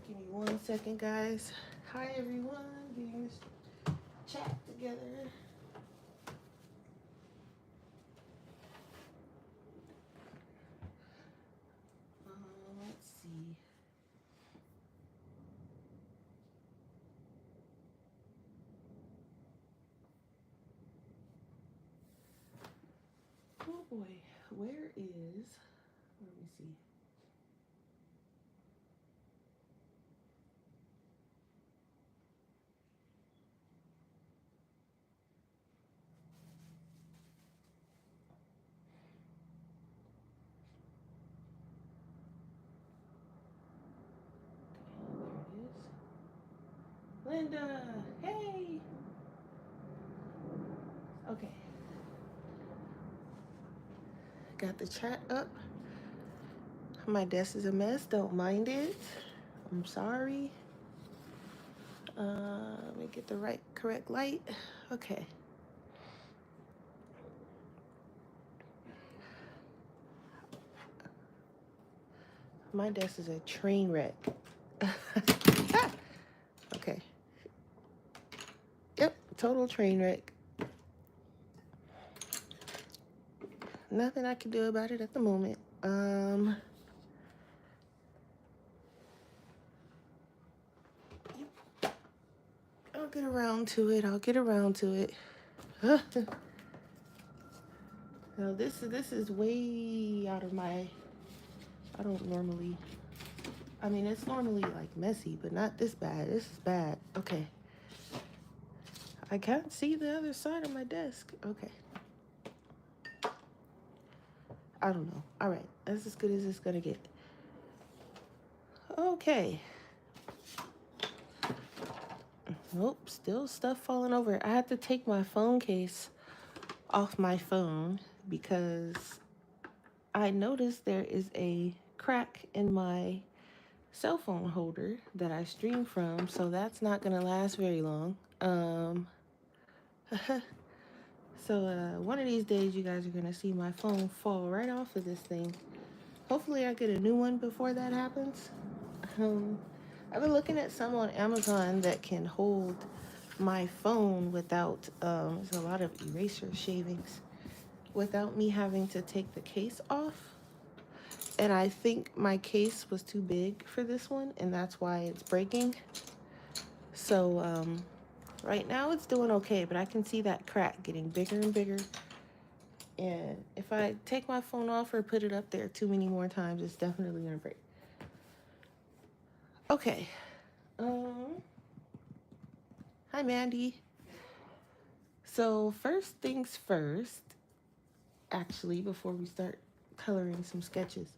Give me 1 second, guys. Hi, everyone. Getting this chat together. Let's see. Oh boy, where is? Let me see. There it is. Linda, hey. Okay. Got the chat up. My desk is a mess. Don't mind it. I'm sorry. Let me get the correct light. Okay. My desk is a train wreck. Okay. Yep, total train wreck. Nothing I can do about it at the moment. I'll get around to it. No, this is way out of my. I don't normally. I mean, it's normally like messy, but not this bad. This is bad. Okay. I can't see the other side of my desk. Okay. I don't know. All right. That's as good as it's gonna get. Okay. Nope. Still stuff falling over. I had to take my phone case off my phone because I noticed there is a crack in my cell phone holder that I stream from, so that's not gonna last very long. So one of these days you guys are gonna see my phone fall right off of this thing. Hopefully I get a new one before that happens. I've been looking at some on Amazon that can hold my phone without there's a lot of eraser shavings without me having to take the case off. And I think my case was too big for this one, and that's why it's breaking. So right now it's doing okay, but I can see that crack getting bigger and bigger. And if I take my phone off or put it up there too many more times, it's definitely gonna break. Okay. Hi, Mandy. So first things first, actually, before we start coloring some sketches,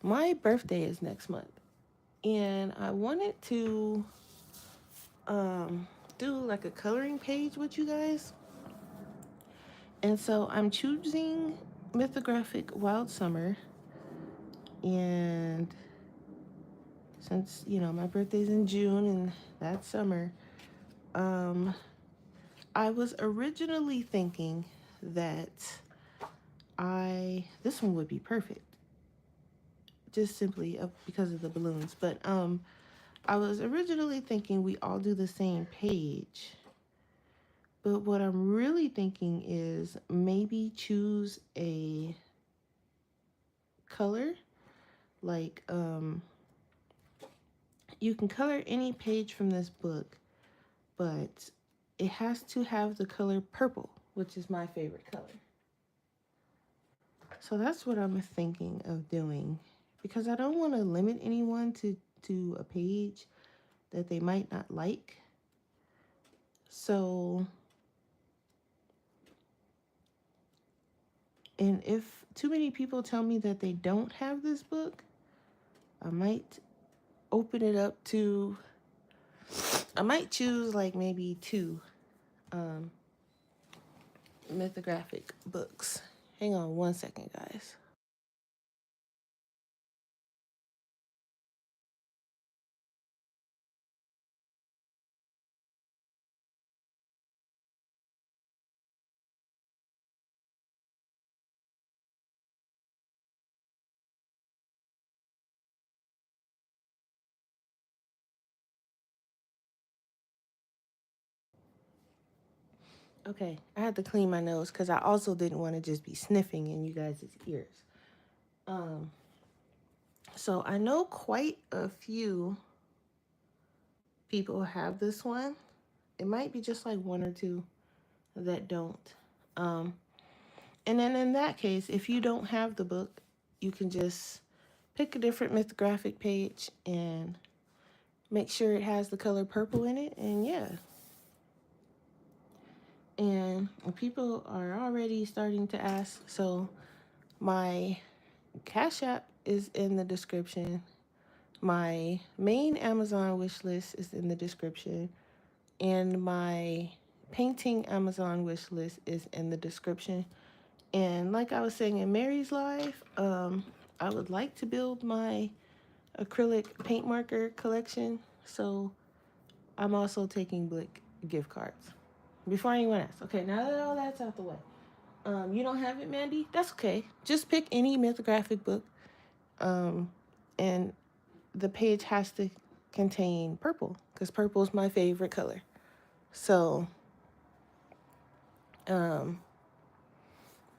my birthday is next month, and I wanted to do like a coloring page with you guys. And so I'm choosing Mythographic Wild Summer, and since my birthday's in June and that's summer, I was originally thinking that this one would be perfect, just simply because of the balloons. But I was originally thinking we all do the same page. But what I'm really thinking is maybe choose a color, like you can color any page from this book, but it has to have the color purple, which is my favorite color. So that's what I'm thinking of doing, because I don't want to limit anyone to a page that they might not like. So, and if too many people tell me that they don't have this book, I might open it up to, I might choose like maybe 2 mythographic books. Hang on 1 second, guys. Okay, I had to clean my nose because I also didn't want to just be sniffing in you guys' ears. Um, so I know quite a few people have this one. It might be just like one or two that don't. Um, and then in that case, if you don't have the book, you can just pick a different mythographic page and make sure it has the color purple in it. And yeah, and people are already starting to ask. So my Cash App is in the description. My main Amazon wish list is in the description. And my painting Amazon wish list is in the description. And like I was saying in Mary's live, I would like to build my acrylic paint marker collection. So I'm also taking Blick gift cards. Before anyone asks, okay, now that all that's out the way, you don't have it, Mandy? That's okay. Just pick any mythographic book, um, and the page has to contain purple because purple is my favorite color. So, um,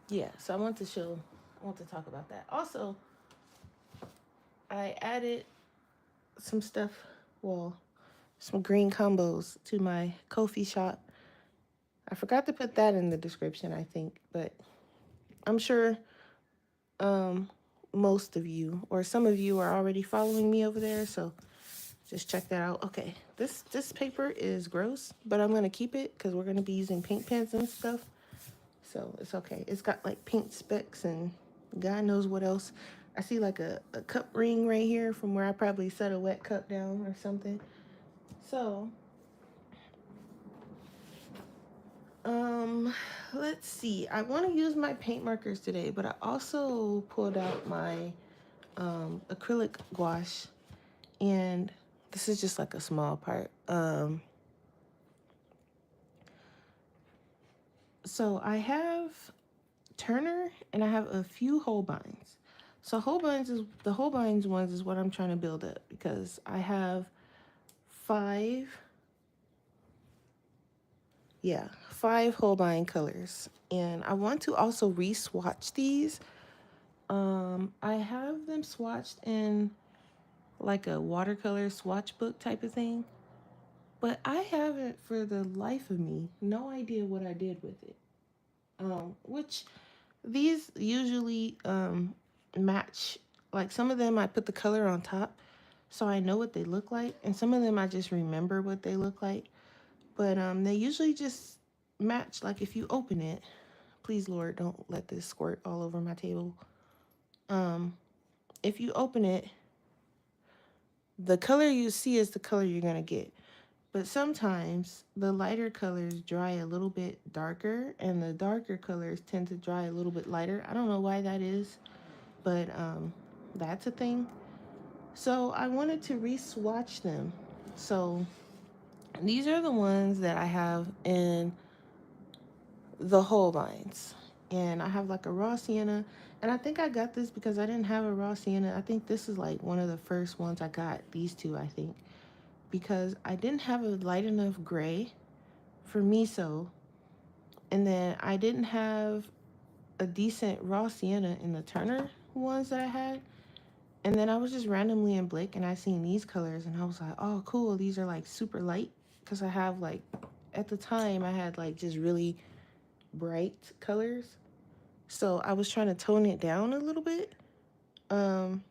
yeah. So I want to talk about that. Also, I added some stuff. Well, some green combos to my Ko-fi shop. I forgot to put that in the description, I think, but I'm sure um, most of you or some of you are already following me over there, so just check that out. Okay, this paper is gross, but I'm gonna keep it because we're gonna be using paint pens and stuff, so it's okay. It's got like paint specks and God knows what else. I see like a cup ring right here from where I probably set a wet cup down or something. So, um, let's see. I want to use my paint markers today, but I also pulled out my acrylic gouache, and this is just like a small part. So I have Turner and I have a few Holbeins. So Holbeins ones is what I'm trying to build up because I have five, yeah, five Holbein colors, and I want to also re-swatch these. I have them swatched in like a watercolor swatch book type of thing, but I haven't, for the life of me, no idea what I did with it. Which these usually match. Like some of them, I put the color on top, so I know what they look like, and some of them I just remember what they look like. But they usually just match. Like if you open it, please Lord, don't let this squirt all over my table. Um, if you open it, the color you see is the color you're gonna get. But sometimes the lighter colors dry a little bit darker, and the darker colors tend to dry a little bit lighter. I don't know why that is, but that's a thing. So I wanted to re-swatch them. So these are the ones that I have in the Holbeins. And I have like a raw sienna. And I think I got this because I didn't have a raw sienna. I think this is like one of the first ones I got. These two, I think. Because I didn't have a light enough gray for miso. And then I didn't have a decent raw sienna in the Turner ones that I had. And then I was just randomly in Blick and I seen these colors and I was like, oh, cool. These are like super light. Because I have like, at the time, I had like just really bright colors. So I was trying to tone it down a little bit. Um,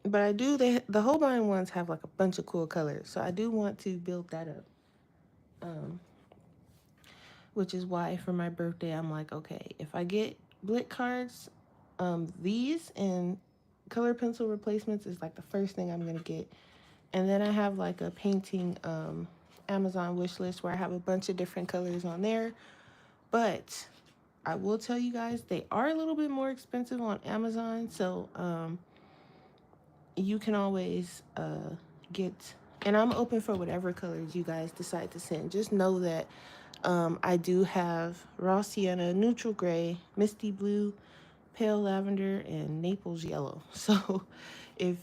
but the Holbein ones have like a bunch of cool colors. So I do want to build that up. Um, which is why for my birthday, I'm like, okay, if I get Blick cards, these and color pencil replacements is like the first thing I'm going to get. And then I have like a painting Amazon wish list where I have a bunch of different colors on there. But I will tell you guys, they are a little bit more expensive on Amazon. So you can always get, and I'm open for whatever colors you guys decide to send. Just know that I do have raw sienna, neutral gray, misty blue, pale lavender, and Naples yellow. So if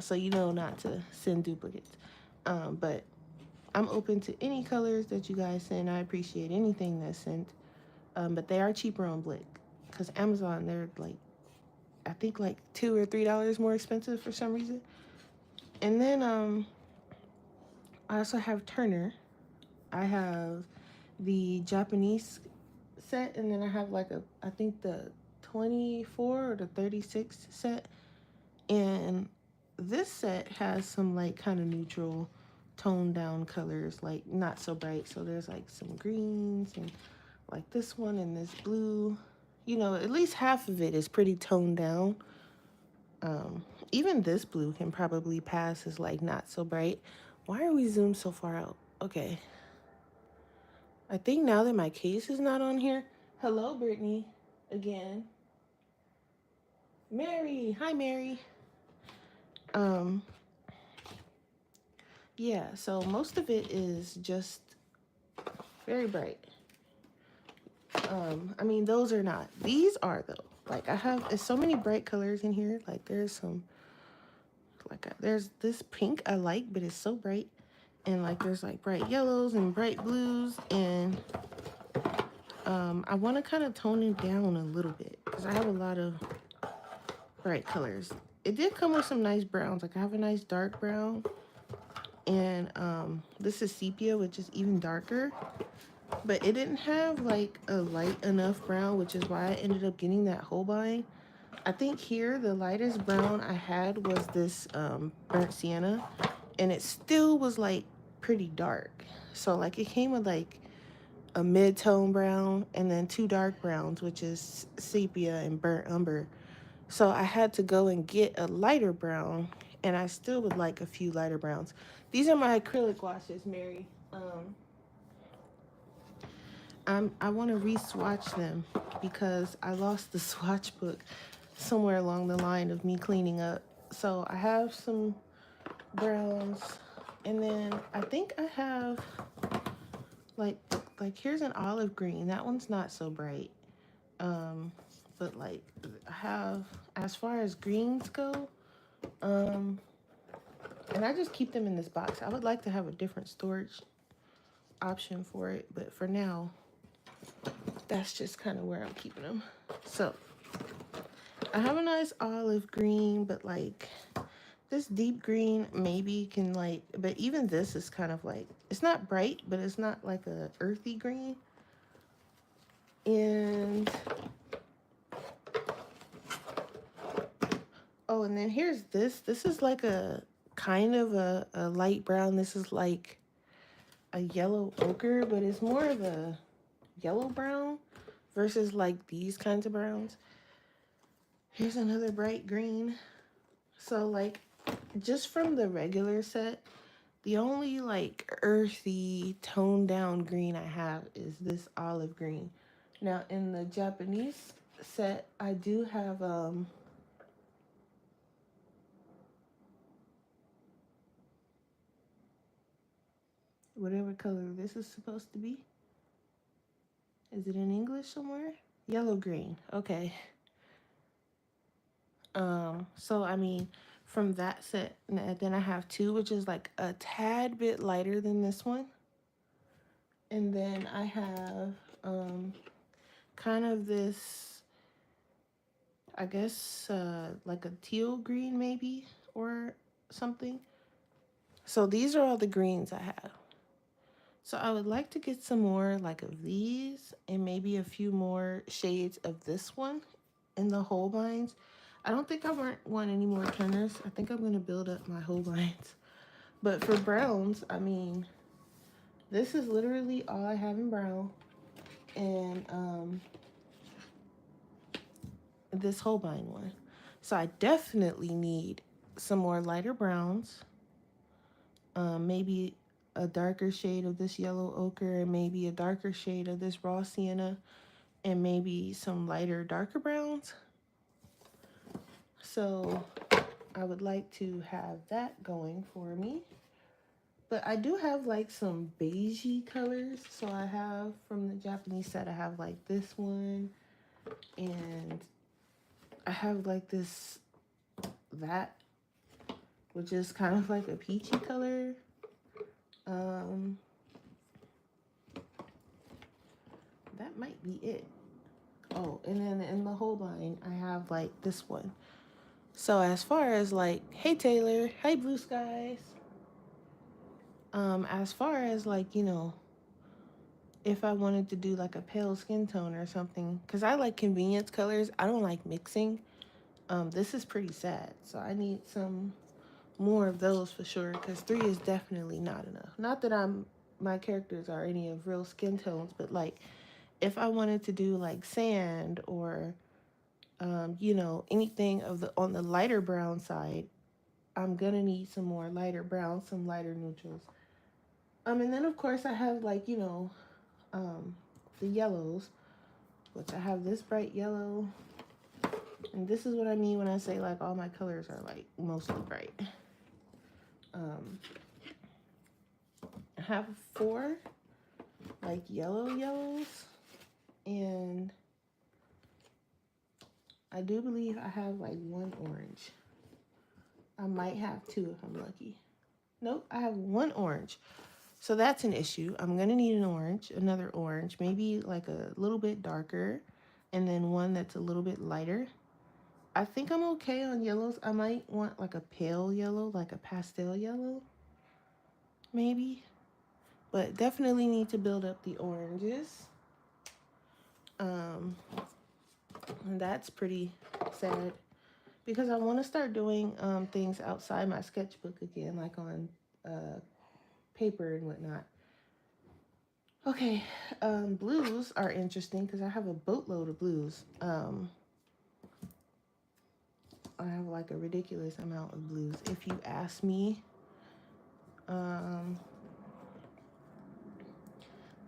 so you know not to send duplicates. But I'm open to any colors that you guys send. I appreciate anything that's sent. But they are cheaper on Blick, because Amazon, they're like, I think like $2 or $3 more expensive for some reason. And then I also have Turner. I have the Japanese set, and then I have like I think the 24 or the 36 set. And this set has some like kind of neutral toned down colors, like not so bright. So there's like some greens and like this one and this blue. You know, at least half of it is pretty toned down. Even this blue can probably pass as like not so bright. Why are we zoomed so far out? Okay. I think now that my case is not on here. Hello, Brittany. Again. Mary. Hi, Mary. Yeah, so most of it is just very bright. I mean, those are not. These are, though. Like, there's so many bright colors in here. Like, there's some, there's this pink I like, but it's so bright. And, like, there's, like, bright yellows and bright blues. And I want to kind of tone it down a little bit, because I have a lot of bright colors. It did come with some nice browns. Like, I have a nice dark brown. And this is sepia, which is even darker. But it didn't have like a light enough brown, which is why I ended up getting that Holbein. I think here the lightest brown I had was this burnt sienna, and it still was like pretty dark. So like it came with like a mid-tone brown and then 2 dark browns, which is sepia and burnt umber. So I had to go and get a lighter brown, and I still would like a few lighter browns. These are my acrylic washes, Mary. I want to re-swatch them because I lost the swatch book somewhere along the line of me cleaning up. So I have some browns, and then I think I have like here's an olive green. That one's not so bright. But like I have, as far as greens go, and I just keep them in this box. I would like to have a different storage option for it, but for now, that's just kind of where I'm keeping them. So I have a nice olive green, but like this deep green maybe can like, but even this is kind of like, it's not bright, but it's not like a earthy green. And oh, and then here's this. This is like a kind of a light brown. This is like a yellow ochre, but it's more of a yellow brown versus like these kinds of browns. Here's another bright green. So like just from the regular set, the only like earthy toned down green I have is this olive green. Now in the Japanese set, I do have whatever color this is supposed to be. Is it in English somewhere? Yellow green. Okay. So I mean, from that set, then I have 2, which is like a tad bit lighter than this one. And then I have kind of this, I guess, like a teal green maybe, or something. So these are all the greens I have. So I would like to get some more like of these, and maybe a few more shades of this one in the Holbeins. I don't think I want any more Turners. I think I'm going to build up my Holbeins. But for browns, I mean, this is literally all I have in brown. And this Holbein one. So I definitely need some more lighter browns. Maybe a darker shade of this yellow ochre, and maybe a darker shade of this raw sienna, and maybe some lighter, darker browns. So I would like to have that going for me. But I do have like some beigey colors. So I have from the Japanese set, I have like this one, and I have like that, which is kind of like a peachy color. Um, that might be it. Oh, and then in the Holbein, I have like this one. So as far as like, hey Taylor, hey Blue Skies. As far as like, you know, if I wanted to do like a pale skin tone or something, because I like convenience colors, I don't like mixing. This is pretty sad, so I need some more of those for sure, because 3 is definitely not enough. Not that my characters are any of real skin tones, but like if I wanted to do like sand or you know, anything of the on the lighter brown side, I'm gonna need some more lighter brown, some lighter neutrals. And then of course I have like, you know, um the yellows, which I have this bright yellow. And this is what I mean when I say like all my colors are like mostly bright. Um I have 4 like yellows, and I do believe I have like 1 orange. I might have 2 if I'm lucky. Nope, I have 1 orange. So that's an issue. I'm going to need an orange, another orange, maybe like a little bit darker, and then one that's a little bit lighter. I think I'm okay on yellows. I might want like a pale yellow, like a pastel yellow, maybe. But definitely need to build up the oranges. And that's pretty sad because I want to start doing things outside my sketchbook again, like on paper and whatnot. Okay, blues are interesting because I have a boatload of blues. I have like a ridiculous amount of blues. If you ask me,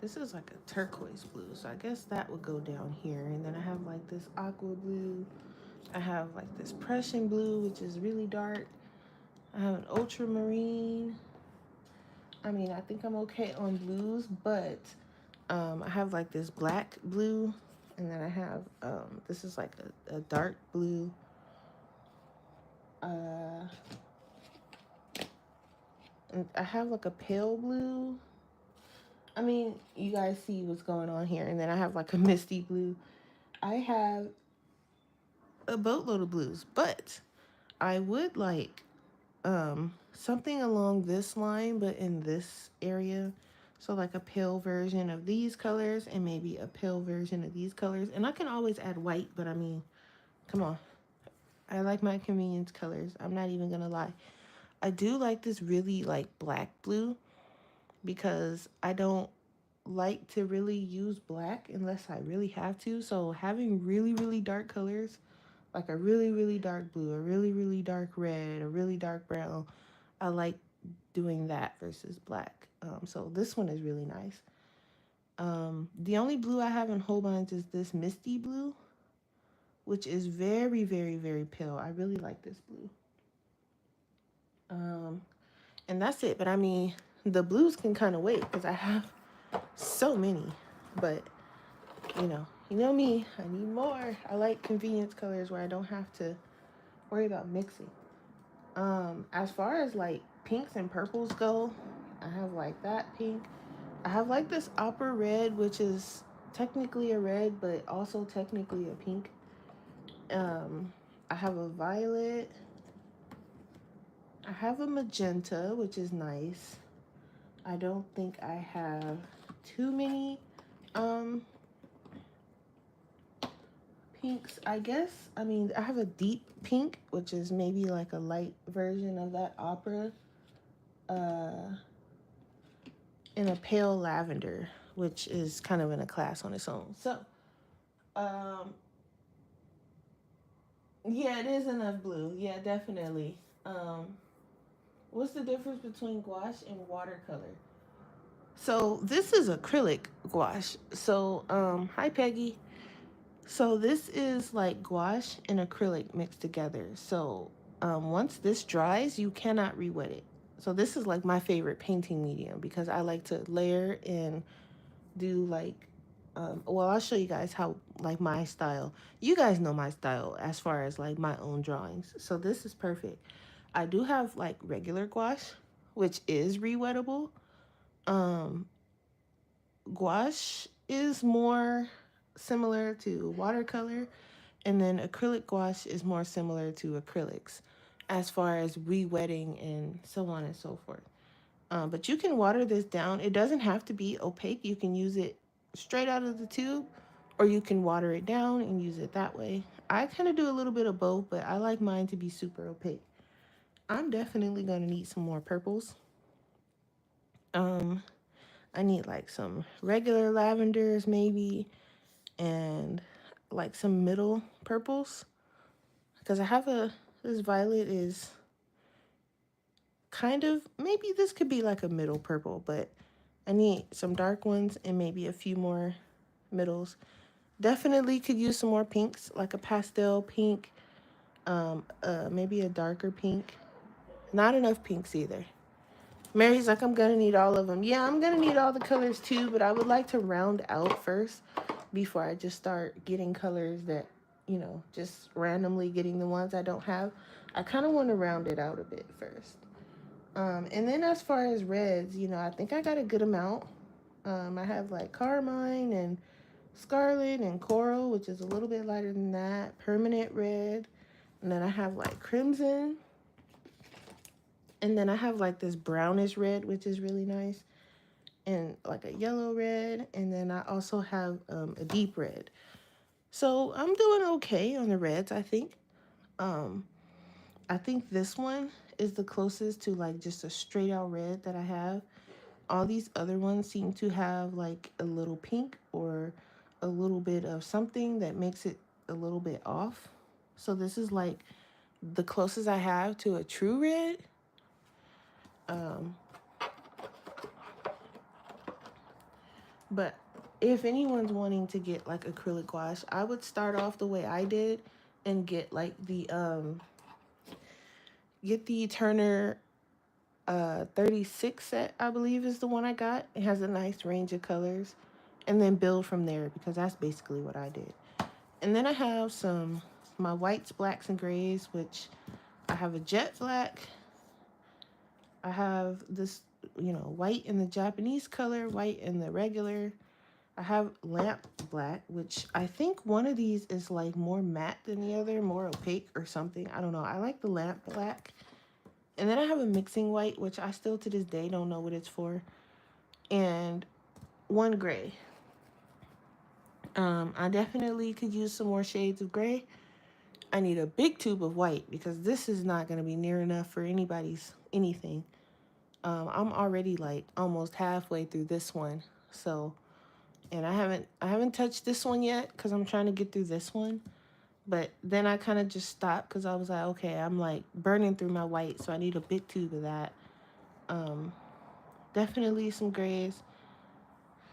this is like a turquoise blue, so I guess that would go down here. And then I have like this aqua blue. I have like this Prussian blue, which is really dark. I have an ultramarine. I mean, I think I'm okay on blues, but I have like this black blue, and then I have this is like a dark blue. And I have like a pale blue. I mean, you guys see what's going on here. And then I have like a misty blue. I have a boatload of blues, but I would like something along this line, but in this area. So like a pale version of these colors and maybe a pale version of these colors. And I can always add white, but I mean, come on. I like my convenience colors. I'm not even gonna lie. I do like this really like black blue because I don't like to really use black unless I really have to. So having really, really dark colors, like a really, really dark blue, a really, really dark red, a really dark brown, I like doing that versus black. So this one is really nice. The only blue I have in Holbeins is this misty blue, which is very, very, very pale. I really like this blue. And that's it. But I mean, the blues can kind of wait because I have so many. But you know me, I need more. I like convenience colors where I don't have to worry about mixing. As far as like pinks and purples go, I have like that pink. I have like this opera red, which is technically a red, but also technically a pink. I have a violet. I have a magenta, which is nice. I don't think I have too many pinks, I guess. I mean, I have a deep pink, which is maybe like a light version of that opera. And a pale lavender, which is kind of in a class on its own. So, yeah, it is enough blue. Yeah, definitely. What's the difference between gouache and watercolor? So this is acrylic gouache. So, hi Peggy. So this is like gouache and acrylic mixed together. So once this dries, you cannot re-wet it. So this is like my favorite painting medium because I like to layer and do like, well, I'll show you guys how like my style. You guys know my style as far as like my own drawings. So this is perfect. I do have like regular gouache, which is re-wettable. Um, Gouache is more similar to watercolor, and then acrylic gouache is more similar to acrylics as far as re-wetting and so on and so forth. But you can water this down. It doesn't have to be opaque. You can use it straight out of the tube, or you can water it down and use it that way. I kind of do a little bit of both, but I like mine to be super opaque. I'm definitely going to need some more purples. Um, I need like some regular lavenders maybe, and like some middle purples, because I have this violet is kind of, maybe this could be like a middle purple, but I need some dark ones and maybe a few more middles. Definitely could use some more pinks, like a pastel pink, maybe a darker pink. Not enough pinks either. Mary's like, I'm gonna need all of them. Yeah, I'm gonna need all the colors too, but I would like to round out first before I just start getting colors that, just randomly getting the ones I don't have. I kind of want to round it out a bit first. And then as far as reds, I think I got a good amount. I have like carmine and scarlet and coral, which is a little bit lighter than that, permanent red, and then I have like crimson, and then I have like this brownish red, which is really nice, and like a yellow red, and then I also have a deep red. So I'm doing okay on the reds, I think. Um, I think this one is the closest to like just a straight out red that I have. All these other ones seem to have like a little pink or a little bit of something that makes it a little bit off. So this is like the closest I have to a true red. Um, but if anyone's wanting to get like acrylic gouache, I would start off the way I did and get like the Turner 36 set, I believe is the one I got. It has a nice range of colors, and then build from there, because that's basically what I did. And then I have my whites, blacks, and grays, which I have a jet black. I have this, white in the Japanese color, white in the regular. I have lamp black, which I think one of these is like more matte than the other, more opaque or something. I don't know. I like the lamp black. And then I have a mixing white, which I still to this day don't know what it's for. And one gray. I definitely could use some more shades of gray. I need a big tube of white because this is not going to be near enough for anybody's anything. I'm already like almost halfway through this one. So, and I haven't touched this one yet because I'm trying to get through this one. But then I kind of just stopped because I was like, okay, I'm like burning through my white, so I need a big tube of that. Um, Definitely some grays.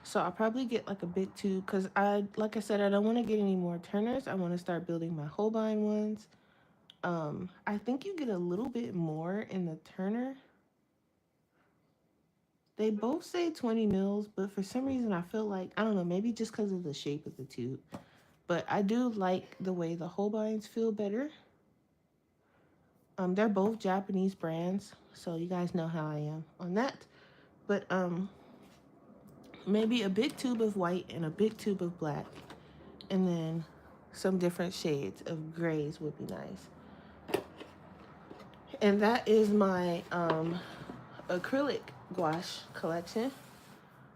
So I'll probably get like a big tube because like I said, I don't want to get any more Turners. I want to start building my Holbein ones. I think you get a little bit more in the Turner. They both say 20 mils, but for some reason I feel like, I don't know, maybe just because of the shape of the tube. But I do like the way the Holbeins feel better. They're both Japanese brands, so you guys know how I am on that. But maybe a big tube of white and a big tube of black, and then some different shades of grays would be nice. And that is my acrylic gouache collection,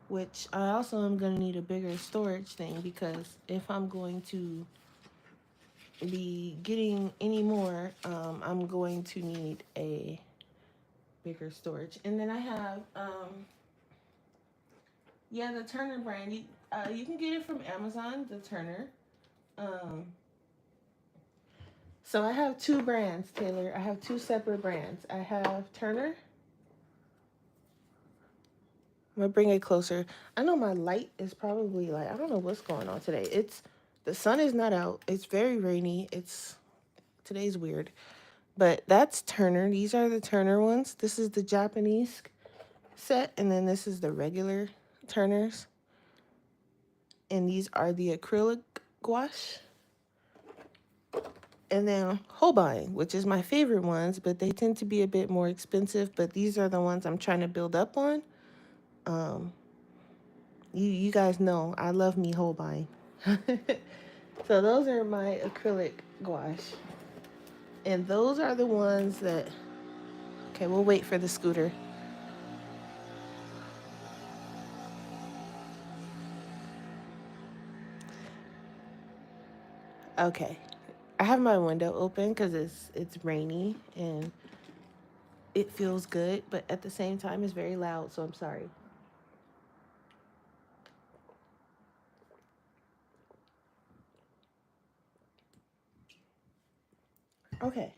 which I also am going to need a bigger storage thing because if I'm going to be getting any more, I'm going to need a bigger storage. And then I have, the Turner brand. You can get it from Amazon, the Turner. Um, so I have two brands, Taylor. I have two separate brands. I have Turner. I'm gonna bring it closer. I know my light is probably like, I don't know what's going on today. The sun is not out. It's very rainy. Today's weird. But that's Turner. These are the Turner ones. This is the Japanese set, and then this is the regular Turners. And these are the acrylic gouache. And then Holbein, which is my favorite ones, but they tend to be a bit more expensive. But these are the ones I'm trying to build up on. You guys know I love me Holbein. So those are my acrylic gouache. And those are the ones that, okay, we'll wait for the scooter. Okay. I have my window open because it's rainy and it feels good, but at the same time it's very loud, so I'm sorry. Okay.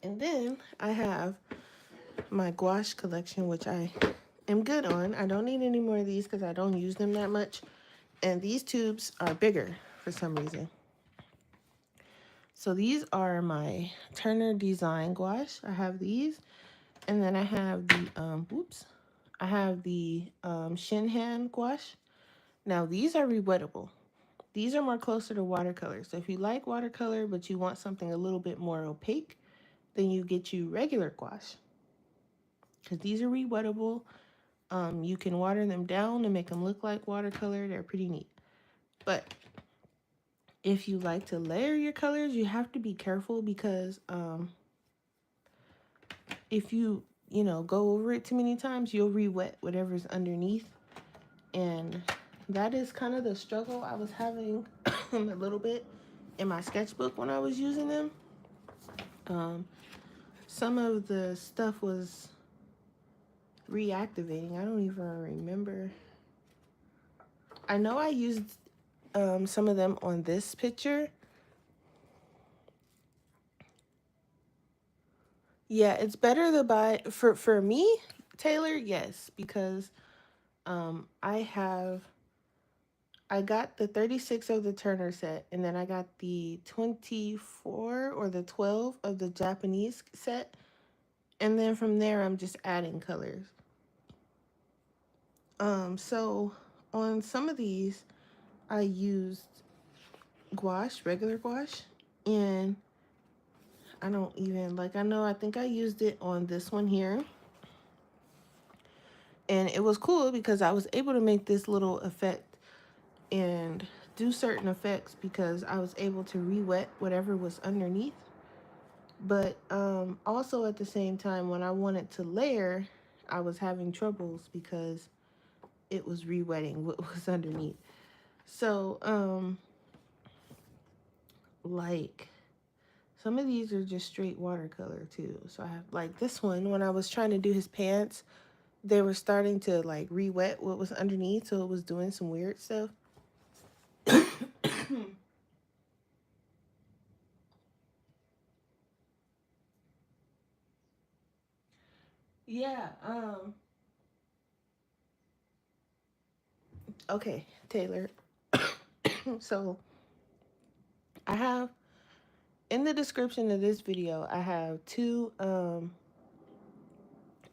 And then I have my gouache collection, which I am good on. I don't need any more of these because I don't use them that much. And these tubes are bigger for some reason. So these are my Turner Design gouache. I have these. And then I have the, I have the Shinhan gouache. Now these are rewettable. These are more closer to watercolor. So if you like watercolor, but you want something a little bit more opaque, then you get you regular gouache. Because these are rewettable. You can water them down and make them look like watercolor. They're pretty neat. But if you like to layer your colors, you have to be careful because if you go over it too many times, you'll re-wet whatever's underneath. And that is kind of the struggle I was having a little bit in my sketchbook when I was using them. Some of the stuff was reactivating. I don't even remember. I know I used some of them on this picture. Yeah, it's better to buy for me, Taylor, yes, because I got the 36 of the Turner set, and then I got the 24 or the 12 of the Japanese set, and then from there I'm just adding colors. So on some of these I used gouache, regular gouache, and I don't even I think I used it on this one here. And it was cool because I was able to make this little effect and do certain effects because I was able to re-wet whatever was underneath. But also at the same time, when I wanted to layer, I was having troubles because it was re-wetting what was underneath. So like some of these are just straight watercolor too. So I have like this one, when I was trying to do his pants, they were starting to like re-wet what was underneath, so it was doing some weird stuff. Yeah, okay, Taylor. So I have in the description of this video, I have two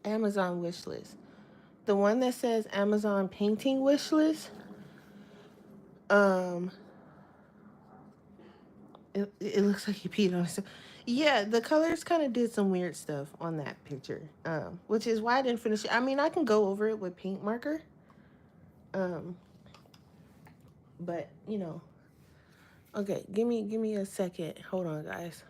Amazon wish lists. The one that says Amazon painting wish list, um, it looks like he peed on himself. Yeah, the colors kind of did some weird stuff on that picture, which is why I didn't finish it. I mean, I can go over it with paint marker, um, but okay. Give me a second. Hold on, guys.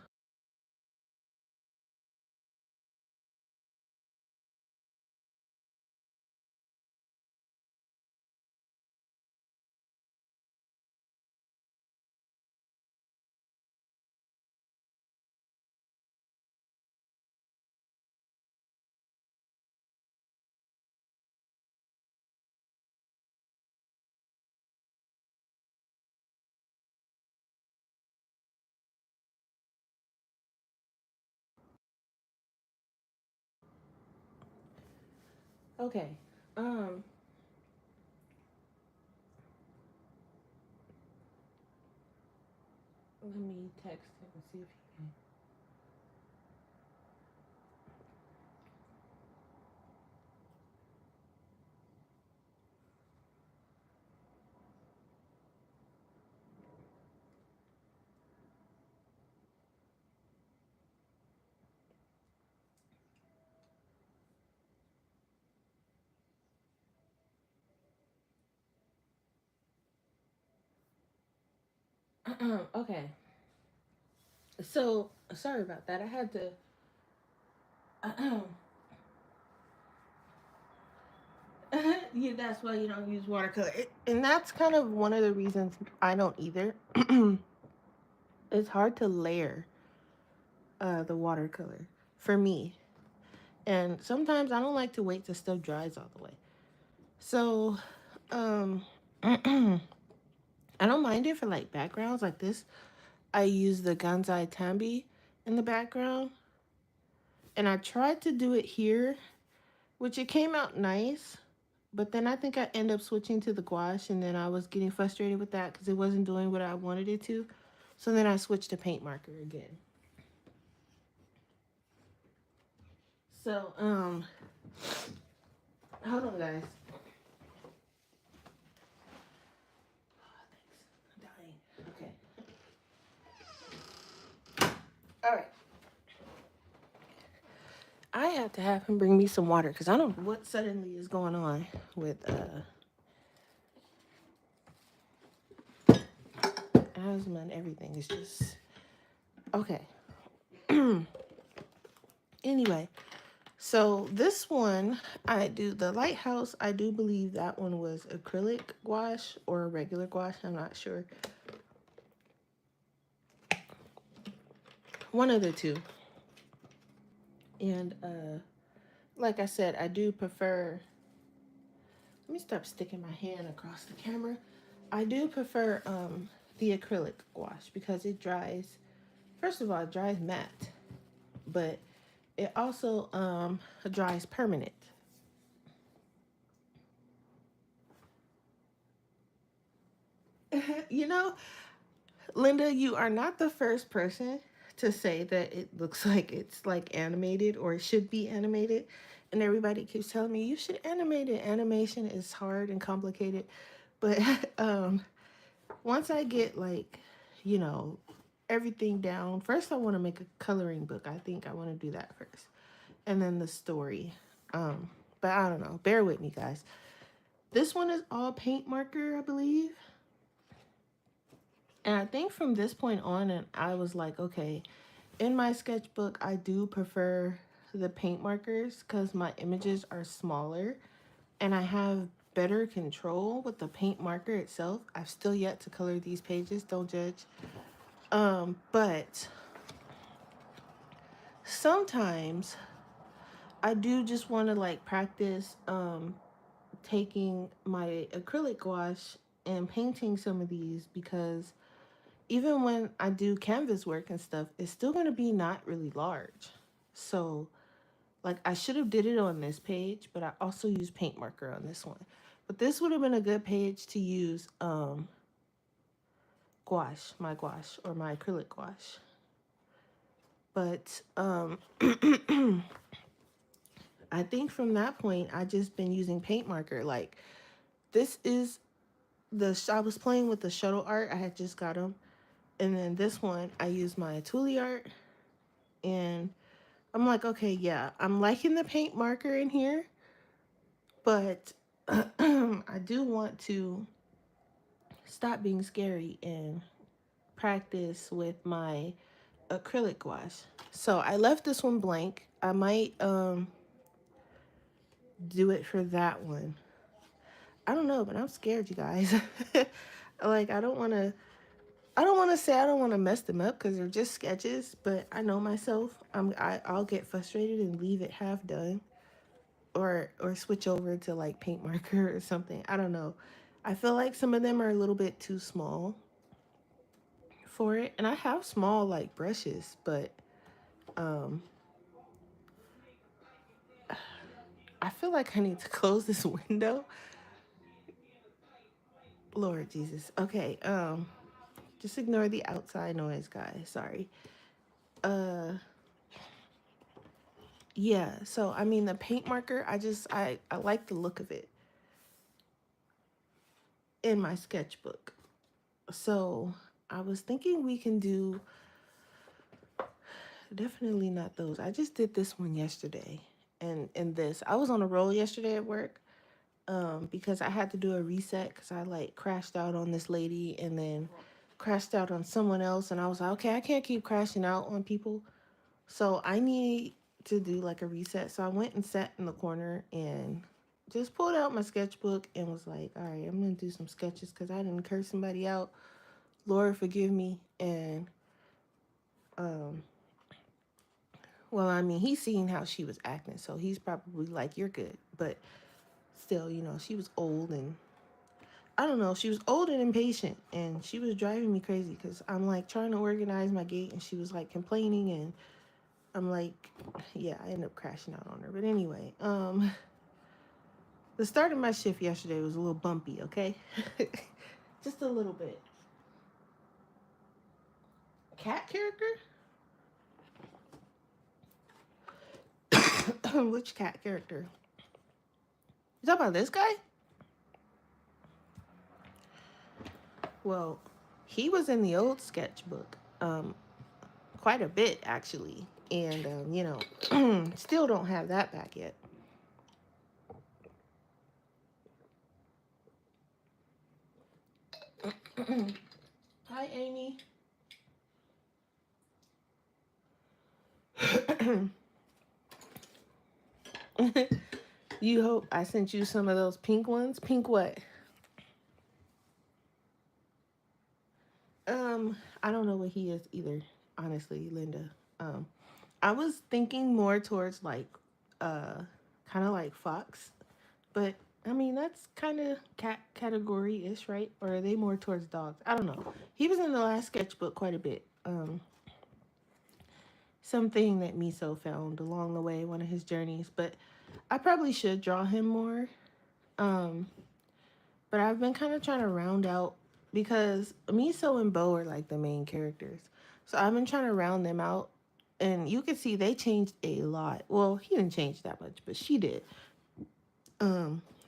Okay. Um, Let me text him and see if he can. Okay. So sorry about that. I had to. Yeah, that's why you don't use watercolor. And that's kind of one of the reasons I don't either. It's hard to layer the watercolor for me. And sometimes I don't like to wait till stuff dries all the way. So, I don't mind it for like backgrounds like this. I use the Ganzai Tambi in the background. And I tried to do it here, which it came out nice. But then I think I end up switching to the gouache, and then I was getting frustrated with that because it wasn't doing what I wanted it to. So then I switched to paint marker again. So, hold on, guys. Oh, thanks. I'm dying. Okay. All right. I had to have him bring me some water because I don't know what suddenly is going on with asthma and everything. It's just okay. Anyway, so this one I do the lighthouse. I do believe that one was acrylic gouache or a regular gouache. I'm not sure. One of the two. And like I said, I do prefer. Let me stop sticking my hand across the camera. I do prefer the acrylic gouache because it dries. First of all, it dries matte, but it also dries permanent. You know, Linda, you are not the first person to say that it looks like it's like animated or it should be animated. And everybody keeps telling me you should animate it. Animation is hard and complicated. But once I get like, you know, everything down, first I want to make a coloring book. I think I want to do that first. And then the story. But I don't know. Bear with me, guys. This one is all paint marker, I believe. And I think from this point on, and I was like, okay, in my sketchbook, I do prefer the paint markers because my images are smaller and I have better control with the paint marker itself. I've still yet to color these pages, don't judge. But sometimes I do just want to like practice taking my acrylic gouache and painting some of these because even when I do canvas work and stuff, it's still going to be not really large. So like I should have did it on this page, but I also use paint marker on this one. But this would have been a good page to use gouache, my gouache or my acrylic gouache. But I think from that point I just been using paint marker. Like this is I was playing with the shuttle art. I had just got them. And then this one I used my Thule art and I'm like, okay, yeah, I'm liking the paint marker in here, but I do want to stop being scary and practice with my acrylic gouache. So I left this one blank. I might do it for that one. I don't know, but I'm scared, you guys. Like I don't want to say I don't want to mess them up because they're just sketches, but I know myself. I'll get frustrated and leave it half done, or switch over to like paint marker or something. I don't know. I feel like some of them are a little bit too small for it, and I have small like brushes, but um, I feel like I need to close this window. Lord Jesus. Okay. Just ignore the outside noise, guys. Sorry. Uh, yeah. So I mean, the paint marker. I like the look of it in my sketchbook. So I was thinking we can do definitely not those. I just did this one yesterday, and this I was on a roll yesterday at work, because I had to do a reset because I like crashed out on this lady, and then crashed out on someone else, and I was like, okay, I can't keep crashing out on people. So I need to do like a reset. So I went and sat in the corner and just pulled out my sketchbook and was like, all right, I'm going to do some sketches because I didn't curse somebody out. Lord, forgive me. And, um, well, I mean, he's seen how she was acting. So he's probably like, you're good. But still, you know, she was old and I don't know. She was old and impatient and she was driving me crazy because I'm like trying to organize my gate and she was like complaining and I'm like, yeah, I ended up crashing out on her. But anyway, the start of my shift yesterday was a little bumpy, okay? Just a little bit. Cat character? Which cat character? You talking about this guy? Well, he was in the old sketchbook, quite a bit actually. And, you know, still don't have that back yet. Hi, Amy. You hope I sent you some of those pink ones? Pink what? I don't know what he is either, honestly, Linda. Um, I was thinking more towards like, uh, kind of like fox, but I mean that's kind of cat category ish, right? Or are they more towards dogs? I don't know. He was in the last sketchbook quite a bit. Something that Miso found along the way, one of his journeys, but I probably should draw him more. Um, but I've been kind of trying to round out because Miso and Bo are like the main characters. So I've been trying to round them out. And you can see they changed a lot. Well, he didn't change that much, but she did.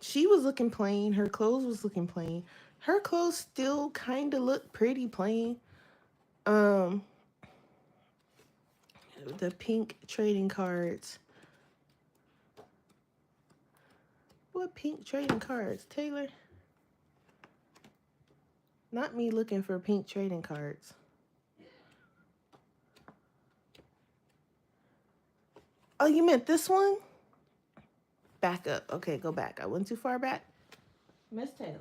She was looking plain. Her clothes was looking plain. Her clothes still kind of look pretty plain. Um, the pink trading cards. What pink trading cards, Taylor? Not me looking for pink trading cards. Oh, you meant this one? Back up. Okay, go back. I went too far back. Miss Taylor.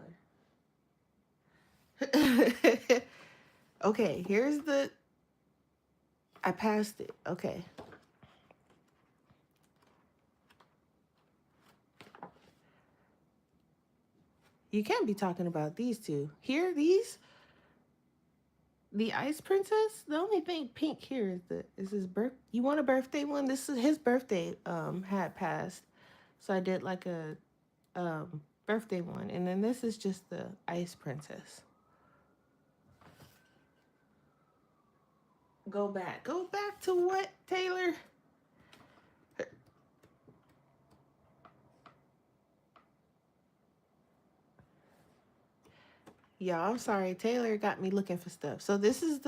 Okay, here's the. I passed it. Okay. You can't be talking about these two. Here, these? The Ice Princess? The only thing pink here is his birth. You want a birthday one? This is his birthday had passed. So I did like a birthday one. And then this is just the Ice Princess. Go back. Go back to what, Taylor? Yeah, I'm sorry. Taylor got me looking for stuff. So this is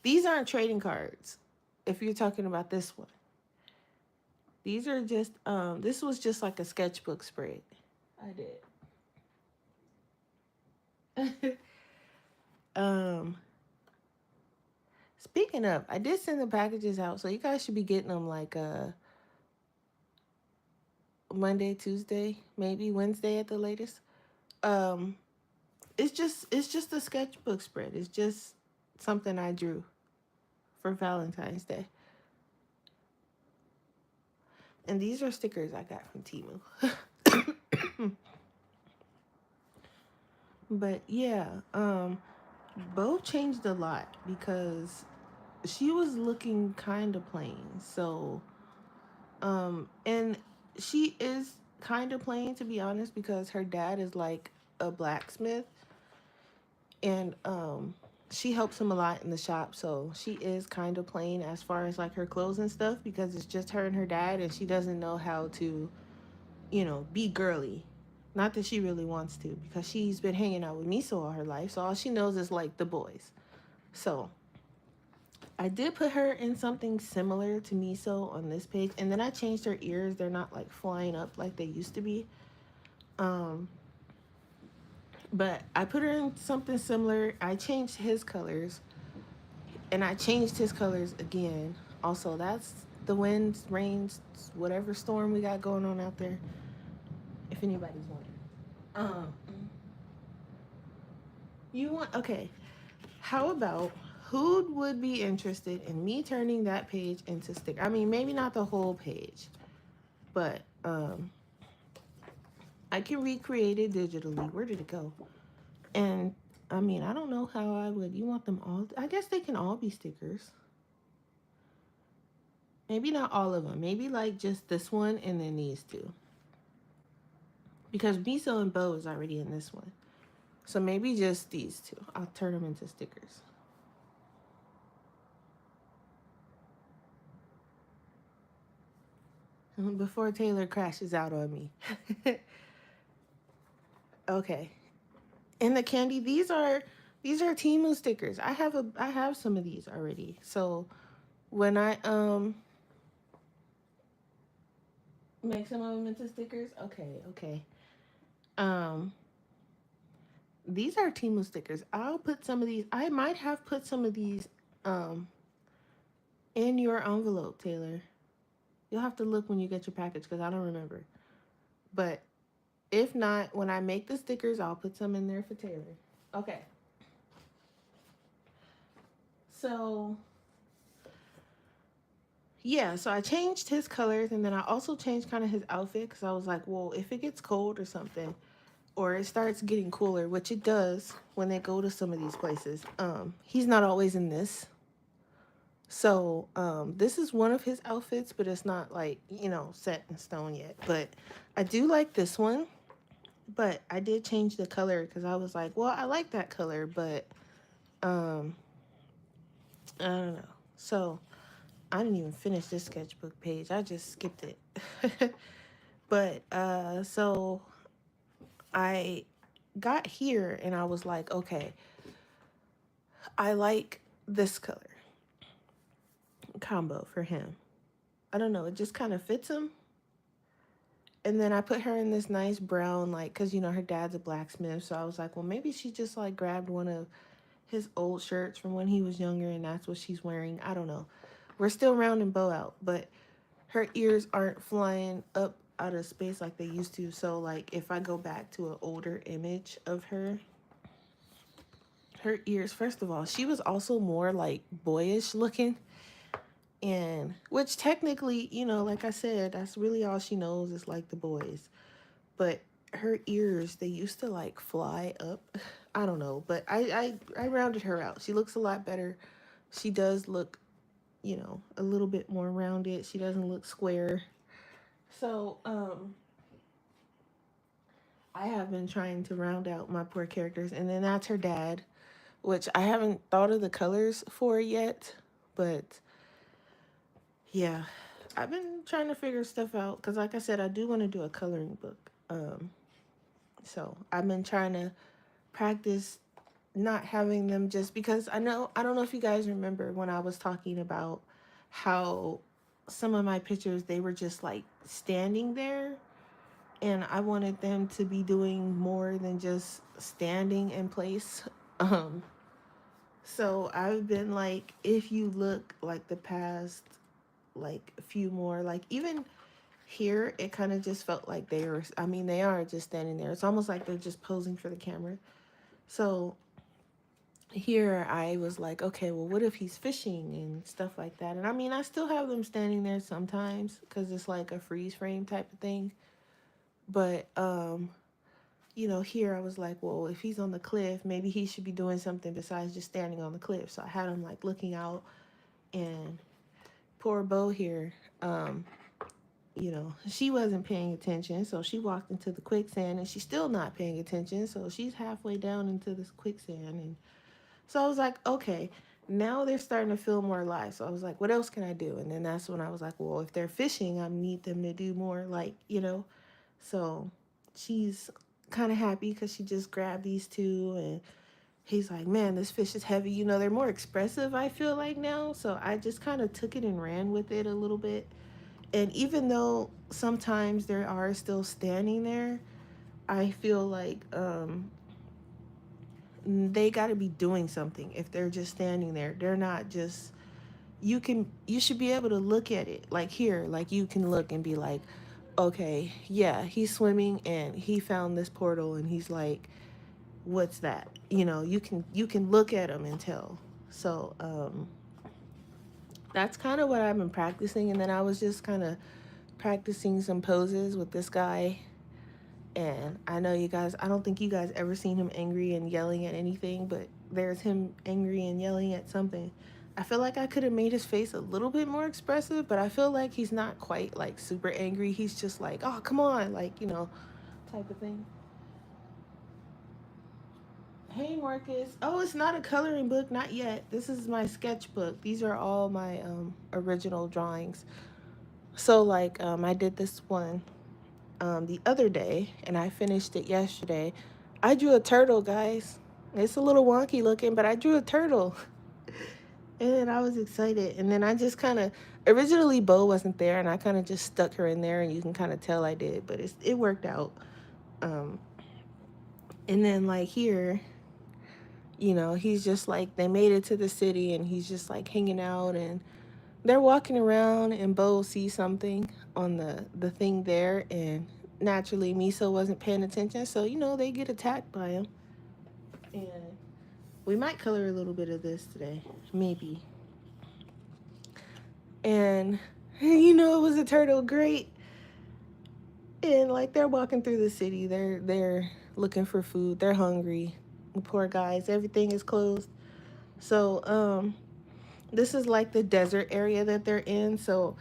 these aren't trading cards. If you're talking about this one. These are just this was just like a sketchbook spread. I did. um Speaking of, I did send the packages out, so you guys should be getting them like Monday, Tuesday, maybe Wednesday at the latest. Um it's just a sketchbook spread. It's just something I drew for Valentine's Day. And these are stickers I got from Temu. But yeah, Bo changed a lot because she was looking kind of plain. So, and she is kind of plain to be honest because her dad is like a blacksmith and she helps him a lot in the shop. So she is kind of plain as far as like her clothes and stuff because it's just her and her dad and she doesn't know how to, be girly. Not that she really wants to because she's been hanging out with Miso all her life. So all she knows is like the boys. So I did put her in something similar to Miso on this page, and then I changed her ears. They're not like flying up like they used to be. Um, But I put her in something similar. I changed his colors, and I changed his colors again. Also, that's the winds, rains, whatever storm we got going on out there. If anybody's wondering. Um, you want okay? How about who would be interested in me turning that page into sticker? I mean, maybe not the whole page, but I can recreate it digitally. Where did it go? And I mean, I don't know how I would. You want them all? I guess they can all be stickers. Maybe not all of them. Maybe like just this one and then these two. Because Miso and Bo is already in this one. So maybe just these two. I'll turn them into stickers. Before Taylor crashes out on me. Okay. And the candy, these are Timu stickers. I have some of these already. So when I make some of them into stickers, okay. Um these are Timu stickers. I'll put some of these. I might have put some of these um in your envelope, Taylor. You'll have to look when you get your package because I don't remember. But if not, when I make the stickers, I'll put some in there for Taylor. Okay. So yeah, so I changed his colors and then I also changed kind of his outfit because I was like, well, if it gets cold or something, or it starts getting cooler, which it does when they go to some of these places, he's not always in this. So this is one of his outfits, but it's not like, set in stone yet. But I do like this one, but I did change the color because I was like, well, I like that color, but um, I don't know. So I didn't even finish this sketchbook page. I just skipped it. But so I got here and I was like, okay, I like this color combo for him. I don't know, it just kind of fits him. And then I put her in this nice brown, like, because, her dad's a blacksmith. So I was like, well, maybe she just, like, grabbed one of his old shirts from when he was younger and that's what she's wearing. I don't know. We're still rounding Bo out, but her ears aren't flying up out of space like they used to. So, like, if I go back to an older image of her ears, first of all, she was also more, like, boyish looking. And, which technically, like I said, that's really all she knows is, like, the boys. But her ears, they used to like fly up. I don't know, but I rounded her out. She looks a lot better. She does look, a little bit more rounded. She doesn't look square. So I have been trying to round out my poor characters, and then that's her dad, which I haven't thought of the colors for yet, but yeah, I've been trying to figure stuff out because, like I said, I do want to do a coloring book. So I've been trying to practice not having them just because I don't know if you guys remember when I was talking about how some of my pictures they were just like standing there and I wanted them to be doing more than just standing in place. Um so I've been like if you look like the past like a few more like even here it kind of just felt like they are just standing there. It's almost like they're just posing for the camera. So here I was like, okay, well, what if he's fishing and stuff like that? And I mean, I still have them standing there sometimes because it's like a freeze frame type of thing. But, here I was like, well, if he's on the cliff, maybe he should be doing something besides just standing on the cliff. So I had him like looking out and poor Bo here, she wasn't paying attention. So she walked into the quicksand and she's still not paying attention. So she's halfway down into this quicksand and so I was like, okay, now they're starting to feel more alive. So I was like, what else can I do? And then that's when I was like, well, if they're fishing, I need them to do more, like. So she's kind of happy because she just grabbed these two. And he's like, man, this fish is heavy. They're more expressive, I feel like now. So I just kind of took it and ran with it a little bit. And even though sometimes they are still standing there, I feel like they got to be doing something. If they're just standing there, they're not just, you should be able to look at it like here, like you can look and be like, okay, yeah, he's swimming and he found this portal and he's like, what's that? You can look at him and tell. So that's kind of what I've been practicing. And then I was just kind of practicing some poses with this guy. And I know you guys, I don't think you guys ever seen him angry and yelling at anything, but there's him angry and yelling at something. I feel like I could have made his face a little bit more expressive, but I feel like he's not quite like super angry. He's just like, oh, come on, like, type of thing. Hey, Marcus. Oh, it's not a coloring book, not yet. This is my sketchbook. These are all my original drawings. So, like, I did this one the other day, and I finished it yesterday. I drew a turtle, guys. It's a little wonky looking, but I drew a turtle. And I was excited. And then I just kind of, originally Bo wasn't there, and I kind of just stuck her in there, and you can kind of tell I did, but it worked out. Um, and then, like, here, he's just like, they made it to the city, and he's just like hanging out, and they're walking around, and Bo sees something on the thing there, and naturally Miso wasn't paying attention, so they get attacked by him. And we might color a little bit of this today, maybe. And it was a turtle, great. And like they're walking through the city, they're looking for food, they're hungry. The poor guys, everything is closed. So this is like the desert area that they're in. So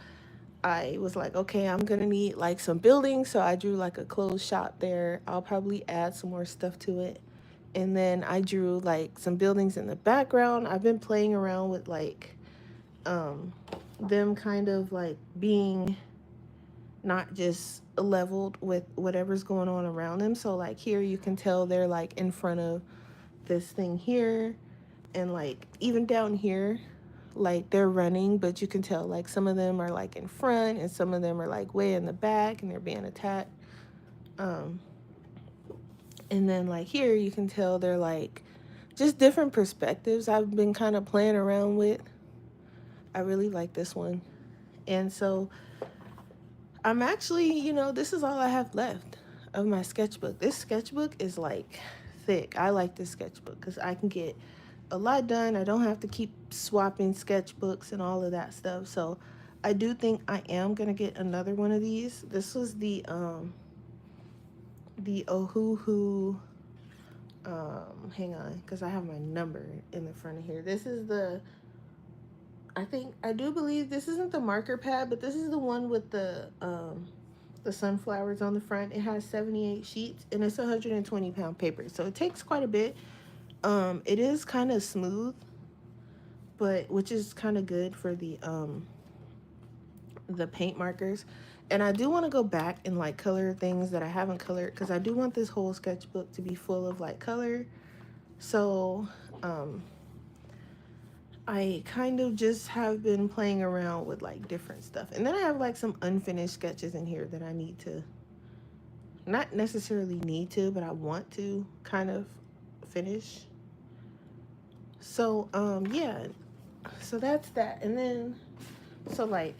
I was like, okay, I'm gonna need like some buildings. So I drew like a clothes shop there. I'll probably add some more stuff to it. And then I drew like some buildings in the background. I've been playing around with like them kind of like being not just leveled with whatever's going on around them. So like here you can tell they're like in front of this thing here, and like even down here, like they're running, but you can tell like some of them are like in front and some of them are like way in the back and they're being attacked. um and then like here you can tell they're like just different perspectives I've been kind of playing around with. I really like this one. And so I'm actually, this is all I have left of my sketchbook. This sketchbook is like thick. I like this sketchbook because I can get a lot done. I don't have to keep swapping sketchbooks and all of that stuff. So I do think I am gonna get another one of these. This was the Ohuhu. Hang on, because I have my number in the front of here. This is I do believe this isn't the marker pad, but this is the one with the sunflowers on the front. It has 78 sheets and it's 120-pound paper, so it takes quite a bit. It is kind of smooth, but which is kind of good for the paint markers. And I do want to go back and like color things that I haven't colored, because I do want this whole sketchbook to be full of like color. So I kind of just have been playing around with like different stuff. And then I have like some unfinished sketches in here that I need to, not necessarily need to, but I want to kind of finish. So yeah, so that's that. And then so like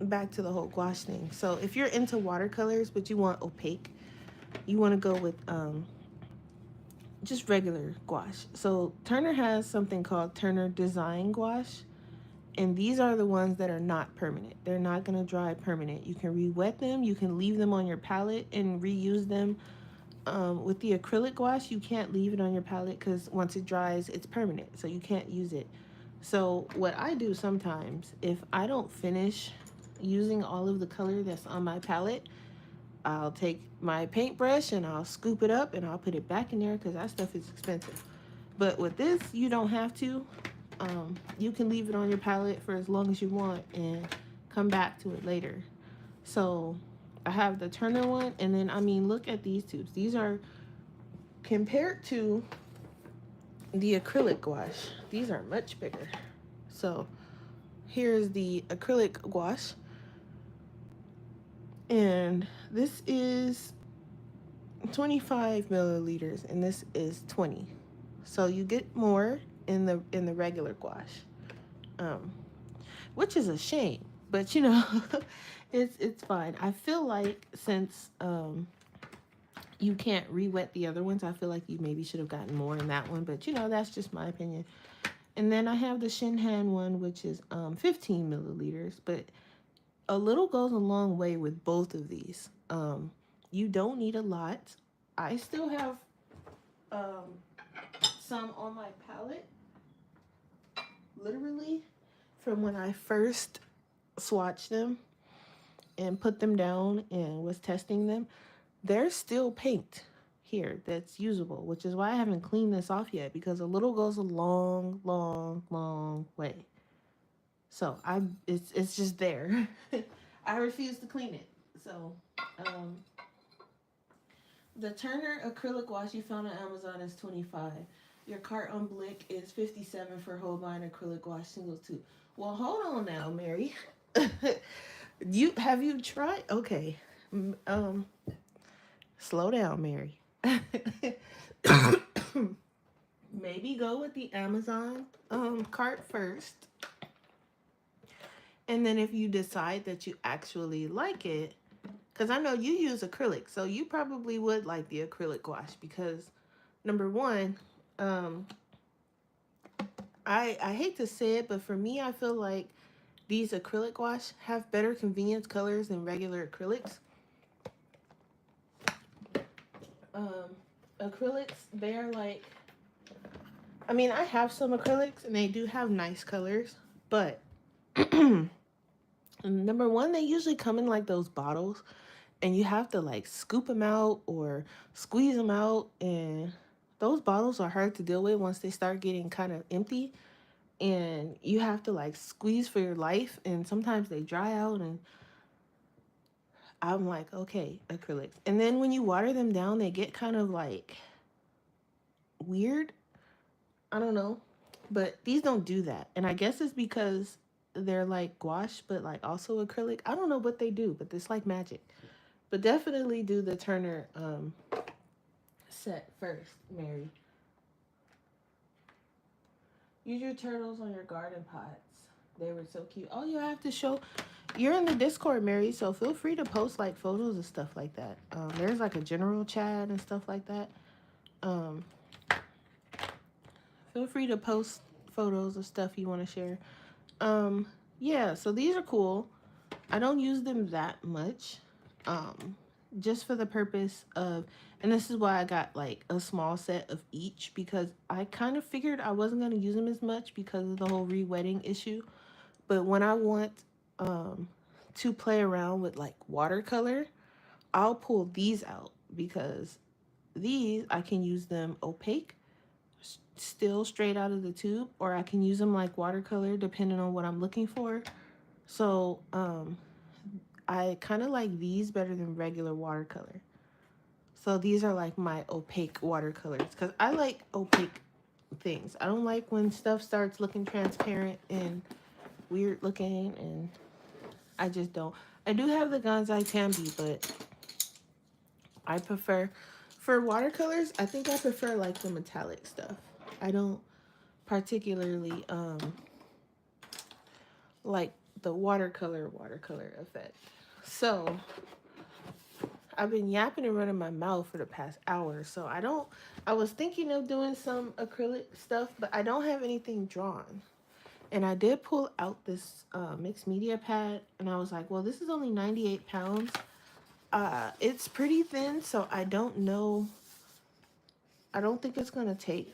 back to the whole gouache thing. So if you're into watercolors but you want opaque, you want to go with just regular gouache. So Turner has something called Turner Design Gouache, and these are the ones that are not permanent. They're not going to dry permanent. You can re-wet them, you can leave them on your palette and reuse them. With the acrylic gouache, you can't leave it on your palette because once it dries, it's permanent, so you can't use it. So what I do sometimes, if I don't finish using all of the color that's on my palette, I'll take my paintbrush and I'll scoop it up and I'll put it back in there because that stuff is expensive. But with this, you don't have to. You can leave it on your palette for as long as you want and come back to it later. So I have the Turner one, and then I mean, look at these tubes. These are, compared to the acrylic gouache, these are much bigger. So here's the acrylic gouache, and this is 25 milliliters and this is 20. So you get more in the regular gouache. Um, which is a shame, but you know, it's fine. I feel like since you can't re-wet the other ones, I feel like you maybe should have gotten more in that one, but you know, that's just my opinion. And then I have the Shinhan one, which is 15 milliliters, but a little goes a long way with both of these. You don't need a lot. I still have um, some on my palette, literally, from when I first swatched them and put them down and was testing them. There's still paint here that's usable, which is why I haven't cleaned this off yet, because a little goes a long, long, long way. So it's just there. I refuse to clean it. So um, the Turner acrylic wash you found on Amazon is 25. Your cart on Blick is 57 for Holbein acrylic wash singles too. Well, hold on now, Mary. You tried? Okay. Um, slow down, Mary. Maybe go with the Amazon cart first. And then if you decide that you actually like it, because I know you use acrylic, so you probably would like the acrylic gouache because number one, um, I hate to say it, but for me, I feel like these acrylic gouache have better convenience colors than regular acrylics. Um, Acrylics, they're like, I mean, I have some acrylics and they do have nice colors, but number one, they usually come in like those bottles and you have to like scoop them out or squeeze them out, and those bottles are hard to deal with once they start getting kind of empty, and you have to like squeeze for your life, and sometimes they dry out, and I'm like, okay, acrylics. And then when you water them down, they get kind of like weird. I don't know, but these don't do that, and I guess it's because they're like gouache but like also acrylic. I don't know what they do, but it's like magic. But definitely do the Turner set first, Mary. Use your turtles on your garden pots. They were so cute. Oh, you have to show. You're in the Discord, Mary, so feel free to post like photos and stuff like that. There's like a general chat and stuff like that. Um, Feel free to post photos of stuff you want to share. Um, yeah, so these are cool. I don't use them that much. Um, just for the purpose of, and this is why I got like a small set of each, because I kind of figured I wasn't going to use them as much because of the whole re-wetting issue. But when I want um to play around with like watercolor, I'll pull these out because these I can use them opaque, still straight out of the tube, or I can use them like watercolor depending on what I'm looking for. So I kind of like these better than regular watercolor. So these are like my opaque watercolors because I like opaque things. I don't like when stuff starts looking transparent and weird looking, and I just don't. I do have the Ganzai Tambi, but I prefer, for watercolors, I think I prefer like the metallic stuff. I don't particularly like the watercolor effect. So I've been yapping and running my mouth for the past hour, so I was thinking of doing some acrylic stuff, but I don't have anything drawn. And I did pull out this mixed media pad, and I was like, well, this is only 98 pounds. It's pretty thin, so I don't know. I don't think it's gonna take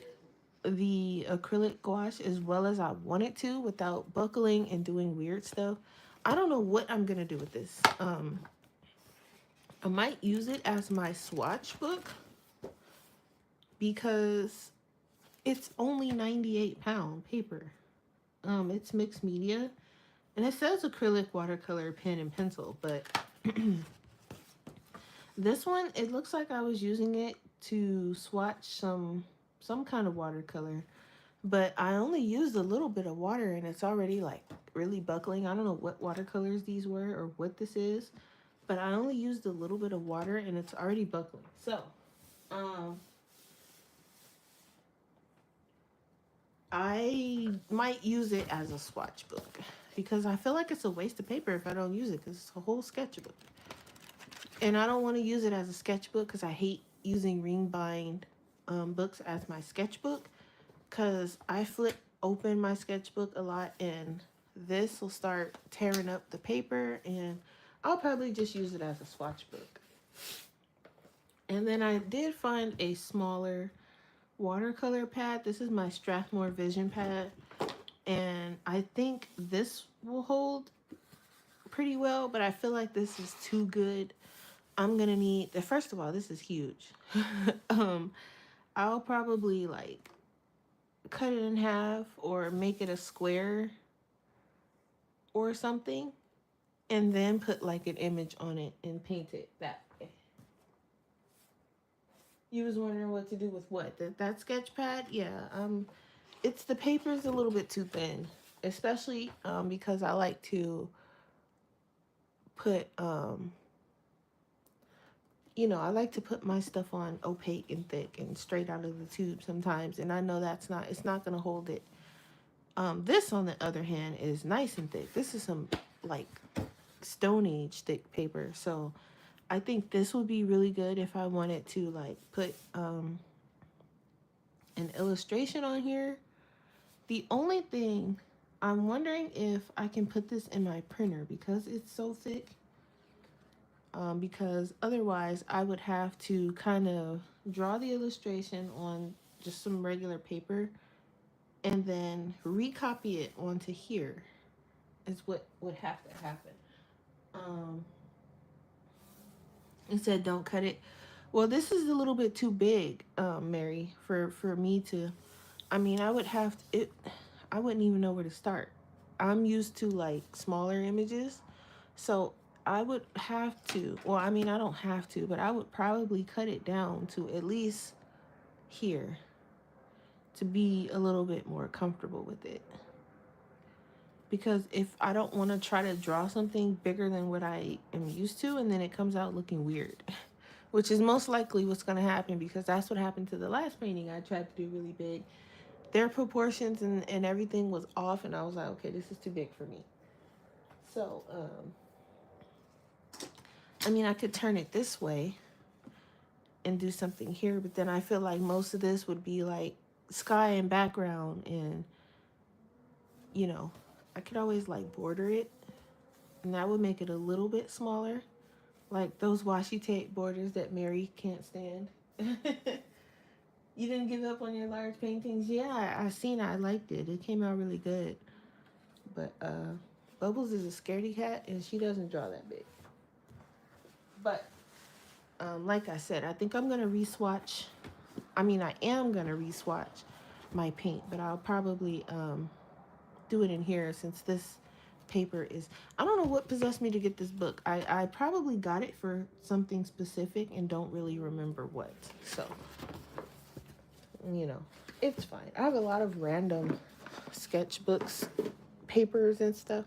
the acrylic gouache as well as I want it to without buckling and doing weird stuff. I don't know what I'm gonna do with this. I might use it as my swatch book because it's only 98-pound paper. It's mixed media, and it says acrylic, watercolor, pen, and pencil, but this one, it looks like I was using it to swatch some kind of watercolor, but I only used a little bit of water and it's already like really buckling. I don't know what watercolors these were or what this is, but I only used a little bit of water and it's already buckling. So, um, I might use it as a swatch book because I feel like it's a waste of paper if I don't use it because it's a whole sketchbook. And I don't want to use it as a sketchbook because I hate using ring bind books as my sketchbook because I flip open my sketchbook a lot and this will start tearing up the paper, and I'll probably just use it as a swatch book. And then I did find a smaller watercolor pad. This is my Strathmore Vision pad, and I think this will hold pretty well, but I feel like this is too good. I'm gonna need the first of all, this is huge. um I'll probably like cut it in half or make it a square or something, and then put like an image on it and paint it that way. You was wondering what to do with what? That sketch pad? Yeah. It's the paper's a little bit too thin, especially because I like to put I like to put my stuff on opaque and thick and straight out of the tube sometimes, and I know it's not gonna hold it. This on the other hand is nice and thick. This is some like Stone Age thick paper, so I think this would be really good if I wanted to like put an illustration on here. The only thing I'm wondering if I can put this in my printer because it's so thick. Because otherwise I would have to kind of draw the illustration on just some regular paper and then recopy it onto here is what would have to happen. Um, it said don't cut it. Well, this is a little bit too big, Mary, for me to. I mean, I would have to, it. I wouldn't even know where to start. I'm used to like smaller images, so I would have to. Well, I mean, I don't have to, but I would probably cut it down to at least here to be a little bit more comfortable with it. Because if I don't want to try to draw something bigger than what I am used to, and then it comes out looking weird, which is most likely what's going to happen because that's what happened to the last painting I tried to do really big. Their proportions and everything was off, and I was like, okay, this is too big for me. So, I mean, I could turn it this way and do something here, but then I feel like most of this would be like sky and background, and I could always like border it, and that would make it a little bit smaller, like those washi tape borders that Mary can't stand. You didn't give up on your large paintings? Yeah, I seen it. I liked it. It came out really good. But Bubbles is a scaredy cat, and she doesn't draw that big. But like I said, I think I'm gonna reswatch. I mean, I am gonna reswatch my paint, but I'll probably do it in here since this paper is. I don't know what possessed me to get this book. I probably got it for something specific and don't really remember what. So, it's fine. I have a lot of random sketchbooks, papers, and stuff.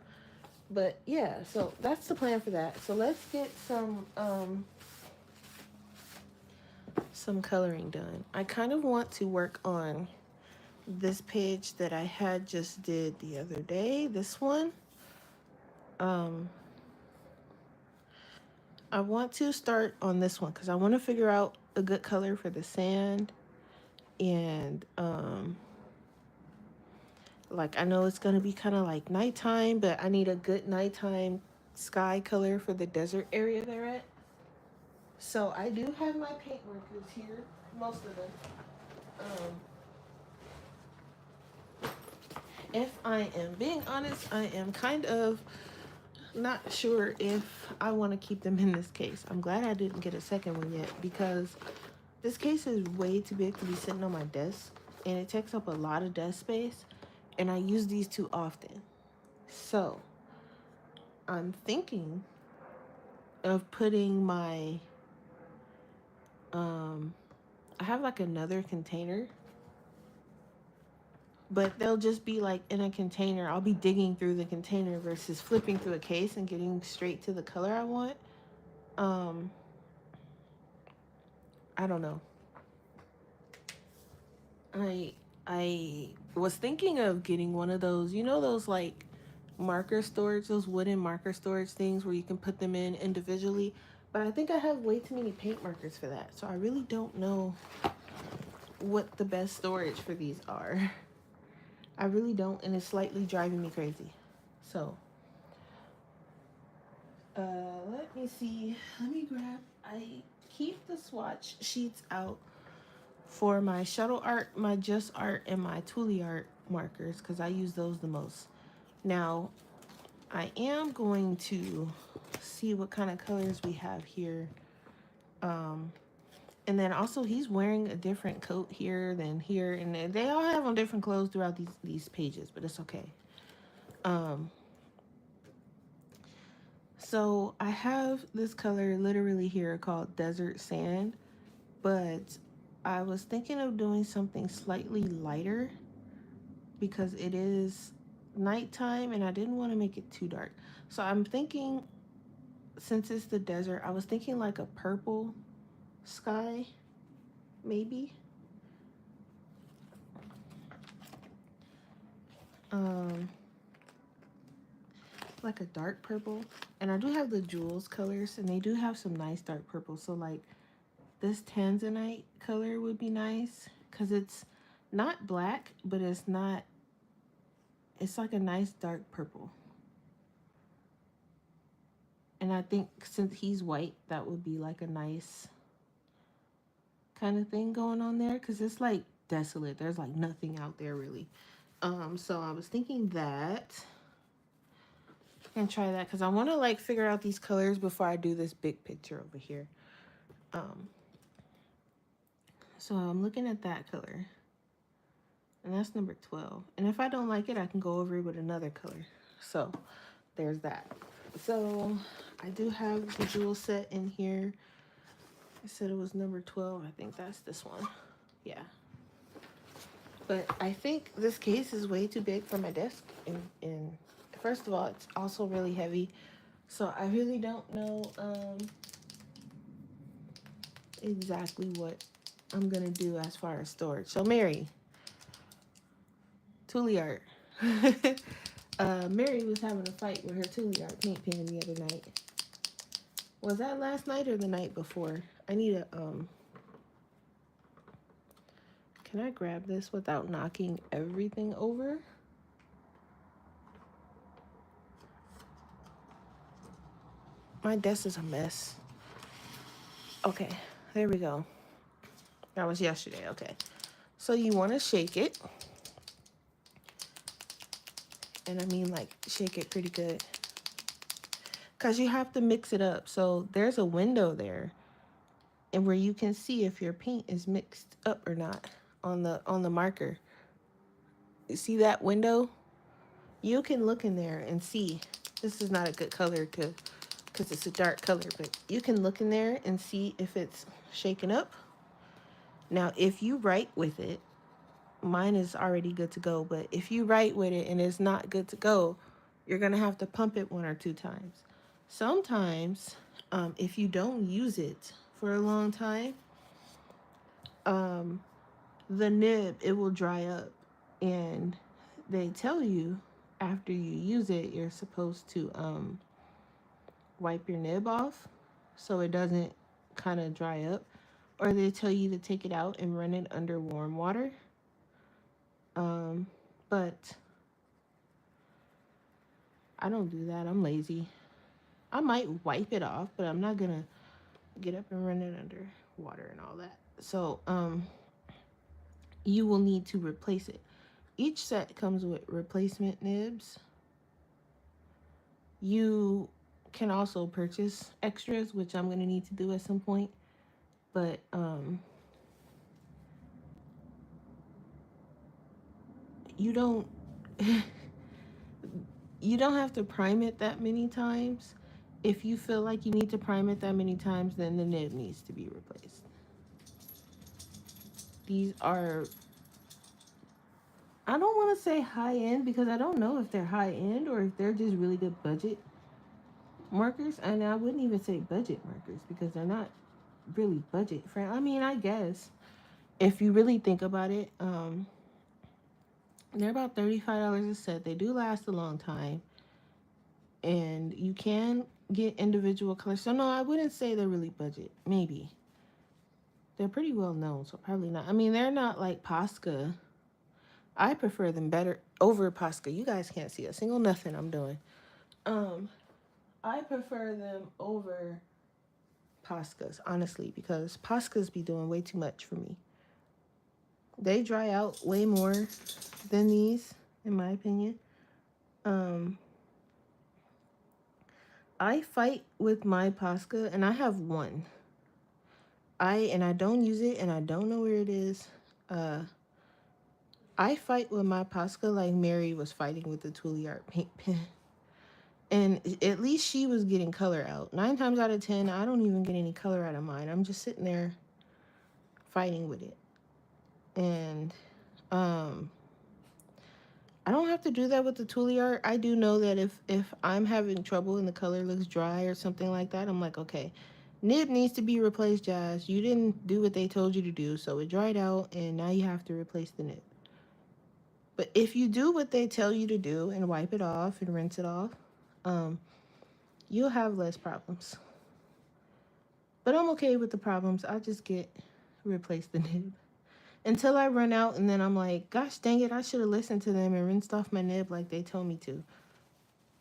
But yeah, so that's the plan for that. So let's get some coloring done. I kind of want to work on this page that I had just did the other day. This one. I want to start on this one because I want to figure out a good color for the sand. And like I know it's gonna be kind of like nighttime, but I need a good nighttime sky color for the desert area they're at. So I do have my paint workers here, most of them. If I am being honest, I am kind of not sure if I want to keep them in this case. I'm glad I didn't get a second one yet because this case is way too big to be sitting on my desk, and it takes up a lot of desk space, and I use these too often. So I'm thinking of putting my I have like another container, but they'll just be like in a container. I'll be digging through the container versus flipping through a case and getting straight to the color I want. I don't know. I was thinking of getting one of those, you know, those like marker storage, those wooden marker storage things where you can put them in individually. But I think I have way too many paint markers for that. So I really don't know what the best storage for these are. I really don't, and it's slightly driving me crazy. So, let me see. Let me grab. I keep the swatch sheets out for my shuttle art, my just art, and my Tuli art markers because I use those the most. Now, I am going to see what kind of colors we have here. And then also he's wearing a different coat here than here, and they all have on different clothes throughout these pages, but it's okay. Um, so I have this color literally here called Desert Sand, but I was thinking of doing something slightly lighter because it is nighttime and I didn't want to make it too dark. So I'm thinking, since it's the desert, I was thinking like a purple sky, maybe. Um, like a dark purple. And I do have the jewels colors, and they do have some nice dark purple. So like this tanzanite color would be nice because it's not black, but it's not, it's like a nice dark purple. And I think since he's white, that would be like a nice kind of thing going on there because it's like desolate. There's like nothing out there really. So I was thinking that and try that because I want to like figure out these colors before I do this big picture over here. Um, so I'm looking at that color, and that's number 12. And if I don't like it, I can go over it with another color. So there's that. So I do have the jewel set in here. I said it was number 12. I think that's this one. Yeah. But I think this case is way too big for my desk. And first of all, it's also really heavy. So I really don't know exactly what I'm going to do as far as storage. So Mary, Tuli art. Mary was having a fight with her Tuli art paint pen the other night. Was that last night or the night before? I need a, can I grab this without knocking everything over? My desk is a mess. Okay, there we go. That was yesterday, okay. So you want to shake it. And I mean like shake it pretty good. Because you have to mix it up. So there's a window there and where you can see if your paint is mixed up or not on the marker. You see that window? You can look in there and see. This is not a good color to, because it's a dark color, but you can look in there and see if it's shaken up. Now, if you write with it, mine is already good to go, but if you write with it and it's not good to go, you're going to have to pump it 1 or 2 times. Sometimes, if you don't use it for a long time, the nib, it will dry up. And they tell you after you use it, you're supposed to wipe your nib off so it doesn't kind of dry up. Or they tell you to take it out and run it under warm water. But I don't do that. I'm lazy. I might wipe it off, but I'm not gonna get up and run it under water and all that. So you will need to replace it. Each set comes with replacement nibs. You can also purchase extras, which I'm gonna need to do at some point. But you don't you don't have to prime it that many times. If you feel like you need to prime it that many times, then the nib needs to be replaced. These are, I don't want to say high end because I don't know if they're high end or if they're just really good budget markers. And I wouldn't even say budget markers because they're not really budget friendly. I mean, I guess if you really think about it, They're about $35 a set. They do last a long time. And you can get individual colors. So no, I wouldn't say they're really budget. Maybe. They're pretty well known, so probably not. I mean, they're not like Posca. I prefer them better over Posca. You guys can't see a single nothing I'm doing. Um, I prefer them over Poscas, honestly, because Poscas be doing way too much for me. They dry out way more than these, in my opinion. Um, I fight with my Posca, and I have one. I don't use it, and I don't know where it is. Uh, I fight with my Posca like Mary was fighting with the Toolie paint pen. And at least she was getting color out. 9 times out of 10, I don't even get any color out of mine. I'm just sitting there fighting with it. And um, I don't have to do that with the Toolie art. I do know that if I'm having trouble and the color looks dry or something like that, I'm like, okay, nib needs to be replaced, Jazz. You didn't do what they told you to do, so it dried out, and now you have to replace the nib. But if you do what they tell you to do and wipe it off and rinse it off, um, you'll have less problems. But I'm okay with the problems. I just get replace the nib until I run out, and then I'm like, gosh dang it, I should have listened to them and rinsed off my nib like they told me to.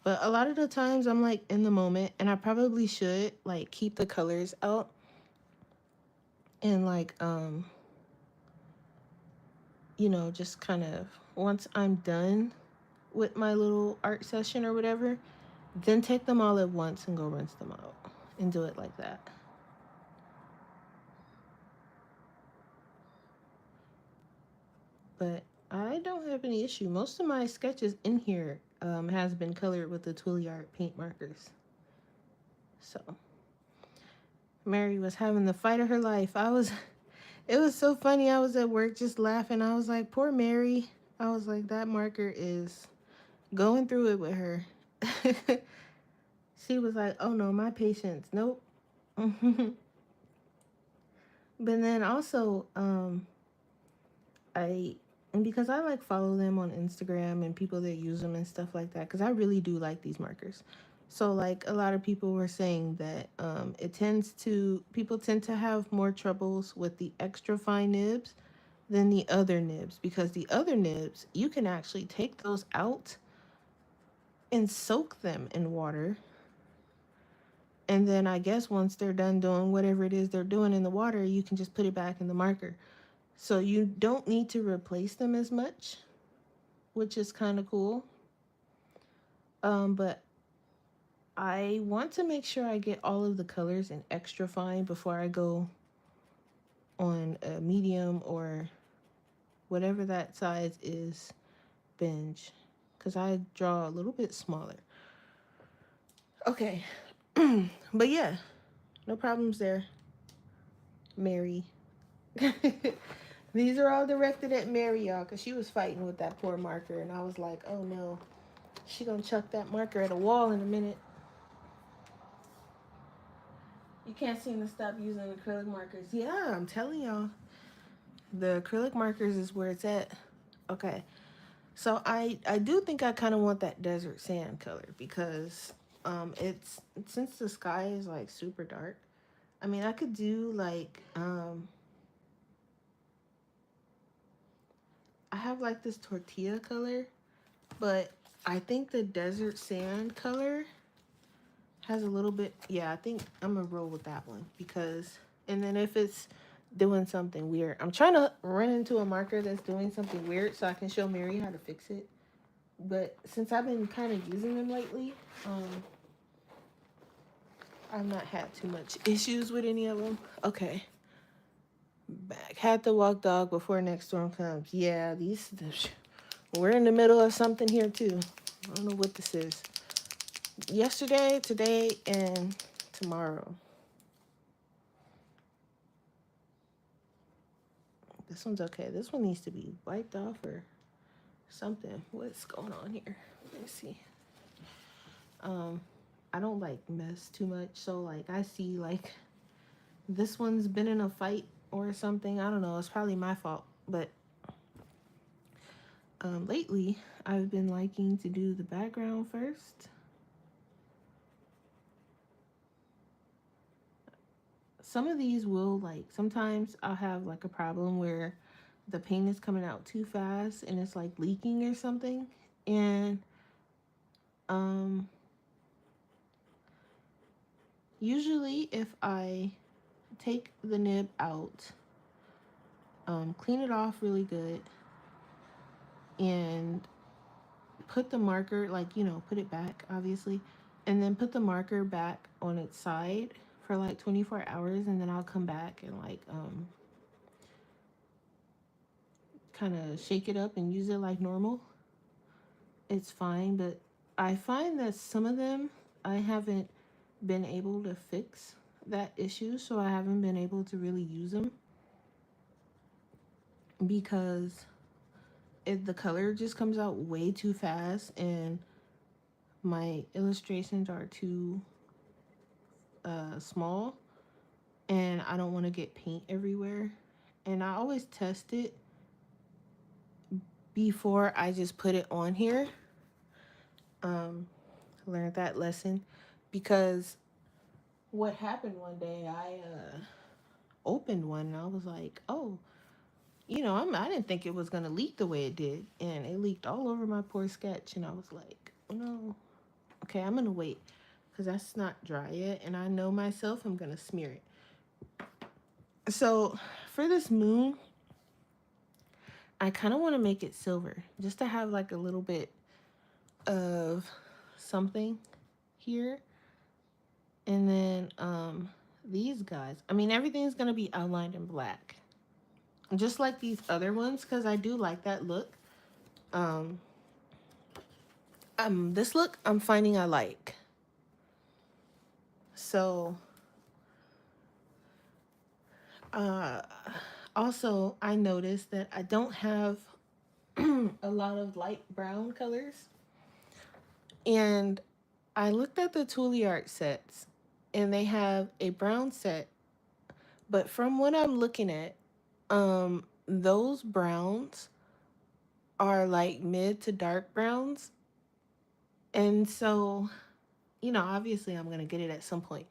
But a lot of the times I'm like in the moment, and I probably should like keep the colors out and like just kind of once I'm done with my little art session or whatever, then take them all at once and go rinse them out and do it like that. But I don't have any issue. Most of my sketches in here has been colored with the Toolie Art paint markers. So Mary was having the fight of her life. It was so funny. I was at work just laughing. I was like, poor Mary. I was like, that marker is going through it with her. She was like, oh no, my patience. Nope. But then also, I and because I like follow them on Instagram and people that use them and stuff like that, because I really do like these markers. So like a lot of people were saying that people tend to have more troubles with the extra fine nibs than the other nibs, because the other nibs you can actually take those out and soak them in water, and then I guess once they're done doing whatever it is they're doing in the water, you can just put it back in the marker. So you don't need to replace them as much, which is kind of cool. But I want to make sure I get all of the colors in extra fine before I go on a medium or whatever that size is binge, because I draw a little bit smaller. Okay. But yeah, no problems there, Mary. These are all directed at Mary, y'all, because she was fighting with that poor marker, and I was like, oh no, she gonna chuck that marker at a wall in a minute. You can't seem to stop using acrylic markers. Yeah, I'm telling y'all, the acrylic markers is where it's at. Okay, so I do think I kind of want that desert sand color, because it's since the sky is like super dark. I mean, I could do like I have like this tortilla color, but I think the desert sand color has a little bit. Yeah, I think I'm gonna roll with that one, because and then if it's doing something weird, I'm trying to run into a marker that's doing something weird so I can show Mary how to fix it. But since I've been kind of using them lately, I've not had too much issues with any of them. Okay, back. Had to walk dog before next storm comes. Yeah, we're in the middle of something here too. I don't know what this is. Yesterday, today, and tomorrow. This one's okay. This one needs to be wiped off or something. What's going on here? Let me see. I don't like mess too much, so like I see like this one's been in a fight or something. I don't know. It's probably my fault, but Lately, I've been liking to do the background first. Some of these will, like, sometimes I'll have like a problem where the paint is coming out too fast and it's like leaking or something. And um usually if I take the nib out, clean it off really good, and put the marker, like, put it back, obviously, and then put the marker back on its side for like 24 hours, and then I'll come back and like kind of shake it up and use it like normal. It's fine, but I find that some of them I haven't been able to fix that issue, so I haven't been able to really use them because the color just comes out way too fast and my illustrations are too small, and I don't want to get paint everywhere. And I always test it before I just put it on here. Learned that lesson because what happened one day, I opened one and I was like, oh, I didn't think it was gonna leak the way it did, and it leaked all over my poor sketch, and I was like, oh no, okay, I'm gonna wait because that's not dry yet, and I know myself, I'm gonna smear it. So for this moon, I kind of want to make it silver just to have like a little bit of something here. And then these guys, I mean, everything's going to be outlined in black, just like these other ones, because I do like that look. Um, this look I'm finding I like. So, also, I noticed that I don't have a lot of light brown colors. And I looked at the Toolie sets, and they have a brown set, but from what I'm looking at, those browns are like mid to dark browns. And so, obviously I'm going to get it at some point.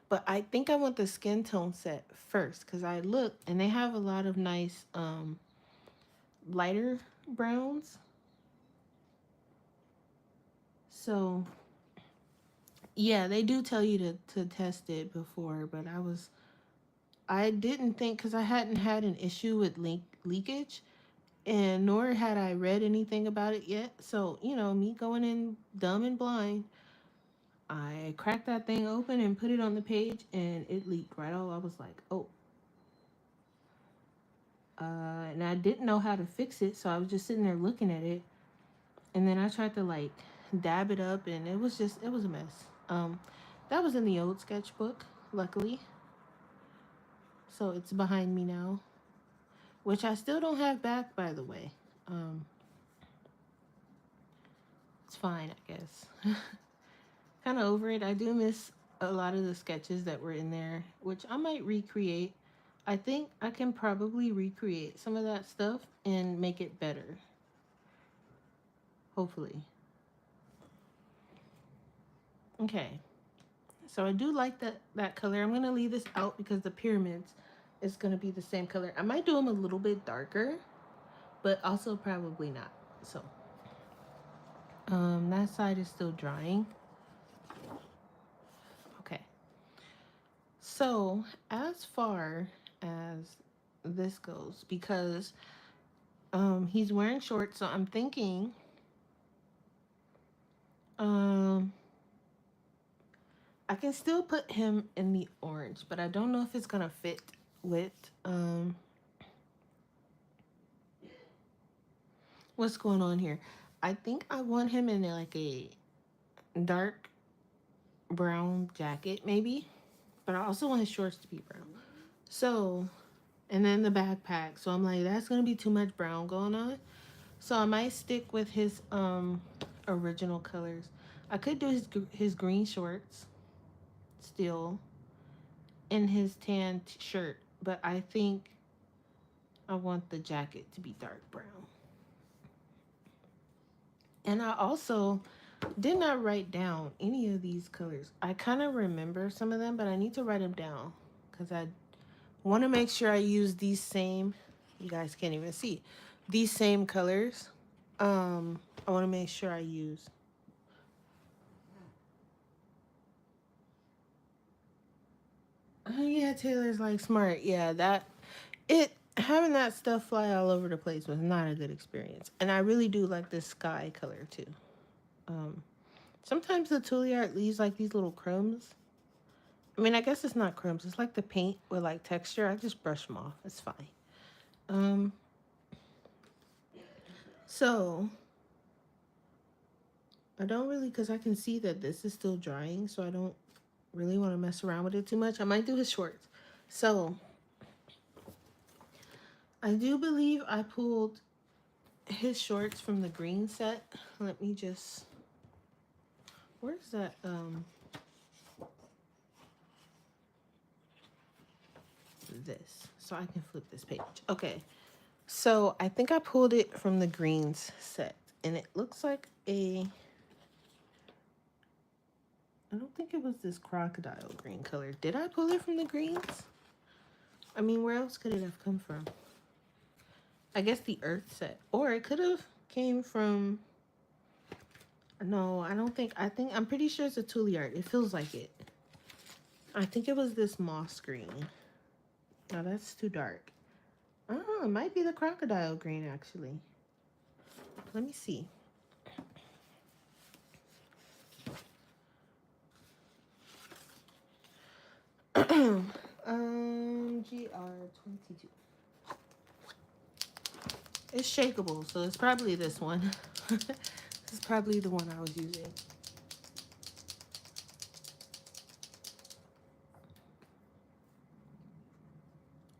But I think I want the skin tone set first because I look and they have a lot of nice lighter browns. So, yeah, they do tell you to test it before, but I didn't think, because I hadn't had an issue with leakage, and nor had I read anything about it yet. So, me going in dumb and blind, I cracked that thing open and put it on the page, and it leaked right all. I was like, oh. And I didn't know how to fix it, so I was just sitting there looking at it, and then I tried to like dab it up, and it was a mess. That was in the old sketchbook, luckily, so it's behind me now, which I still don't have back, by the way. It's fine, I guess. Kind of over it. I do miss a lot of the sketches that were in there, which I might recreate. I think I can probably recreate some of that stuff and make it better. Hopefully. Okay. So I do like that color. I'm going to leave this out because the pyramids is going to be the same color. I might do them a little bit darker, but also probably not. So that side is still drying. Okay. So as far as this goes, because he's wearing shorts, so I'm thinking I can still put him in the orange, but I don't know if it's gonna fit with what's going on here. I think I want him in like a dark brown jacket, maybe, but I also want his shorts to be brown. So, and then the backpack. So I'm like, that's gonna be too much brown going on. So I might stick with his original colors. I could do his green shorts still in his tan shirt, but I think I want the jacket to be dark brown. And I also did not write down any of these colors. I kind of remember some of them, but I need to write them down because I want to make sure I use these same, you guys can't even see, these same colors. I want to make sure I use. Oh yeah, Taylor's like smart. Yeah, that it having that stuff fly all over the place was not a good experience. And I really do like this sky color too. Um, Sometimes the Tule art leaves like these little crumbs. I mean, I guess it's not crumbs. It's like the paint with like texture. I just brush them off. It's fine. Um, so I don't really, because I can see that this is still drying, so I don't really want to mess around with it too much. I might do his shorts. So I do believe I pulled his shorts from the green set. Let me just, where's that? This, so I can flip this page. Okay, so I think I pulled it from the greens set, and it looks like a, I don't think it was this crocodile green color. Did I pull it from the greens? I mean, where else could it have come from? I guess the earth set, or it could have came from, no, I don't think, I'm pretty sure it's a Tule art. It feels like it. I think it was this moss green. No, that's too dark. Oh, it might be the crocodile green actually. Let me see. GR22. It's shakeable, so it's probably this one. This is probably the one I was using.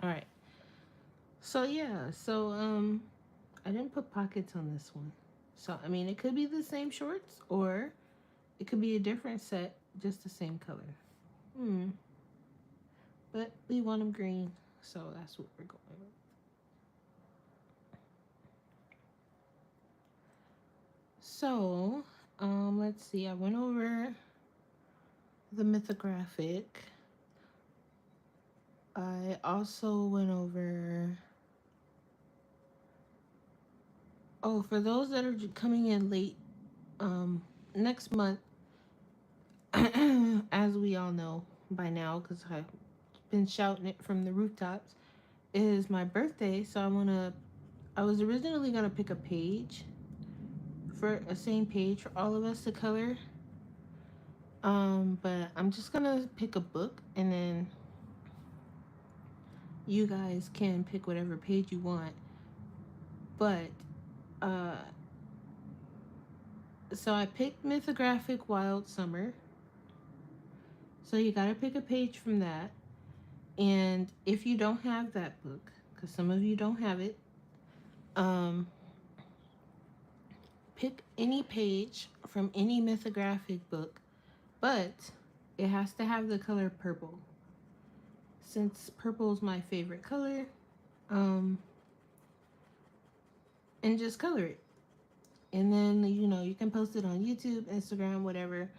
All right. So yeah, I didn't put pockets on this one. So I mean, it could be the same shorts or it could be a different set, just the same color. But we want them green, so that's what we're going with. So, let's see. I went over the mythographic. I also went over. Oh, for those that are coming in late, next month, as we all know by now, because I've been shouting it from the rooftops, is my birthday. So I was originally gonna pick a page for a same page for all of us to color. But I'm just gonna pick a book and then you guys can pick whatever page you want. But uh so I picked Mythographic Wild Summer. So you gotta pick a page from that. And if you don't have that book, because some of you don't have it, um pick any page from any mythographic book, but it has to have the color purple. Since purple is my favorite color, and just color it. And then, you can post it on YouTube, Instagram, whatever.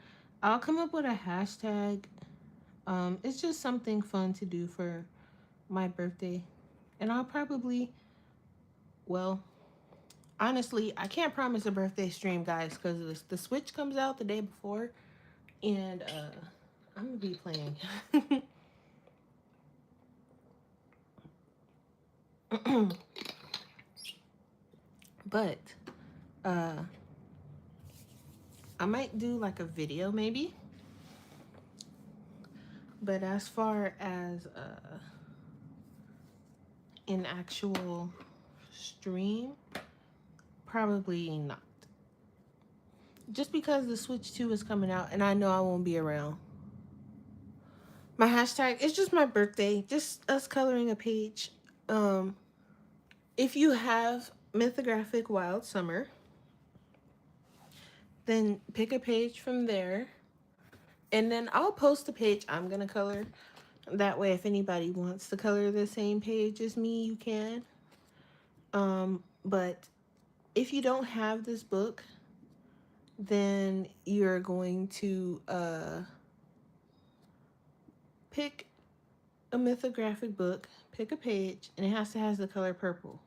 I'll come up with a hashtag. It's just something fun to do for my birthday. And I'll probably, well, honestly, I can't promise a birthday stream, guys, because the Switch comes out the day before. And I'm going to be playing. But I might do like a video maybe. But as far as an actual stream, probably not. Just because the Switch 2 is coming out and I know I won't be around. My hashtag, it's just my birthday. Just us coloring a page. If you have Mythographic Wild Summer, then pick a page from there. And then I'll post the page I'm going to color. That way, if anybody wants to color the same page as me, you can. But if you don't have this book, then you're going to pick a mythographic book, pick a page, and it has to have the color purple.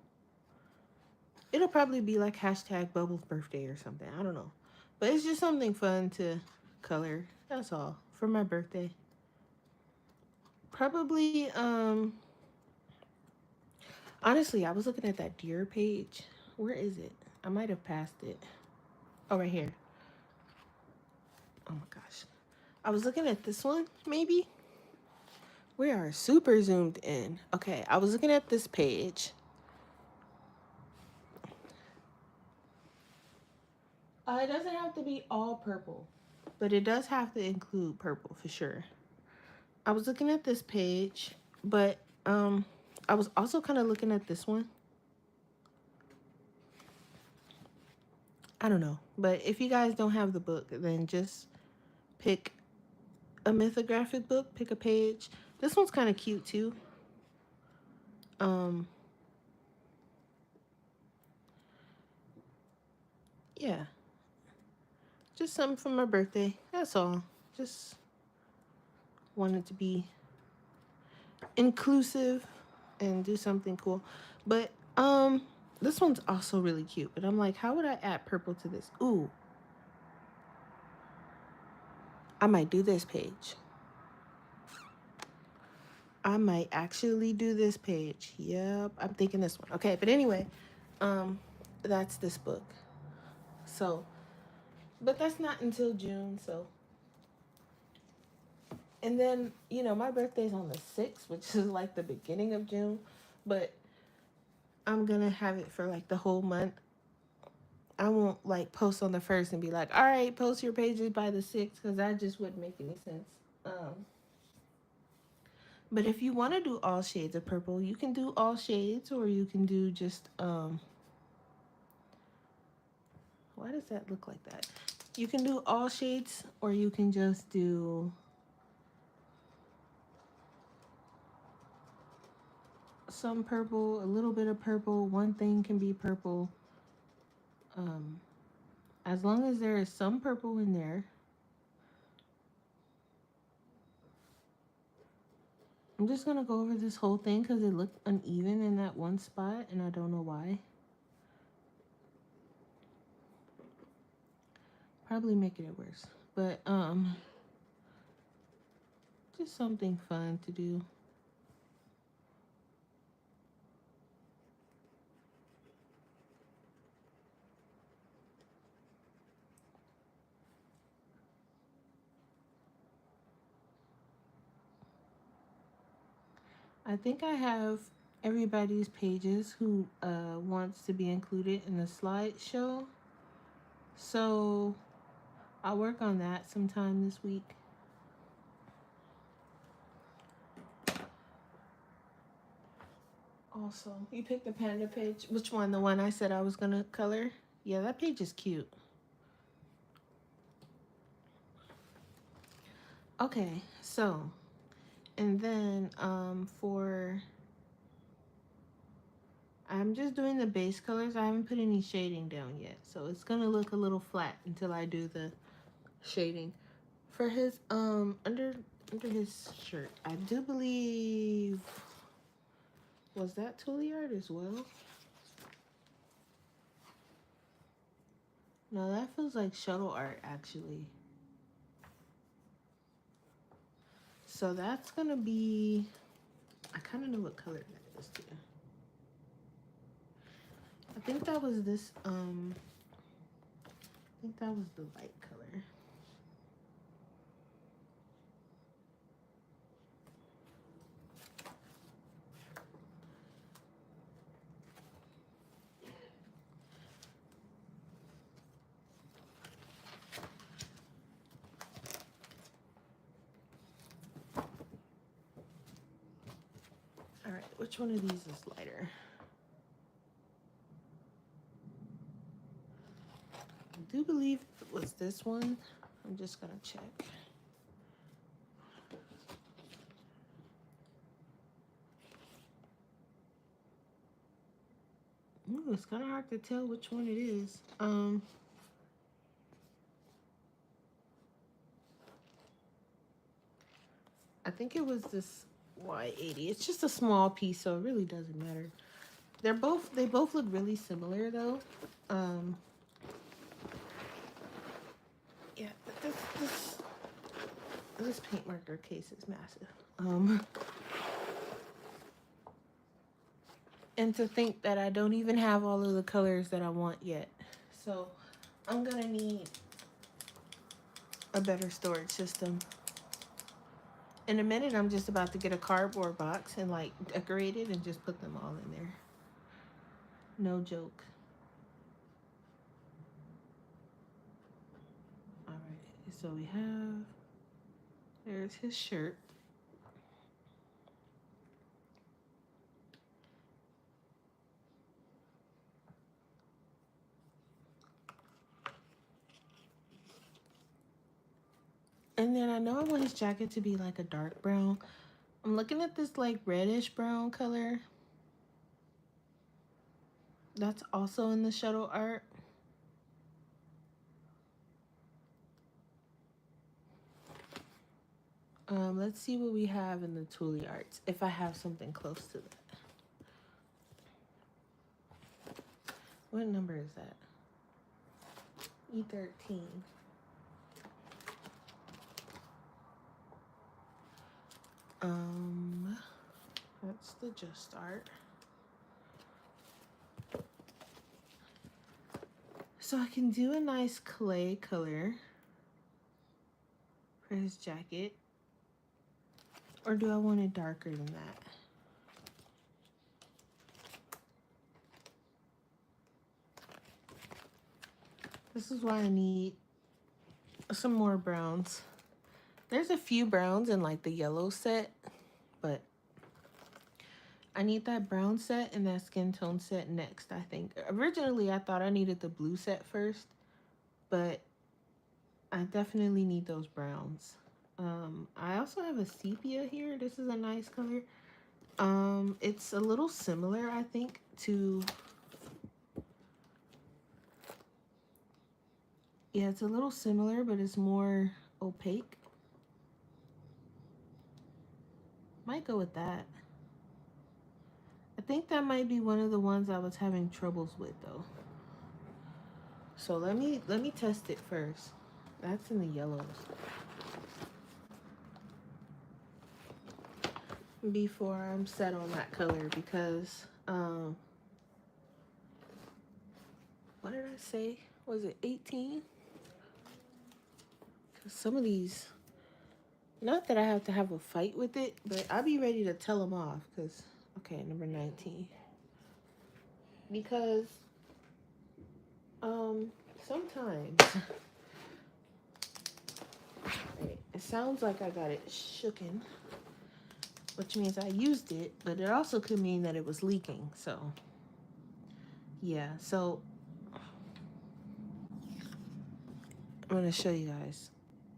It'll probably be like hashtag Bubbles birthday or something. I don't know. But it's just something fun to color. That's all. For my birthday. Probably, honestly, I was looking at that deer page. Where is it? I might have passed it. Oh, right here. Oh my gosh. I was looking at this one, maybe. We are super zoomed in. Okay, I was looking at this page. It doesn't have to be all purple, but it does have to include purple for sure. I was looking at this page, but I was also kind of looking at this one. I don't know, but if you guys don't have the book, then just pick a mythographic book, pick a page. This one's kind of cute too. Um, yeah, just something for my birthday. That's all. Just wanted to be inclusive and do something cool. But this one's also really cute. But I'm like, how would I add purple to this? Ooh, I might do this page. I might actually do this page. Yep, I'm thinking this one. Okay, but anyway, that's this book. So, but that's not until June. So, and then my birthday's on the 6th, which is like the beginning of June. But I'm gonna have it for like the whole month. I won't like post on the 1st and be like, all right, post your pages by the 6th, because that just wouldn't make any sense. But if you want to do all shades of purple, you can do all shades, or you can do just why does that look like that? You can do all shades, or you can just do some purple, a little bit of purple. One thing can be purple. As long as there is some purple in there. I'm just going to go over this whole thing because it looked uneven in that one spot, and I don't know why. Probably making it worse. But, just something fun to do. I think I have everybody's pages who wants to be included in the slideshow. So I'll work on that sometime this week. Also, you picked the panda page. Which one? The one I said I was gonna color? Yeah, that page is cute. Okay, so, and then I'm just doing the base colors. I haven't put any shading down yet, so it's gonna look a little flat until I do the shading. For his under his shirt, I do believe, was that Tuli art as well? No, that feels like shuttle art actually. So that's gonna be, I kind of know what color that is too. I think that was this, I think that was the light color. All right, which one of these is lighter? I do believe it was this one. I'm just gonna check. Ooh, it's kind of hard to tell which one it is. I think it was this Y80. It's just a small piece, so it really doesn't matter. They both look really similar though. Um, yeah, but this paint marker case is massive. And to think that I don't even have all of the colors that I want yet. So I'm gonna need a better storage system. In a minute, I'm just about to get a cardboard box and like decorate it and just put them all in there. No joke. All right, so we have, there's his shirt. And then I know I want his jacket to be like a dark brown. I'm looking at this like reddish brown color. That's also in the shuttle art. Let's see what we have in the Thule arts, if I have something close to that. What number is that? E13. That's the Just Art. So I can do a nice clay color for his jacket. Or do I want it darker than that? This is why I need some more browns. There's a few browns in like the yellow set, but I need that brown set and that skin tone set next, I think. Originally, I thought I needed the blue set first, but I definitely need those browns. I also have a sepia here. This is a nice color. It's a little similar, I think, to... Yeah, it's a little similar, but it's more opaque. Might go with that. I think that might be one of the ones I was having troubles with though. So let me test it first. That's in the yellows. Before I'm set on that color, because what did I say? Was it 18? Because some of these, not that I have to have a fight with it, but I'll be ready to tell them off. Because, okay, number 19. Because sometimes it sounds like I got it shooken, which means I used it, but it also could mean that it was leaking. So yeah, so I'm gonna show you guys.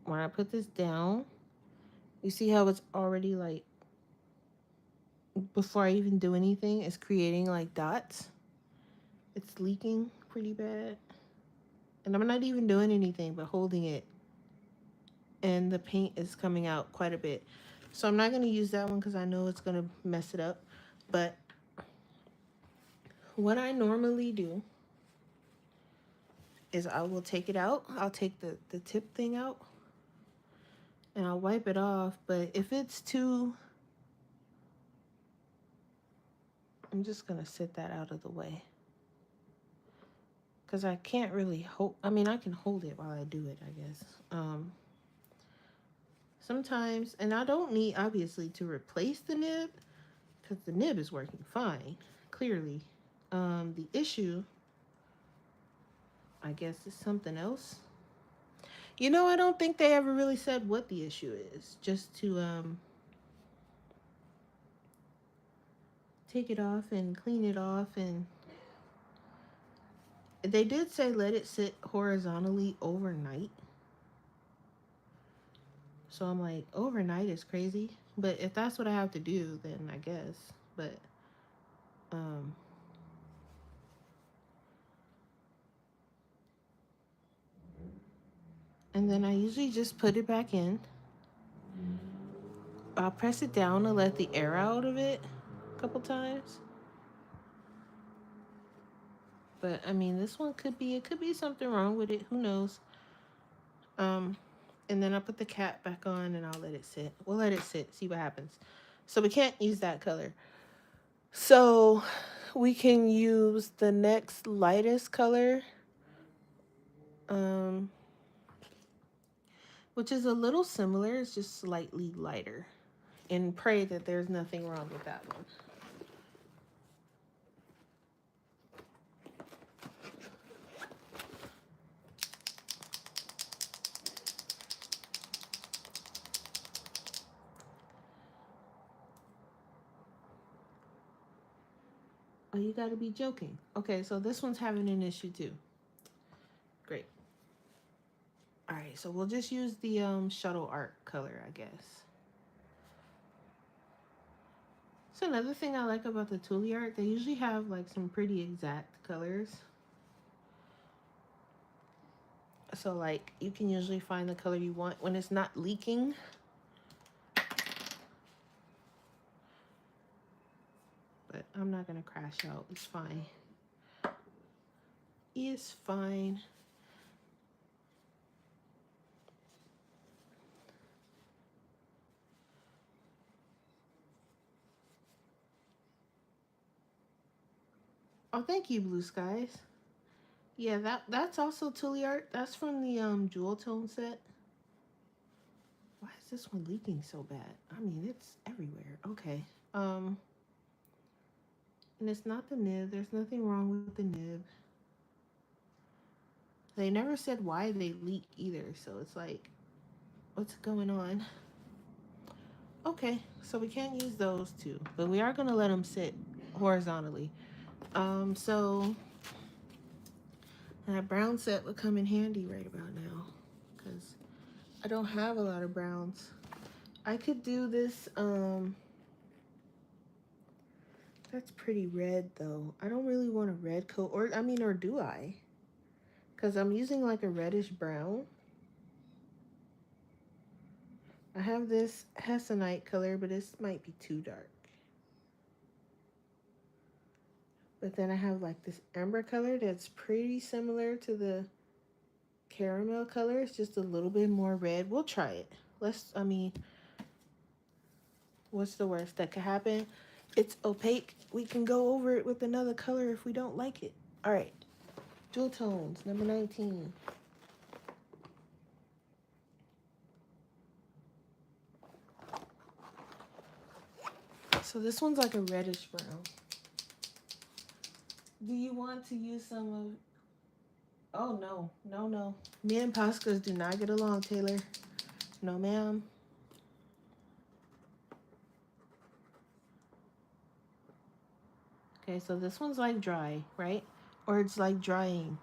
When I put this down, you see how it's already like, before I even do anything, it's creating like dots. It's leaking pretty bad. And I'm not even doing anything but holding it. And the paint is coming out quite a bit. So I'm not going to use that one because I know it's going to mess it up. But what I normally do is I will take it out. I'll take the tip thing out. And I'll wipe it off. But if it's too... I'm just going to sit that out of the way. Because I can't really hold... I mean, I can hold it while I do it, I guess. Sometimes... And I don't need, obviously, to replace the nib. Because the nib is working fine. Clearly. The issue, I guess, is something else. You know, I don't think they ever really said what the issue is. Just to take it off and clean it off. And they did say let it sit horizontally overnight. So I'm like, overnight is crazy. But if that's what I have to do, then I guess. But and then I usually just put it back in. I'll press it down to let the air out of it a couple times. But I mean, this one it could be something wrong with it. Who knows? Um, and then I'll put the cap back on and I'll let it sit. We'll let it sit, see what happens. So we can't use that color. So we can use the next lightest color, um, which is a little similar. It's just slightly lighter. And pray that there's nothing wrong with that one. Oh, you gotta be joking. Okay, so this one's having an issue too. Great. All right, so we'll just use the shuttle art color, I guess. So another thing I like about the Tule art, they usually have like some pretty exact colors. So like you can usually find the color you want when it's not leaking. But I'm not gonna crash out. It's fine. It's fine. Oh, thank you, Blue Skies. Yeah, that's also Tule art. That's from the Jewel Tone set. Why is this one leaking so bad? I mean, it's everywhere. Okay. Um, and it's not the nib. There's nothing wrong with the nib. They never said why they leak either, so it's like, what's going on? Okay, so we can't use those two, but we are gonna let them sit horizontally. So that brown set would come in handy right about now, because I don't have a lot of browns. I could do this, that's pretty red though. I don't really want a red coat, or I mean, or do I? Because I'm using like a reddish brown. I have this Hessonite color, but this might be too dark. But then I have like this amber color that's pretty similar to the caramel color. It's just a little bit more red. We'll try it. I mean, what's the worst that could happen? It's opaque. We can go over it with another color if we don't like it. All right. Jewel Tones, number 19. So this one's like a reddish brown. Do you want to use some of... Oh, no. No, no. Me and Pascas do not get along, Taylor. No, ma'am. Okay, so this one's like dry, right? Or it's like drying,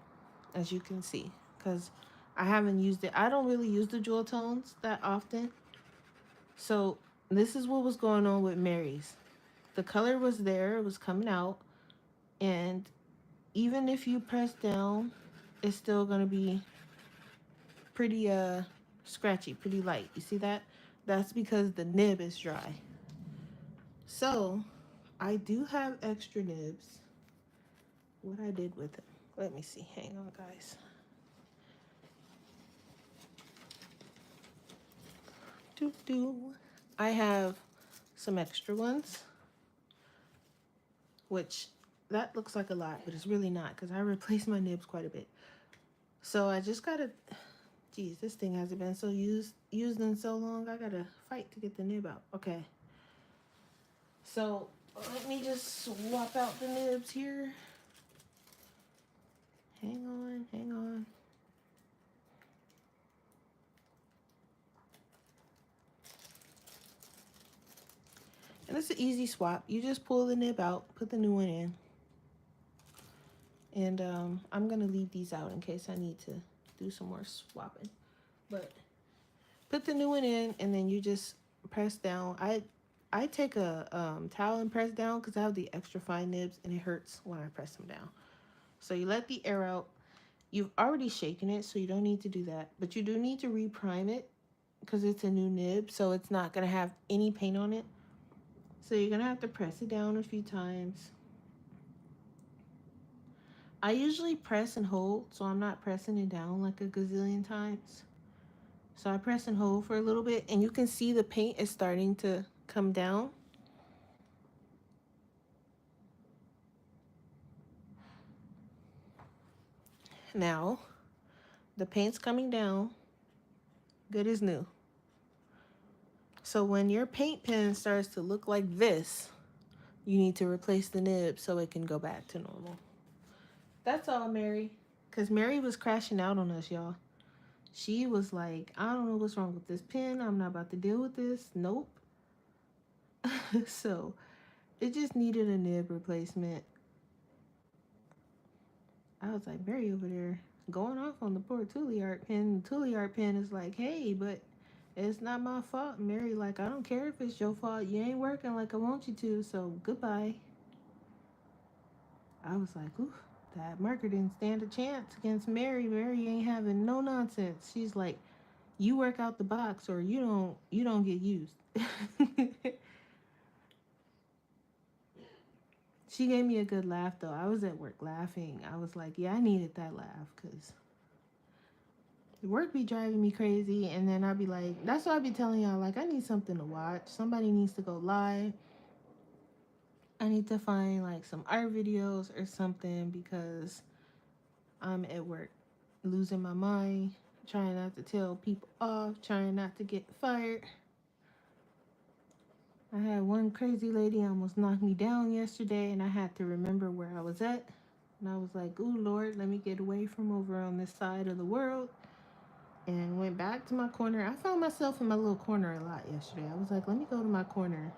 as you can see. Because I haven't used it. I don't really use the Jewel Tones that often. So this is what was going on with Mary's. The color was there. It was coming out. And even if you press down, it's still going to be pretty scratchy, pretty light. You see that? That's because the nib is dry. So I do have extra nibs. What I did with them. Let me see. Hang on, guys. I have some extra ones, which that looks like a lot, but it's really not because I replaced my nibs quite a bit. So I just gotta, geez, this thing hasn't been so used in so long. I gotta fight to get the nib out. Okay. So let me just swap out the nibs here. Hang on, hang on. And it's an easy swap. You just pull the nib out, put the new one in. And I'm going to leave these out in case I need to do some more swapping. But put the new one in, and then you just press down. I take a towel and press down because I have the extra fine nibs, and it hurts when I press them down. So you let the air out. You've already shaken it, so you don't need to do that. But you do need to reprime it because it's a new nib, so it's not going to have any paint on it. So you're going to have to press it down a few times. I usually press and hold, so I'm not pressing it down like a gazillion times. So I press and hold for a little bit, and you can see the paint is starting to come down. Now, the paint's coming down, good as new. So when your paint pen starts to look like this, you need to replace the nib so it can go back to normal. That's all, Mary. Because Mary was crashing out on us, y'all. She was like, I don't know what's wrong with this pen. I'm not about to deal with this. Nope. So it just needed a nib replacement. I was like, Mary over there going off on the poor Toolie pen. The Toolie pen is like, hey, but it's not my fault. Mary like, I don't care if it's your fault. You ain't working like I want you to, so goodbye. I was like, ooh, that marker didn't stand a chance against Mary. Mary ain't having no nonsense. She's like, you work out the box or you don't get used. She gave me a good laugh though. I was at work laughing. I was like, yeah, I needed that laugh because work be driving me crazy. And then I'd be like, that's why I be telling y'all, like, I need something to watch. Somebody needs to go live. I need to find like some art videos or something because I'm at work losing my mind, trying not to tell people off, trying not to get fired. I had one crazy lady almost knock me down yesterday, and I had to remember where I was at. And I was like, ooh, Lord, let me get away from over on this side of the world. And went back to my corner. I found myself in my little corner a lot yesterday. I was like, let me go to my corner.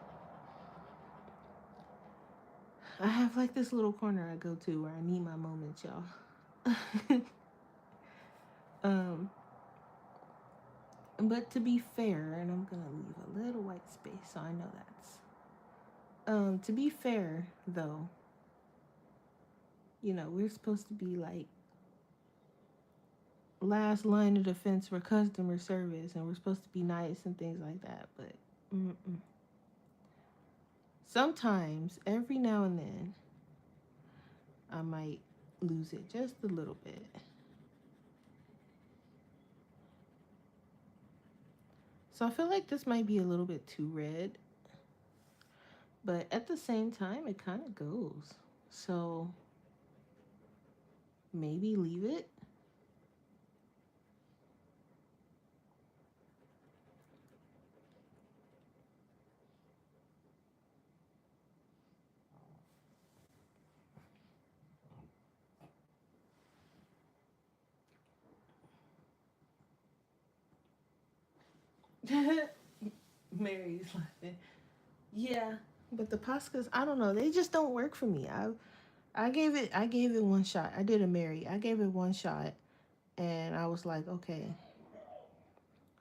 I have like this little corner I go to where I need my moments, y'all. um, but to be fair, and I'm gonna leave a little white space so I know that's. To be fair, though, you know, we're supposed to be like last line of defense for customer service, and we're supposed to be nice and things like that. But sometimes, every now and then, I might lose it just a little bit. So I feel like this might be a little bit too red, but at the same time, it kind of goes. So maybe leave it. Mary's laughing. Yeah, but the Poscas, I don't know. They just don't work for me. I gave it one shot. I did a Mary. I gave it one shot, and I was like, okay.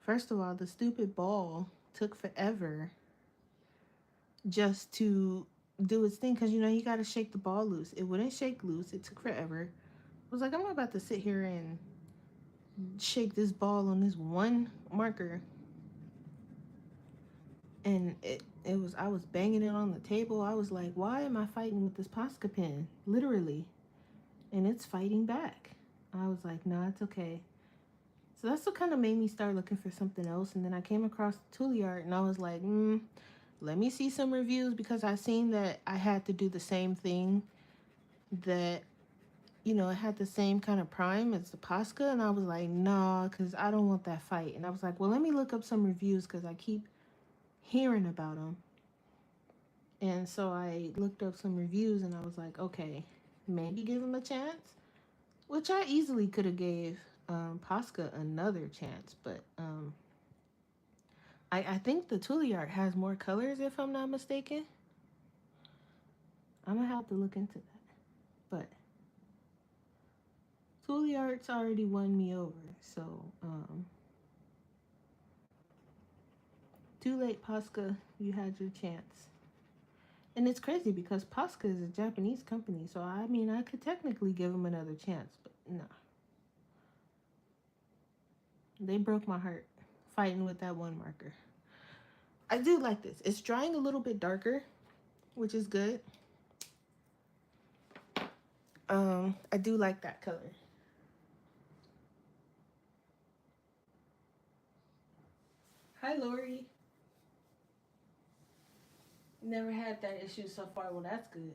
First of all, the stupid ball took forever just to do its thing because you got to shake the ball loose. It wouldn't shake loose. It took forever. I was like, I'm not about to sit here and shake this ball on this one marker. And it was I was banging it on the table. I was like, why am I fighting with this Posca pen? Literally. And it's fighting back. I was like, nah, it's okay. So that's what kind of made me start looking for something else. And then I came across Toolie and I was like, let me see some reviews because I seen that I had to do the same thing that, it had the same kind of prime as the Posca. And I was like, nah, because I don't want that fight. And I was like, well, let me look up some reviews because I keep hearing about them. And so I looked up some reviews and I was like, okay, maybe give him a chance, which I easily could have gave Posca another chance, but I think the Toolie has more colors if I'm not mistaken. I'm gonna have to look into that. But Toolie already won me over, so too late, Posca. You had your chance. And it's crazy because Posca is a Japanese company, so I mean I could technically give them another chance, but no. They broke my heart fighting with that one marker. I do like this. It's drying a little bit darker, which is good. I do like that color. Hi, Lori. Never had that issue so far. Well, that's good.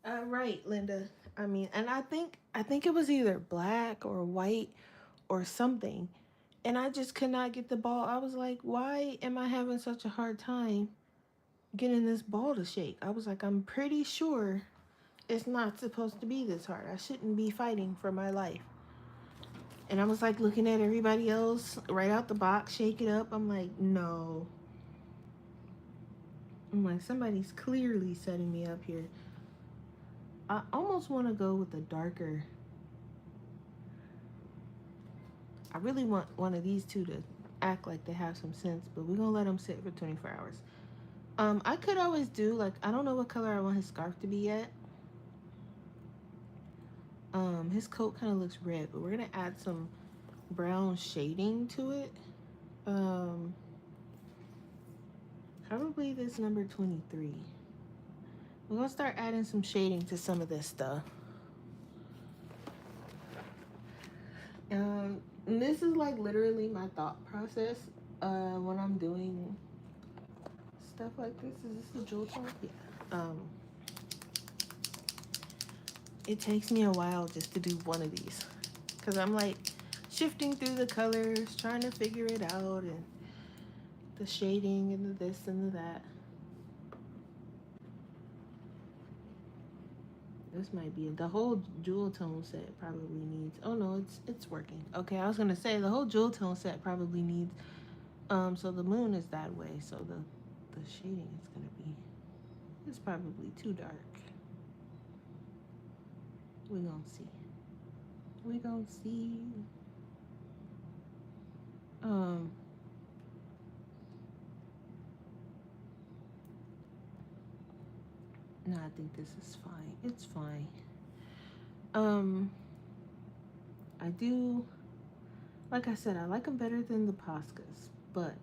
Right, Linda. I mean, and I think it was either black or white or something. And I just could not get the ball. I was like, why am I having such a hard time getting this ball to shake? I was like, I'm pretty sure it's not supposed to be this hard. I shouldn't be fighting for my life. And I was like looking at everybody else right out the box, shake it up. I'm like, no. I'm like, somebody's clearly setting me up here. I almost want to go with the darker. I really want one of these two to act like they have some sense, but we're gonna let them sit for 24 hours. I could always do like, I don't know what color I want his scarf to be yet. His coat kind of looks red, but we're gonna add some brown shading to it. Probably this number 23. We're gonna start adding some shading to some of this stuff. And this is like literally my thought process when I'm doing stuff like this. Is this a jewel tone? Yeah. It takes me a while just to do one of these because I'm like shifting through the colors, trying to figure it out, and the shading and the this and the that. This might be the whole jewel tone set probably needs. Oh no, it's working. Okay, I was gonna say the whole jewel tone set probably needs. So the moon is that way. So the shading is gonna be. It's probably too dark. We gonna see. We gonna see. No, I think this is fine. It's fine. I do, like I said, I like them better than the Poscas, but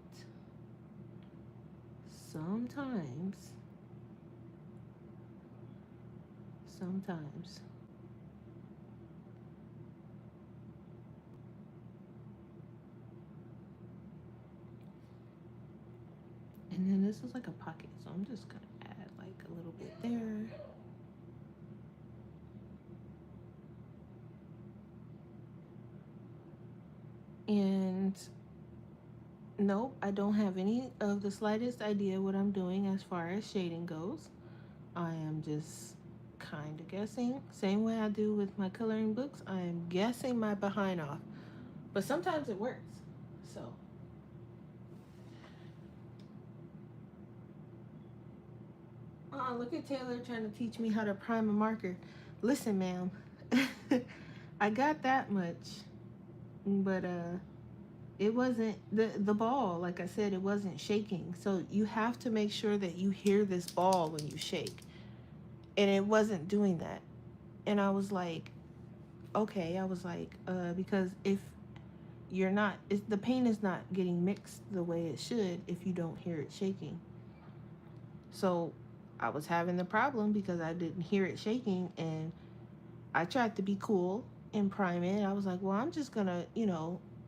sometimes, and then this is like a pocket, so I'm just gonna add like a little bit there. And nope, I don't have any of the slightest idea what I'm doing as far as shading goes. I am just kind of guessing. Same way I do with my coloring books. I am guessing my behind off. But sometimes it works. So. Look at Taylor trying to teach me how to prime a marker. Listen, ma'am. I got that much. But it wasn't the ball, like I said, it wasn't shaking. So you have to make sure that you hear this ball when you shake. And it wasn't doing that. And I was like, okay, because if you're not, the paint is not getting mixed the way it should if you don't hear it shaking. So I was having the problem because I didn't hear it shaking, and I tried to be cool and prime it. I was like, well, I'm just gonna,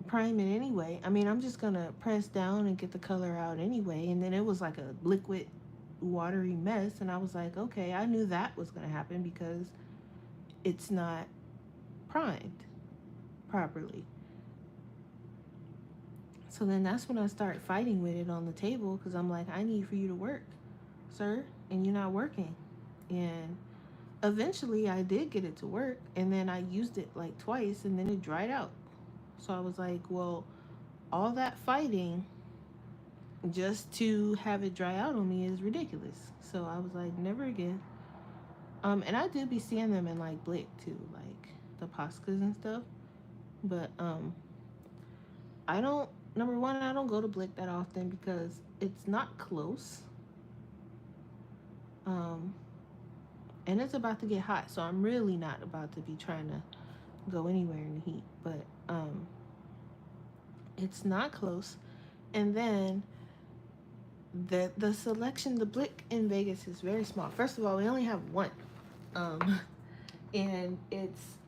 prime it anyway. I mean, I'm just gonna press down and get the color out anyway. And then it was like a liquid, watery mess, and I was like, okay, I knew that was gonna happen because it's not primed properly. So then that's when I start fighting with it on the table because I'm like, I need for you to work, sir, and you're not working. And eventually I did get it to work, and then I used it like twice, and then it dried out. So I was like, well, all that fighting just to have it dry out on me is ridiculous. So I was like, never again. And I do be seeing them in like Blick too, like the Poscas and stuff. But I don't. Number one, I don't go to Blick that often because it's not close. Um, and it's about to get hot, so I'm really not about to be trying to go anywhere in the heat. But it's not close. And then the selection, the Blick in Vegas is very small. First of all, we only have one, um, and it's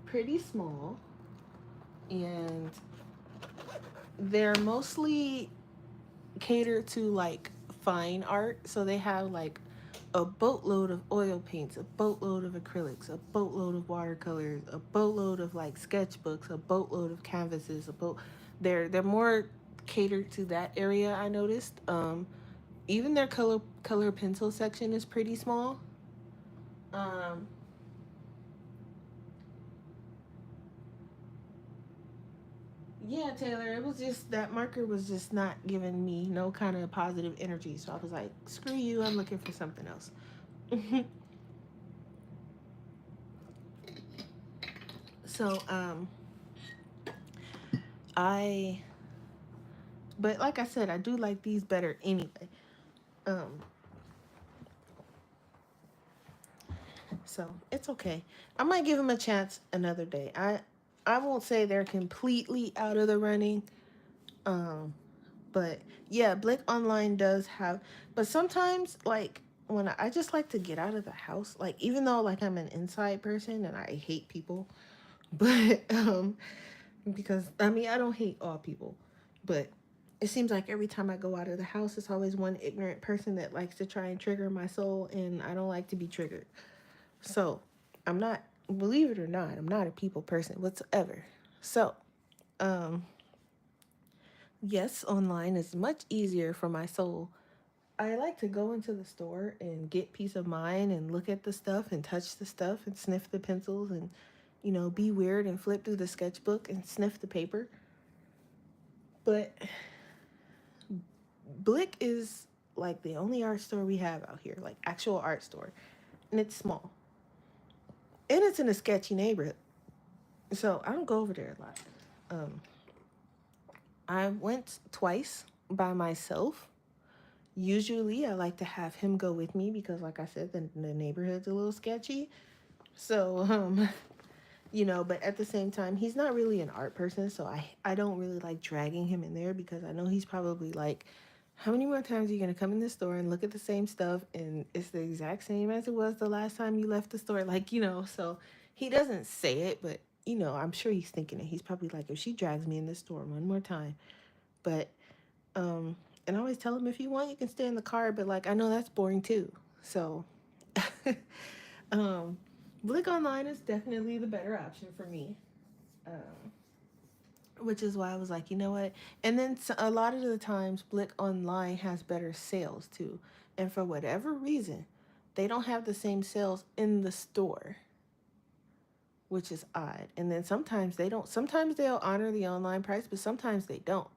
pretty small, and they're mostly catered to like fine art. So they have like a boatload of oil paints, a boatload of acrylics, a boatload of watercolors, a boatload of like sketchbooks, a boatload of canvases, a boat. They're more catered to that area. I noticed. Even their color pencil section is pretty small. Um, yeah, Taylor, it was just that marker was just not giving me no kind of positive energy. So I was like, screw you, I'm looking for something else. so I but like I said, I do like these better anyway. Um so it's okay. I might give them a chance another day. I won't say they're completely out of the running. Um But yeah, Blick Online does have, but sometimes like when I just like to get out of the house, like even though like I'm an inside person and I hate people, but because I mean I don't hate all people, but it seems like every time I go out of the house, it's always one ignorant person that likes to try and trigger my soul, and I don't like to be triggered. So I'm not, believe it or not, I'm not a people person whatsoever. So um yes, online is much easier for my soul. I like to go into the store and get peace of mind and look at the stuff and touch the stuff and sniff the pencils and, be weird and flip through the sketchbook and sniff the paper. But Blick is like the only art store we have out here, like actual art store. And it's small. And it's in a sketchy neighborhood. So I don't go over there a lot. Um, I went twice by myself. Usually I like to have him go with me because, like I said, the neighborhood's a little sketchy. So, but at the same time, he's not really an art person, so I don't really like dragging him in there because I know he's probably like, how many more times are you gonna come in the store and look at the same stuff and it's the exact same as it was the last time you left the store? Like, so he doesn't say it, but I'm sure he's thinking it. He's probably like, if she drags me in this store one more time. But and I always tell him, if you want, you can stay in the car, but like I know that's boring too. So um Blick Online is definitely the better option for me. Um, which is why I was like, you know what? And then a lot of the times, Blick Online has better sales too. And for whatever reason, they don't have the same sales in the store, which is odd. And then sometimes they don't. Sometimes they'll honor the online price, but sometimes they don't.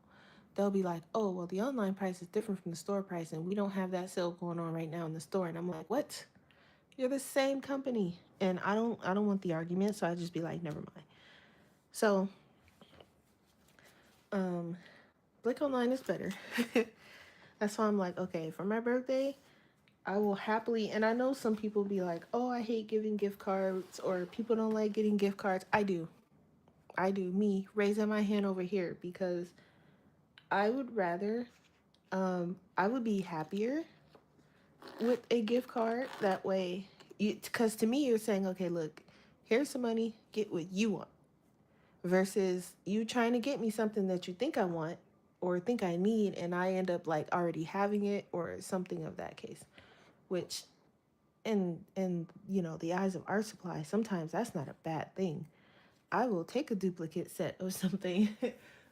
They'll be like, oh, well, the online price is different from the store price, and we don't have that sale going on right now in the store. And I'm like, what? You're the same company. And I don't want the argument, so I just be like, never mind. So, um, Blick Online is better. That's why I'm like, okay, for my birthday, I will happily, and I know some people be like, oh, I hate giving gift cards, or people don't like getting gift cards. I do. I do. Me, raising my hand over here, because I would rather, I would be happier with a gift card. That way, because to me, you're saying, okay, look, here's some money, get what you want, versus you trying to get me something that you think I want or think I need, and I end up like already having it or something of that case. Which, in the eyes of art supply, sometimes that's not a bad thing. I will take a duplicate set or something.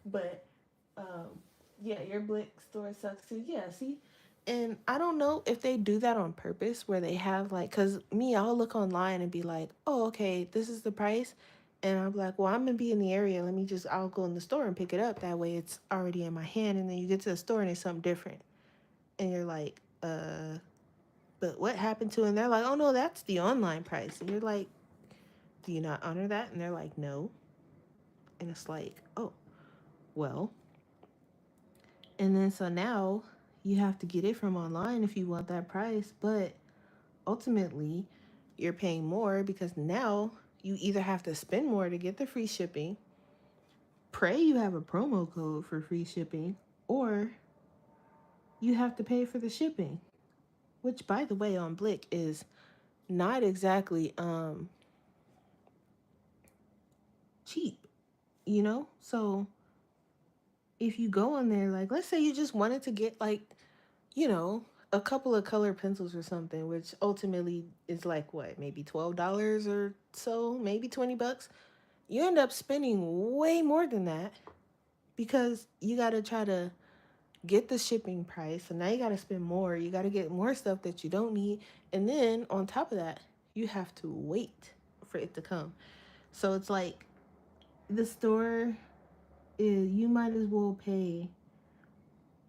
But um, yeah, your Blick store sucks too. Yeah, see, and I don't know if they do that on purpose, where they have like, cause me, I'll look online and be like, oh, okay, this is the price, and I'm like, well, I'm gonna be in the area. I'll go in the store and pick it up. That way, it's already in my hand, and then you get to the store and it's something different, and you're like, but what happened to it? And they're like, oh no, that's the online price, and you're like, do you not honor that? And they're like, no, and it's like, oh, well. And then so now you have to get it from online if you want that price, but ultimately you're paying more because now you either have to spend more to get the free shipping, pray you have a promo code for free shipping, or you have to pay for the shipping, which by the way on Blick is not exactly cheap, you know? So if you go on there, like let's say you just wanted to get like, you know, a couple of color pencils or something, which ultimately is like what, maybe $12 or so, maybe $20. You end up spending way more than that because you got to try to get the shipping price. So now you got to spend more. You got to get more stuff that you don't need. And then on top of that, you have to wait for it to come. So it's like the store is, you might as well pay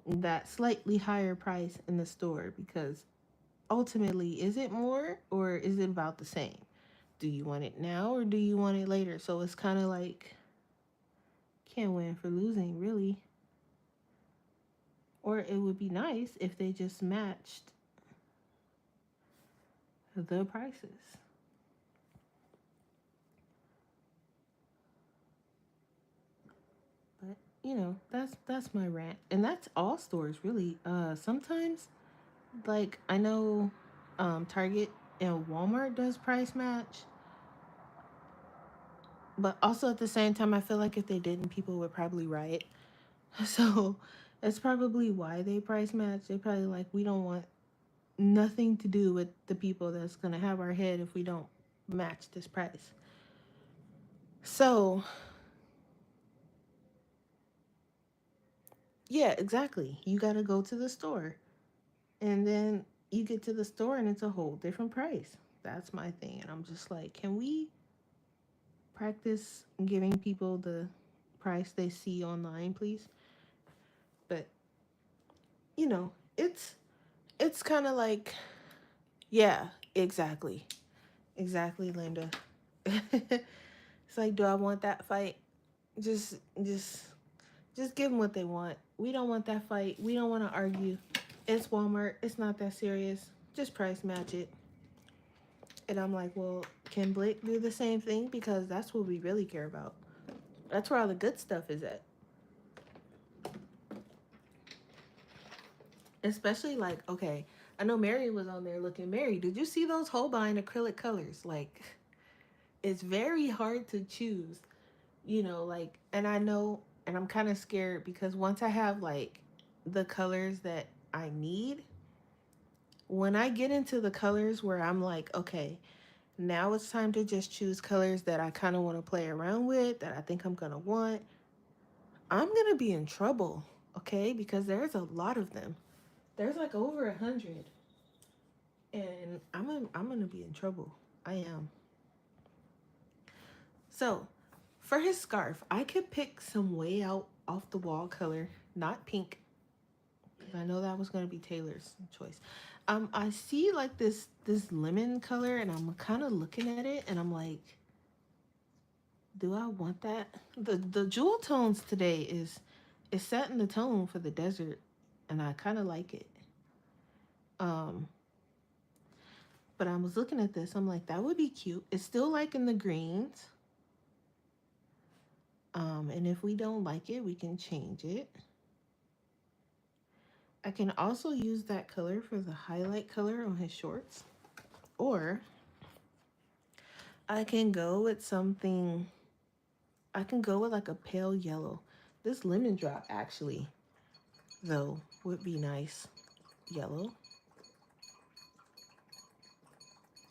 that slightly higher price in the store because ultimately, is it more or is it about the same? Do you want it now or do you want it later? So it's kind of like can't win for losing, really. Or it would be nice if they just matched the prices. But you know, that's my rant, and that's all stores really. Sometimes, like I know, Target and Walmart does price match, but also at the same time, I feel like if they didn't, people would probably riot. So that's probably why they price match. They probably like we don't want nothing to do with the people that's gonna have our head if we don't match this price. So yeah, exactly. You gotta go to the store. And then you get to the store and it's a whole different price. That's my thing. And I'm just like, can we practice giving people the price they see online, please? But you know, it's kind of like, yeah, exactly. Exactly, Linda. It's like, do I want that fight? Just just just give them what they want. We don't want that fight. We don't want to argue. It's Walmart. It's not that serious. Just price match it. And I'm like, well, can Blick do the same thing? Because that's what we really care about. That's where all the good stuff is at. Especially like, okay, I know Mary was on there looking. Mary, did you see those Holbein acrylic colors? Like, it's very hard to choose, you know, like, and I know, and I'm kind of scared because once I have like the colors that I need, when I get into the colors where I'm like, okay, now it's time to just choose colors that I kind of want to play around with, that I think I'm going to want, I'm going to be in trouble, okay? Because there's a lot of them. There's like over 100. And I'm going to be in trouble. I am. So, for his scarf, I could pick some way out off the wall color, not pink. I know that was going to be Taylor's choice. I see like this lemon color and I'm kind of looking at it and I'm like, do I want that? The jewel tones today is setting the tone for the desert, and I kind of like it. Um, but I was looking at this. I'm like, that would be cute. It's still like in the greens. And if we don't like it, we can change it. I can also use that color for the highlight color on his shorts, or I can go with something. I can go with like a pale yellow. This lemon drop actually, though, would be nice yellow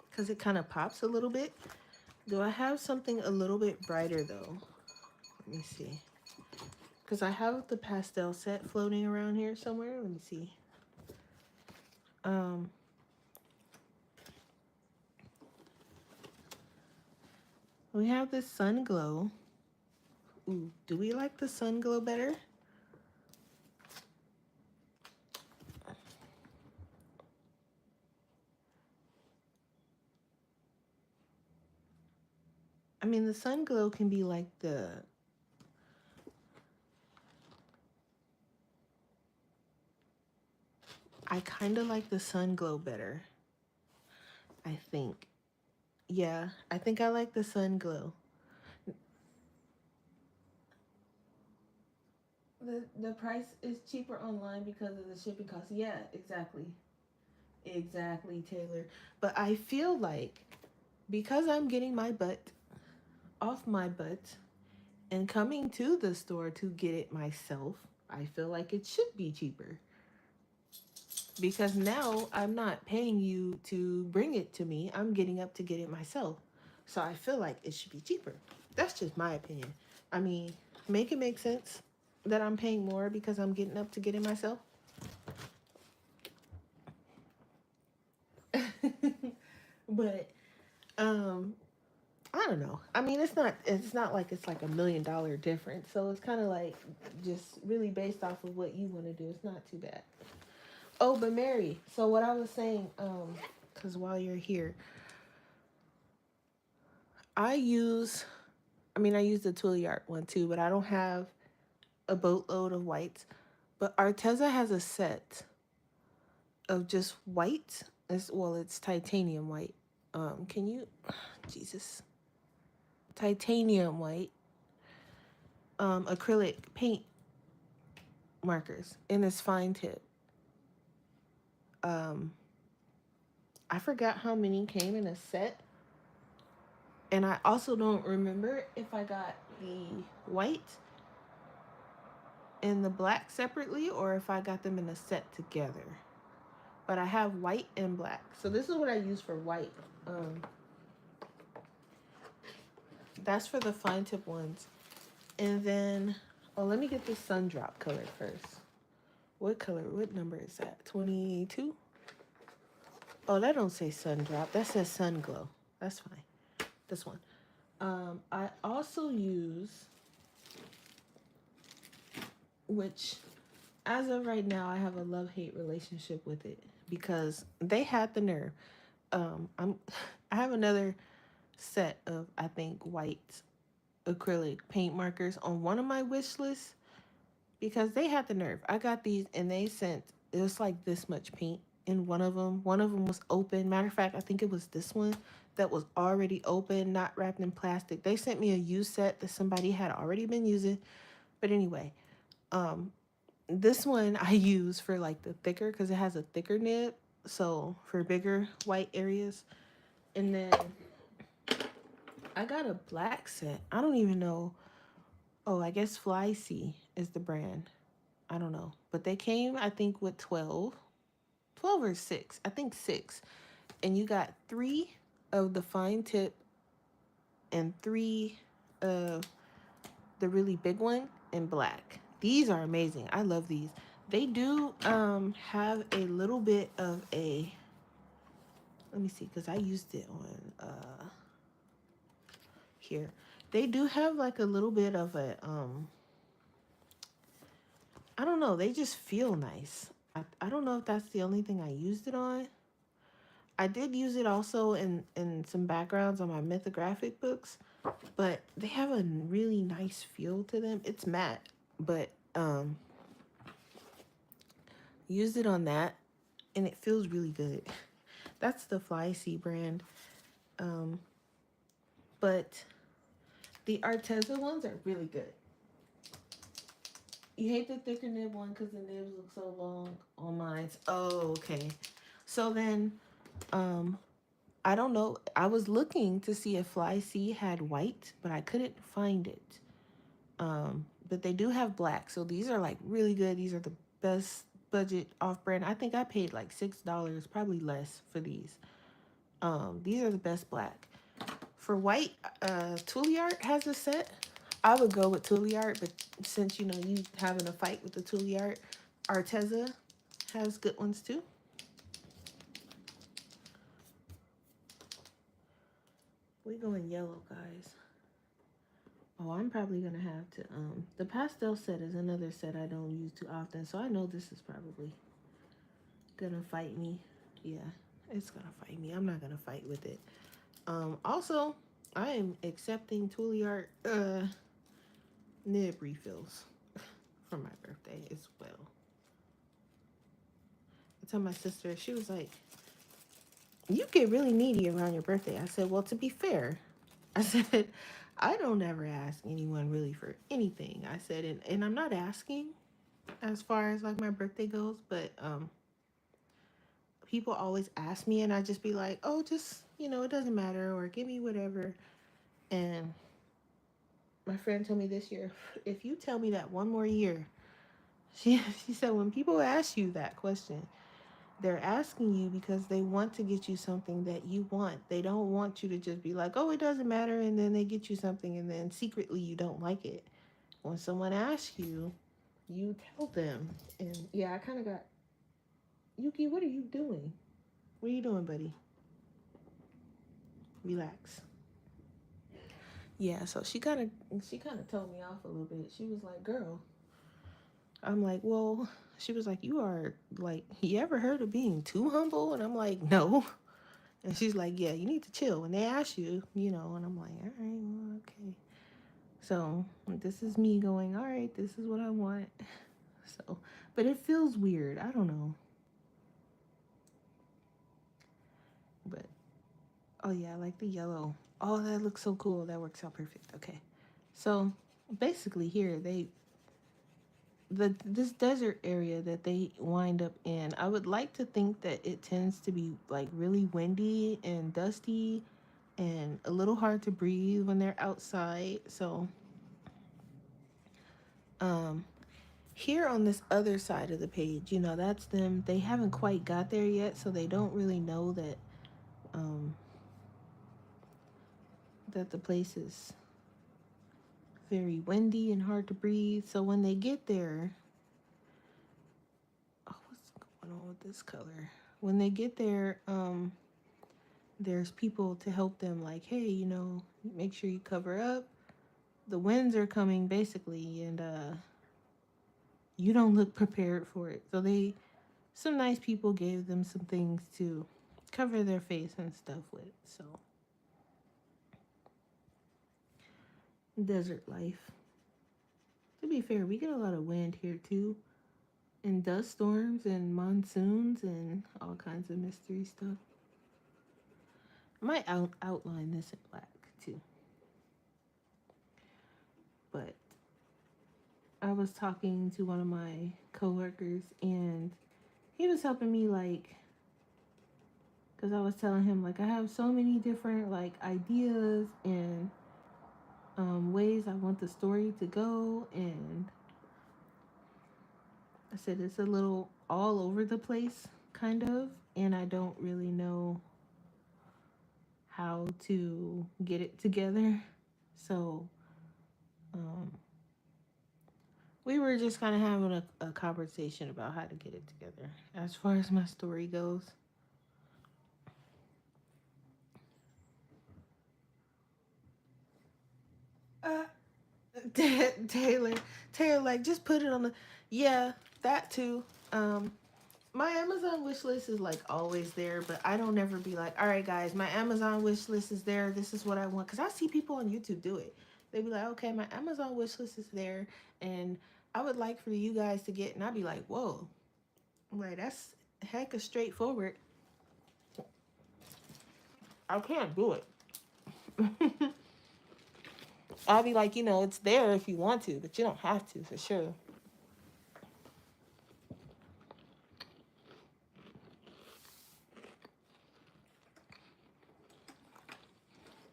because it kind of pops a little bit. Do I have something a little bit brighter though? Let me see. Because I have the pastel set floating around here somewhere. Let me see. Um, we have this Sun Glow. Ooh, do we like the Sun Glow better? I mean, the Sun Glow can be like the... I kind of like the Sun Glow better, I think. Yeah, I think I like the Sun Glow. The price is cheaper online because of the shipping costs. Yeah, exactly. Exactly, Taylor. But I feel like because I'm getting my butt off my butt and coming to the store to get it myself, I feel like it should be cheaper. Because now I'm not paying you to bring it to me, I'm getting up to get it myself. So I feel like it should be cheaper. That's just my opinion. I mean, make it make sense that I'm paying more because I'm getting up to get it myself. But um I don't know. I mean, it's not like it's like $1 million difference. So it's kind of like just really based off of what you want to do. It's not too bad. Oh, but Mary, so what I was saying, cuz while you're here, I use I use the Tuileart one too, but I don't have a boatload of whites. But Arteza has a set of just white. It's titanium white. Can you Jesus. Titanium white acrylic paint markers in this fine tip. Um, I forgot how many came in a set, and I also don't remember if I got the white and the black separately or if I got them in a set together. But I have white and black, so this is what I use for white. Um, that's for the fine tip ones, and then let me get the sun drop color first. What color? What number is that? 22. Oh, that don't say sun drop. That says sun glow. That's fine. This one. I also use, which as of right now, I have a love-hate relationship with it because they had the nerve. I'm I have another set of I think white acrylic paint markers on one of my wish lists because they had the nerve. I got these and they sent it was like this much paint in one of them. One of them was open. Matter of fact, I think it was this one that was already open, not wrapped in plastic. They sent me a used set that somebody had already been using. But anyway, um, this one I use for like the thicker because it has a thicker nib. So for bigger white areas. And then I got a black set. I don't even know. Oh, I guess Fly Sea is the brand. I don't know. But they came, I think, with 12 or 6. I think 6. And you got 3 of the fine tip and 3 of the really big one in black. These are amazing. I love these. They do have a little bit of a, let me see, because I used it on here. They do have like a little bit of a I don't know, they just feel nice. I don't know if that's the only thing I used it on. I did use it also in some backgrounds on my mythographic books, but they have a really nice feel to them. It's matte, but used it on that and it feels really good. That's the Fly Sea brand. Um, but the Arteza ones are really good. You hate the thicker nib one because the nibs look so long on mine. Oh, okay. So then, um, I don't know. I was looking to see if Fly Sea had white, but I couldn't find it. But they do have black. So these are like really good. These are the best budget off brand. I think I paid like $6, probably less for these. These are the best black. For white, Tuileart has a set. I would go with Tuileart, but since you know you having a fight with the Tuileart, Arteza has good ones too. We going yellow, guys. Oh, I'm probably gonna have to. The pastel set is another set I don't use too often, so I know this is probably gonna fight me. Yeah, it's gonna fight me. I'm not gonna fight with it. Also, I am accepting Tuileart nib refills for my birthday as well. I told my sister, she was like, you get really needy around your birthday. I said, well, to be fair, I said, I don't ever ask anyone really for anything. I said, and I'm not asking as far as like my birthday goes, but people always ask me, and I just be like, oh, just, it doesn't matter, or give me whatever. And my friend told me this year, if you tell me that one more year, she said, when people ask you that question, they're asking you because they want to get you something that you want. They don't want you to just be like, oh, it doesn't matter. And then they get you something and then secretly you don't like it. When someone asks you, you tell them. And yeah, I kind of got, Yuki, what are you doing? What are you doing, buddy? Relax. Yeah, so she kind of told me off a little bit. She was like, girl, I'm like, well, she was like, you are like, you ever heard of being too humble? And I'm like, no. And she's like, yeah, you need to chill when they ask you, and I'm like, all right, well, okay. So this is me going, all right, this is what I want. So, but it feels weird. I don't know. But, oh yeah, I like the yellow. Oh, that looks so cool. That works out perfect. Okay. So basically here, this desert area that they wind up in, I would like to think that it tends to be like really windy and dusty and a little hard to breathe when they're outside. So um here on this other side of the page, that's them. They haven't quite got there yet, so they don't really know um that the place is very windy and hard to breathe. So when they get there, oh, what's going on with this color? When they get there, there's people to help them, like, hey, make sure you cover up. The winds are coming, basically, and you don't look prepared for it. So some nice people gave them some things to cover their face and stuff with. So, desert life. To be fair, we get a lot of wind here too, and dust storms and monsoons and all kinds of mystery stuff. I might outline this in black too, but I was talking to one of my coworkers and he was helping me, like, because I was telling him, like, I have so many different like ideas and ways I want the story to go, and I said it's a little all over the place, kind of, and I don't really know how to get it together. So um, we were just kind of having a conversation about how to get it together as far as my story goes. Uh, Taylor, Taylor, like, just put it on the. Yeah, that too. Um, my Amazon wish list is like always there, but I don't ever be like, all right, guys, my Amazon wish list is there. This is what I want. Because I see people on YouTube do it. They be like, okay, my Amazon wish list is there. And I would like for you guys to get. And I'd be like, whoa. I'm like, that's heck of straightforward. I can't do it. I'll be like, it's there if you want to, but you don't have to for sure.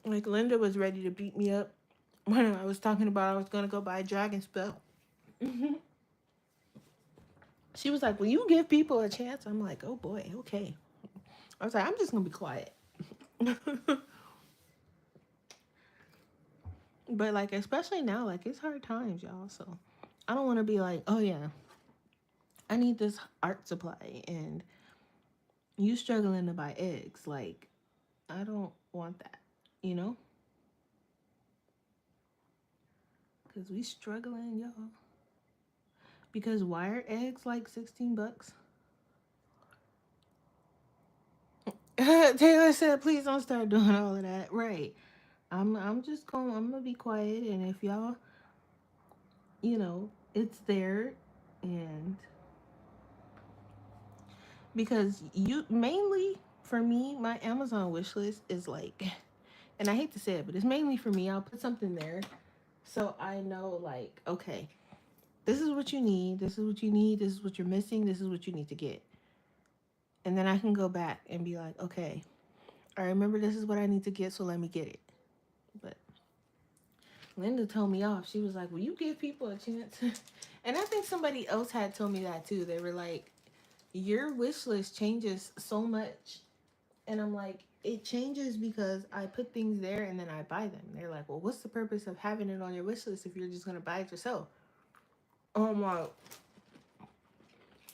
Like, Linda was ready to beat me up when I was talking about I was going to go buy a dragon spell. She was like, "Will you give people a chance?" I'm like, "Oh boy, okay." I was like, "I'm just gonna be quiet." But like, especially now, like, it's hard times, y'all. So I don't want to be like, "Oh yeah, I need this art supply," and you struggling to buy eggs. Like, I don't want that, you know, because we struggling, y'all. Because why are eggs like $16? Taylor said, "Please don't start doing all of that." Right. I'm just going. I'm gonna be quiet, and if y'all, it's there, and because you mainly for me, my Amazon wish list is like, and I hate to say it, but it's mainly for me. I'll put something there so I know, like, okay, this is what you need, this is what you need, this is what you're missing, this is what you need to get. And then I can go back and be like, okay, I remember this is what I need to get, so let me get it. But Linda told me off. She was like, will you give people a chance? And I think somebody else had told me that too. They were like, your wish list changes so much. And I'm like, it changes because I put things there and then I buy them. They're like, well, what's the purpose of having it on your wish list if you're just going to buy it yourself? I'm like,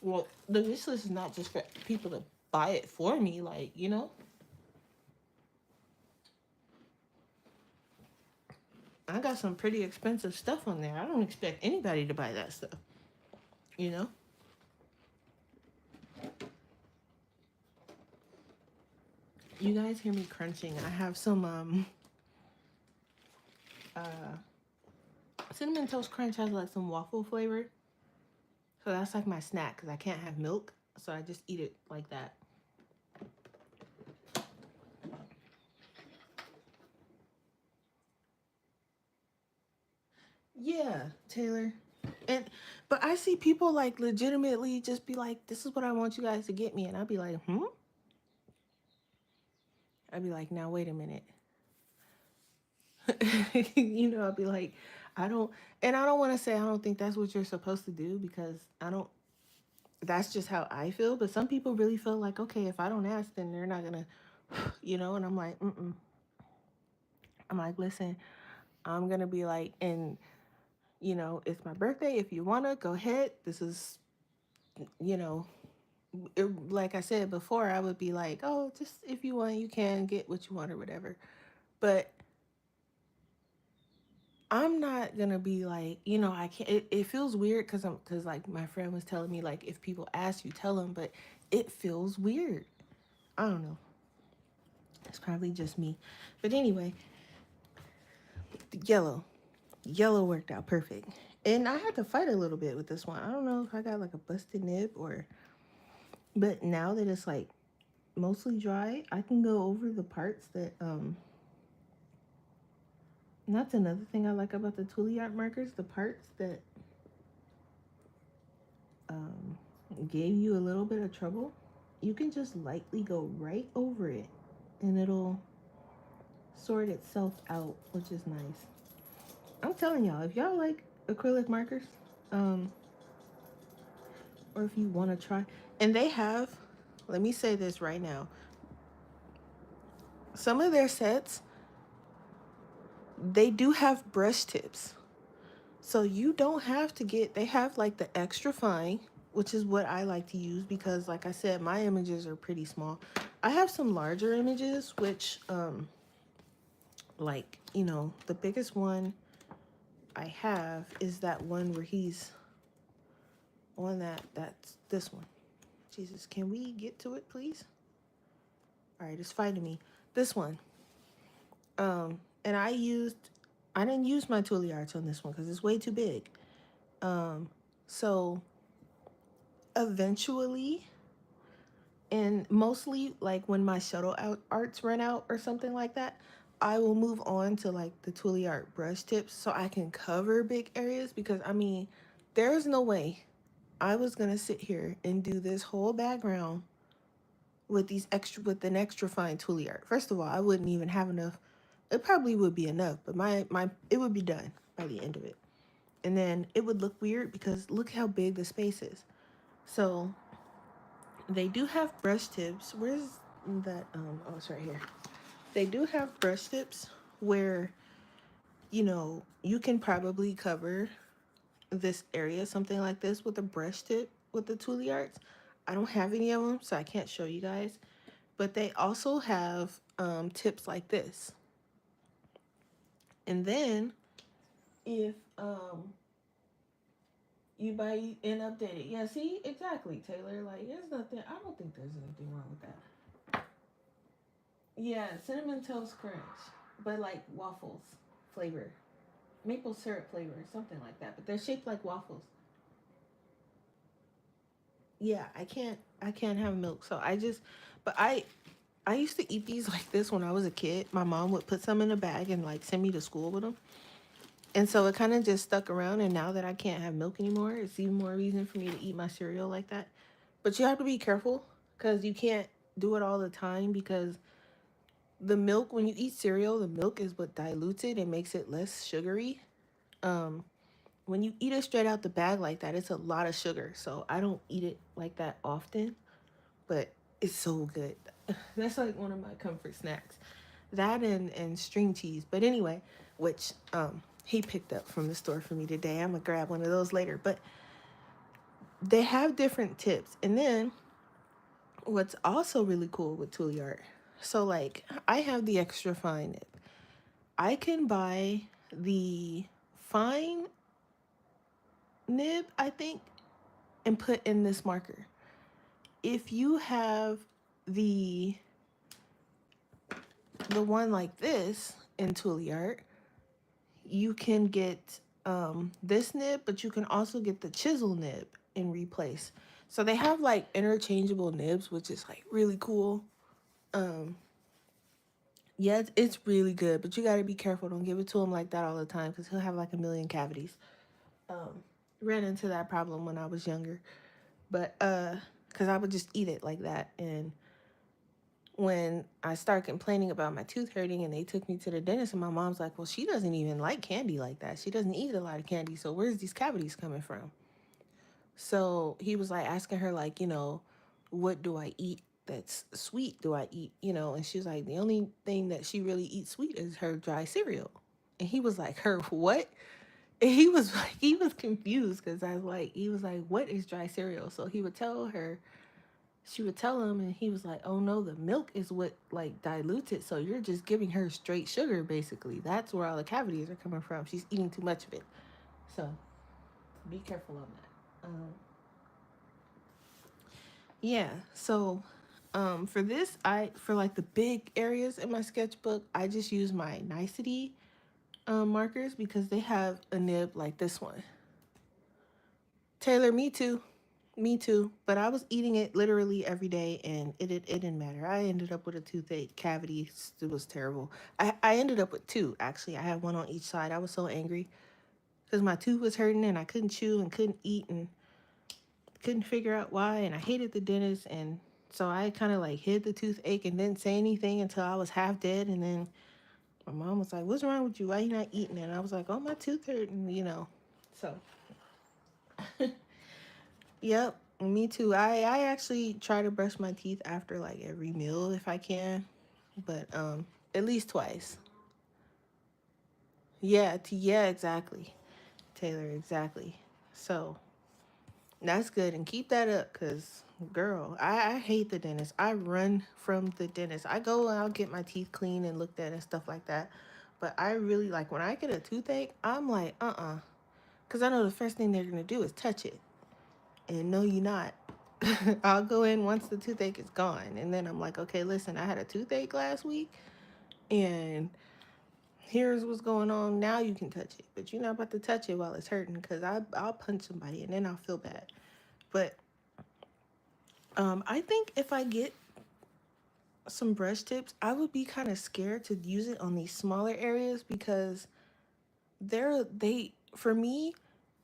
well, the wish list is not just for people to buy it for me. Like, you know, I got some pretty expensive stuff on there. I don't expect anybody to buy that stuff, you know? You guys hear me crunching. I have some uh cinnamon toast crunch has like some waffle flavor. So that's like my snack because I can't have milk. So I just eat it like that. Yeah, Taylor. And but I see people like legitimately just be like, this is what I want you guys to get me. And I'd be like, hmm? I'd be like, now wait a minute. You know, I'd be like, I don't, and I don't want to say I don't think that's what you're supposed to do because I don't, that's just how I feel. But some people really feel like, okay, if I don't ask, then they're not gonna, you know. And I'm like, mm-mm. I'm like, listen, I'm gonna be like, and you know, it's my birthday. If you wanna, go ahead. This is, you know, like I said before, I would be like, oh, just if you want, you can get what you want or whatever. But I'm not gonna be like, you know, I can't. It feels weird because like my friend was telling me like if people ask you, tell them. But it feels weird. I don't know. It's probably just me. But anyway, yellow, yellow worked out perfect. And I had to fight a little bit with this one. I don't know if I got like a busted nib or, but now that it's like mostly dry, I can go over the parts that and that's another thing I like about the Toolie art markers, the parts that um gave you a little bit of trouble, you can just lightly go right over it and it'll sort itself out, which is nice. I'm telling y'all, if y'all like acrylic markers, um, or if you want to try, and they have, let me say this right now, some of their sets, they do have brush tips. So you don't have to get, they have like the extra fine, which is what I like to use because, like I said, my images are pretty small. I have some larger images, which, like, you know, the biggest one I have is that one where he's on that's this one. Jesus, can we get to it, please? All right, it's fighting me. This one. And I didn't use my Toolie Arts on this one because it's way too big. So eventually, and mostly like when my shuttle out arts run out or something like that, I will move on to like the Toolie Art brush tips so I can cover big areas because I mean, there's no way I was gonna sit here and do this whole background with with an extra fine Toolie art. First of all, I wouldn't even have enough. It probably would be enough, but my it would be done by the end of it. And then it would look weird because look how big the space is. So they do have brush tips. Where's that? Oh, it's right here. They do have brush tips where, you know, you can probably cover this area, something like this, with a brush tip with the Toolie Arts. I don't have any of them, so I can't show you guys. But they also have tips like this. And then if you buy and update it, yeah, see, exactly, Taylor. Like, there's nothing. I don't think there's anything wrong with that. Yeah, cinnamon toast crunch, but like waffles flavor, maple syrup flavor, something like that. But they're shaped like waffles. Yeah, I can't have milk, so I just, but I I used to eat these like this when I was a kid. My mom would put some in a bag and like send me to school with them. And so it kind of just stuck around. And now that I can't have milk anymore, it's even more reason for me to eat my cereal like that. But you have to be careful because you can't do it all the time because the milk, when you eat cereal, the milk is what dilutes it and makes it less sugary. Um, when you eat it straight out the bag like that, it's a lot of sugar. So I don't eat it like that often, but it's so good. That's like one of my comfort snacks. That and string cheese. But anyway, which he picked up from the store for me today. I'm gonna grab one of those later. But they have different tips. And then what's also really cool with Toolyart, so like I have the extra fine nib. I can buy the fine nib, I think, and put in this marker. If you have the the one like this in Toolyart, you can get this nib, but you can also get the chisel nib in replace. So they have like interchangeable nibs, which is like really cool. Um, yeah, it's really good, but you got to be careful. Don't give it to him like that all the time because he'll have like a million cavities. Um, ran into that problem when I was younger, but because I would just eat it like that. And when I started complaining about my tooth hurting and they took me to the dentist, and my mom's like, well, she doesn't even like candy like that. She doesn't eat a lot of candy. So where's these cavities coming from? So he was like asking her, like, what do I eat that's sweet? Do I eat, And she's like, the only thing that she really eats sweet is her dry cereal. And he was like, her what? And he was like, he was confused because he was like, what is dry cereal? So he would tell her, she would tell him, and he was like, oh no, the milk is what like dilutes it. So you're just giving her straight sugar, basically. That's where all the cavities are coming from. She's eating too much of it. So be careful on that. Yeah. So for this, for like the big areas in my sketchbook, I just use my Nicety markers because they have a nib like this one. Taylor, me too. Me too. But I was eating it literally every day and it didn't matter. I ended up with a toothache cavity. It was terrible. I ended up with two, actually. I had one on each side. I was so angry because my tooth was hurting and I couldn't chew and couldn't eat and couldn't figure out why. And I hated the dentist. And so I kind of like hid the toothache and didn't say anything until I was half dead. And then my mom was like, what's wrong with you? Why are you not eating? And I was like, oh, my tooth hurting. So yep, me too. I actually try to brush my teeth after like every meal if I can, but at least twice. Yeah, yeah, exactly. Taylor, exactly. So, that's good and keep that up cuz girl, I hate the dentist. I run from the dentist. I go and I'll get my teeth clean and looked at and stuff like that. But I really like when I get a toothache, I'm like, cuz I know the first thing they're going to do is touch it. And no, you're not. I'll go in once the toothache is gone. And then I'm like, okay, listen, I had a toothache last week and here's what's going on. Now you can touch it. But you're not about to touch it while it's hurting because I'll punch somebody and then I'll feel bad. But I think if I get some brush tips, I would be kind of scared to use it on these smaller areas because for me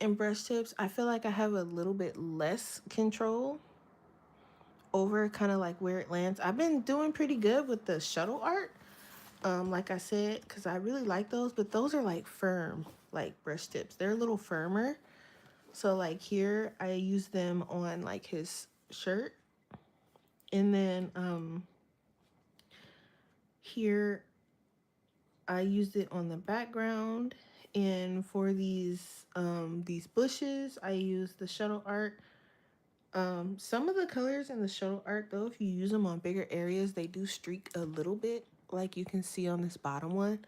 in brush tips, I feel like I have a little bit less control over kind of like where it lands. I've been doing pretty good with the shuttle art, like I said, because I really like those, but those are like firm, like brush tips. They're a little firmer. So like here, I use them on like his shirt, and then here I used it on the background. And for these bushes, I use the shuttle art. Some of the colors in the shuttle art, though, if you use them on bigger areas, they do streak a little bit, like you can see on this bottom one.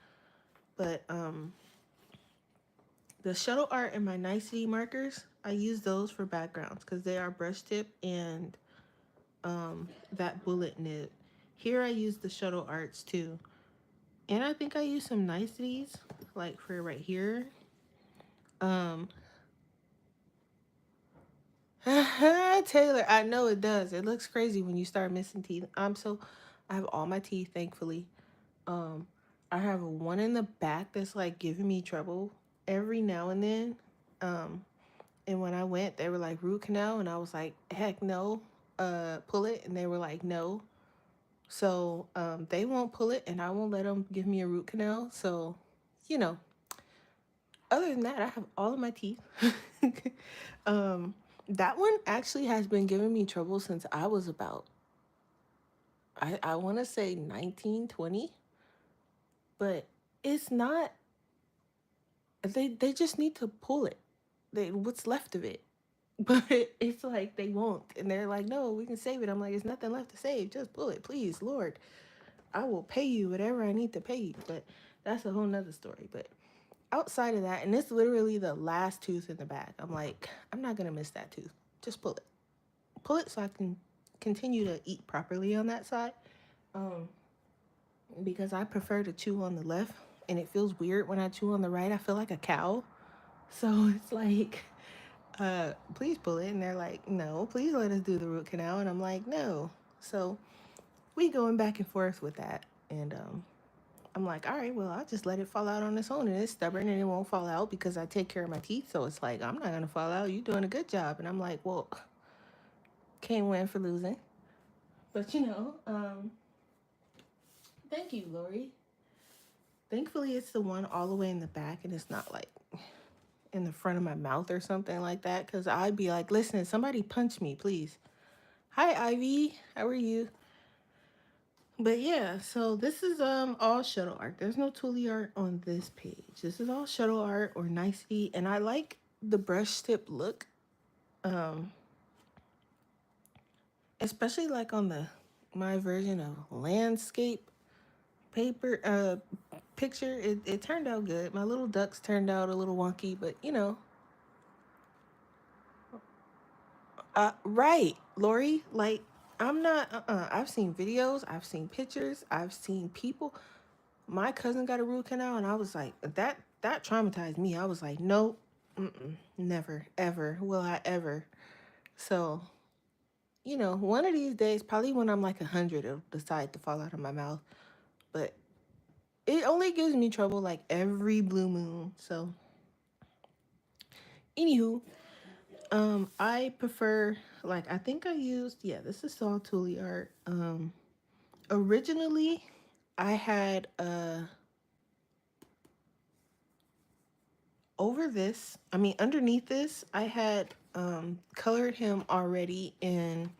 But the shuttle art and my Nicety markers, I use those for backgrounds because they are brush tip and that bullet nib. Here I use the shuttle arts too. And I think I use some Niceties, like for right here. Um, Taylor, I know it does. It looks crazy when you start missing teeth. I have all my teeth, thankfully. Um, I have one in the back that's like giving me trouble every now and then. Um, and when I went, they were like root canal, and I was like, heck no, pull it, and they were like no. So they won't pull it, and I won't let them give me a root canal. So, you know, other than that, I have all of my teeth. um, that one actually has been giving me trouble since I was about, I want to say 19, 20, but it's not, they just need to pull it. What's left of it. But it's like they won't. And they're like, no, we can save it. I'm like, there's nothing left to save. Just pull it, please, Lord. I will pay you whatever I need to pay you. But that's a whole nother story. But outside of that, and it's literally the last tooth in the back, I'm like, I'm not going to miss that tooth. Just pull it. Pull it so I can continue to eat properly on that side. Um, because I prefer to chew on the left. And it feels weird when I chew on the right. I feel like a cow. So it's like, please pull it. And they're like, no, please let us do the root canal. And I'm like, no. So we going back and forth with that. And I'm like, all right, well, I'll just let it fall out on its own. And it's stubborn and it won't fall out because I take care of my teeth. So it's like, I'm not going to fall out. You're doing a good job. And I'm like, well, can't win for losing. But, thank you, Lori. Thankfully, it's the one all the way in the back and it's not like in the front of my mouth or something like that. Because I'd be like, listen, somebody punch me, please. Hi, Ivy. How are you? But yeah, so this is all shuttle art. There's no Tuli art on this page. This is all shuttle art or nicety, and I like the brush tip look. Um, especially like on the my version of landscape paper picture. It turned out good. My little ducks turned out a little wonky, but right, Lori, like I'm not I've seen videos, I've seen pictures, I've seen people. My cousin got a root canal, and I was like, that traumatized me. I was like, nope, never, ever will I ever. So, one of these days, probably when I'm like 100, it'll decide to fall out of my mouth. But it only gives me trouble like every blue moon. So, anywho, I prefer like I think I used this is all Tuli art. Originally, I had over this, I mean, underneath this, I had colored him already in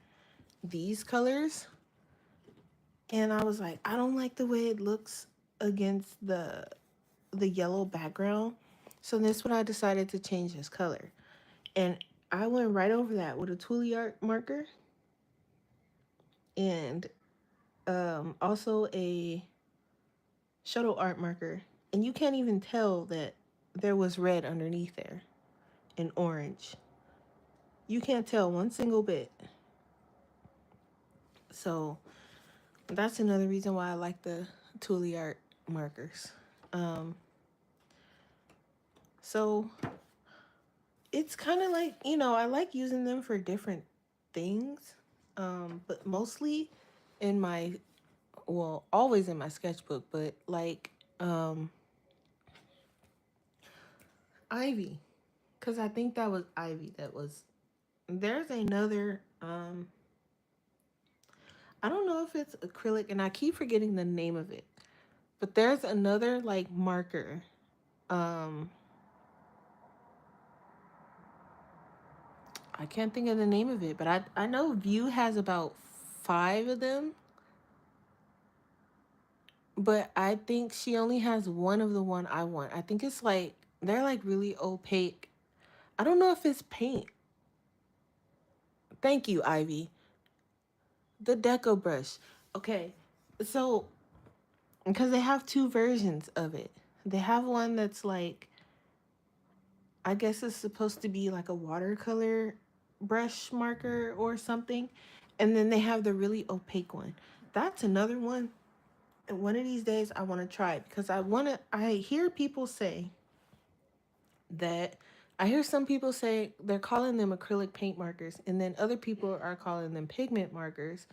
these colors. And I was like, I don't like the way it looks against the yellow background. So this one I decided to change his color. And I went right over that with a Tuli art marker and also a shuttle art marker. And you can't even tell that there was red underneath there and orange. You can't tell one single bit. So that's another reason why I like the Tuli art markers. Um, so it's kind of like, I like using them for different things, but mostly in my, well, always in my sketchbook, but like Ivy, because I think that was Ivy that was, there's another, I don't know if it's acrylic, and I keep forgetting the name of it, but there's another like marker. Um, I can't think of the name of it, but I know View has about 5 of them, but I think she only has one of the one I want. I think it's like they're like really opaque. I don't know if it's paint. Thank you, Ivy. The Deco brush. Okay. So, because they have 2 versions of it. They have one that's like, I guess it's supposed to be like a watercolor brush marker or something. And then they have the really opaque one. That's another one. And one of these days I want to try it because I hear people say that, I hear some people say they're calling them acrylic paint markers, and then other people are calling them pigment markers.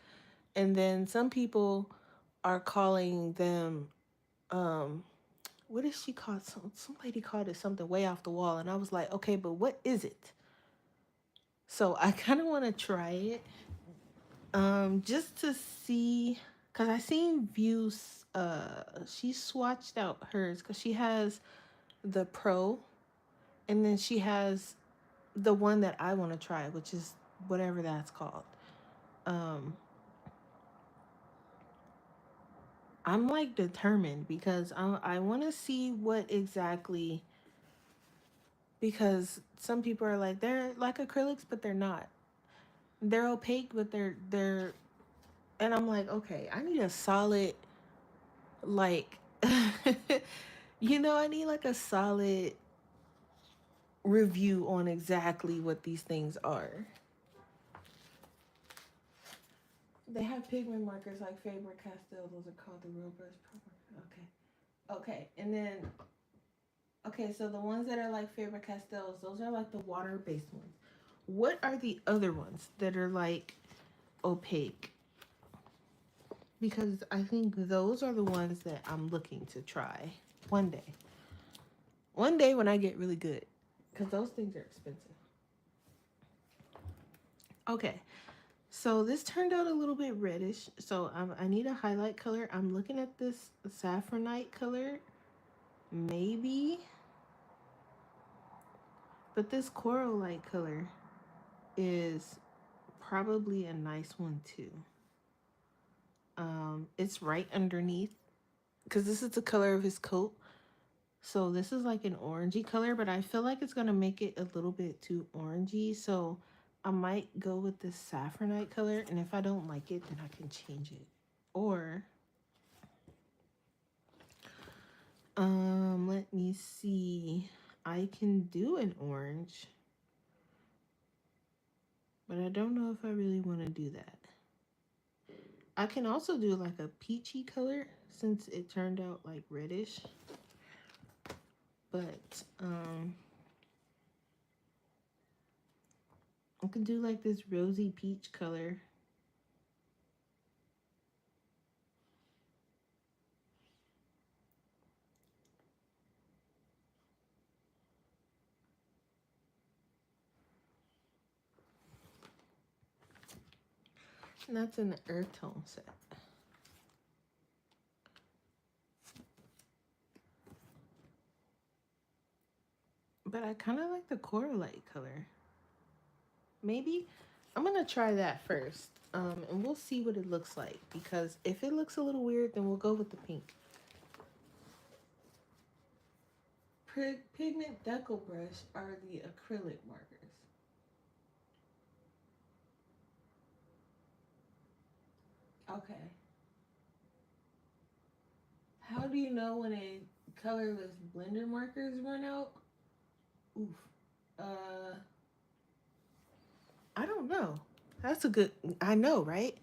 And then some people are calling them, um, what is she called? Some lady called it something way off the wall, and I was like, okay, but what is it? So I kind of want to try it, just to see, cause I seen views. She swatched out hers, cause she has the pro, and then she has the one that I want to try, which is whatever that's called. Um, I'm like determined because I want to see what exactly, because some people are like they're like acrylics but they're not. They're opaque but they're and I'm like, okay, I need a solid, like I need like a solid review on exactly what these things are. They have pigment markers like Faber Castell. Those are called the real brush. Okay. Okay. And then, okay, so the ones that are like Faber Castells, those are like the water based ones. What are the other ones that are like opaque? Because I think those are the ones that I'm looking to try one day. One day when I get really good. Because those things are expensive. Okay. So this turned out a little bit reddish. So I need a highlight color. I'm looking at this saffronite color. Maybe. But this coral light color is probably a nice one too. It's right underneath because this is the color of his coat. So this is like an orangey color, but I feel like it's gonna make it a little bit too orangey. So I might go with this saffronite color, and if I don't like it, then I can change it. Or let me see. I can do an orange, but I don't know if I really want to do that. I can also do like a peachy color since it turned out like reddish. But I can do like this rosy peach color. And that's in the earth tone set. But I kind of like the coral light color. Maybe I'm gonna try that first. And we'll see what it looks like, because if it looks a little weird, then we'll go with the pink. Pigment deco brush are the acrylic markers. Okay. How do you know when a colorless blender markers run out? Oof. Uh, I don't know. That's a good. I know, right?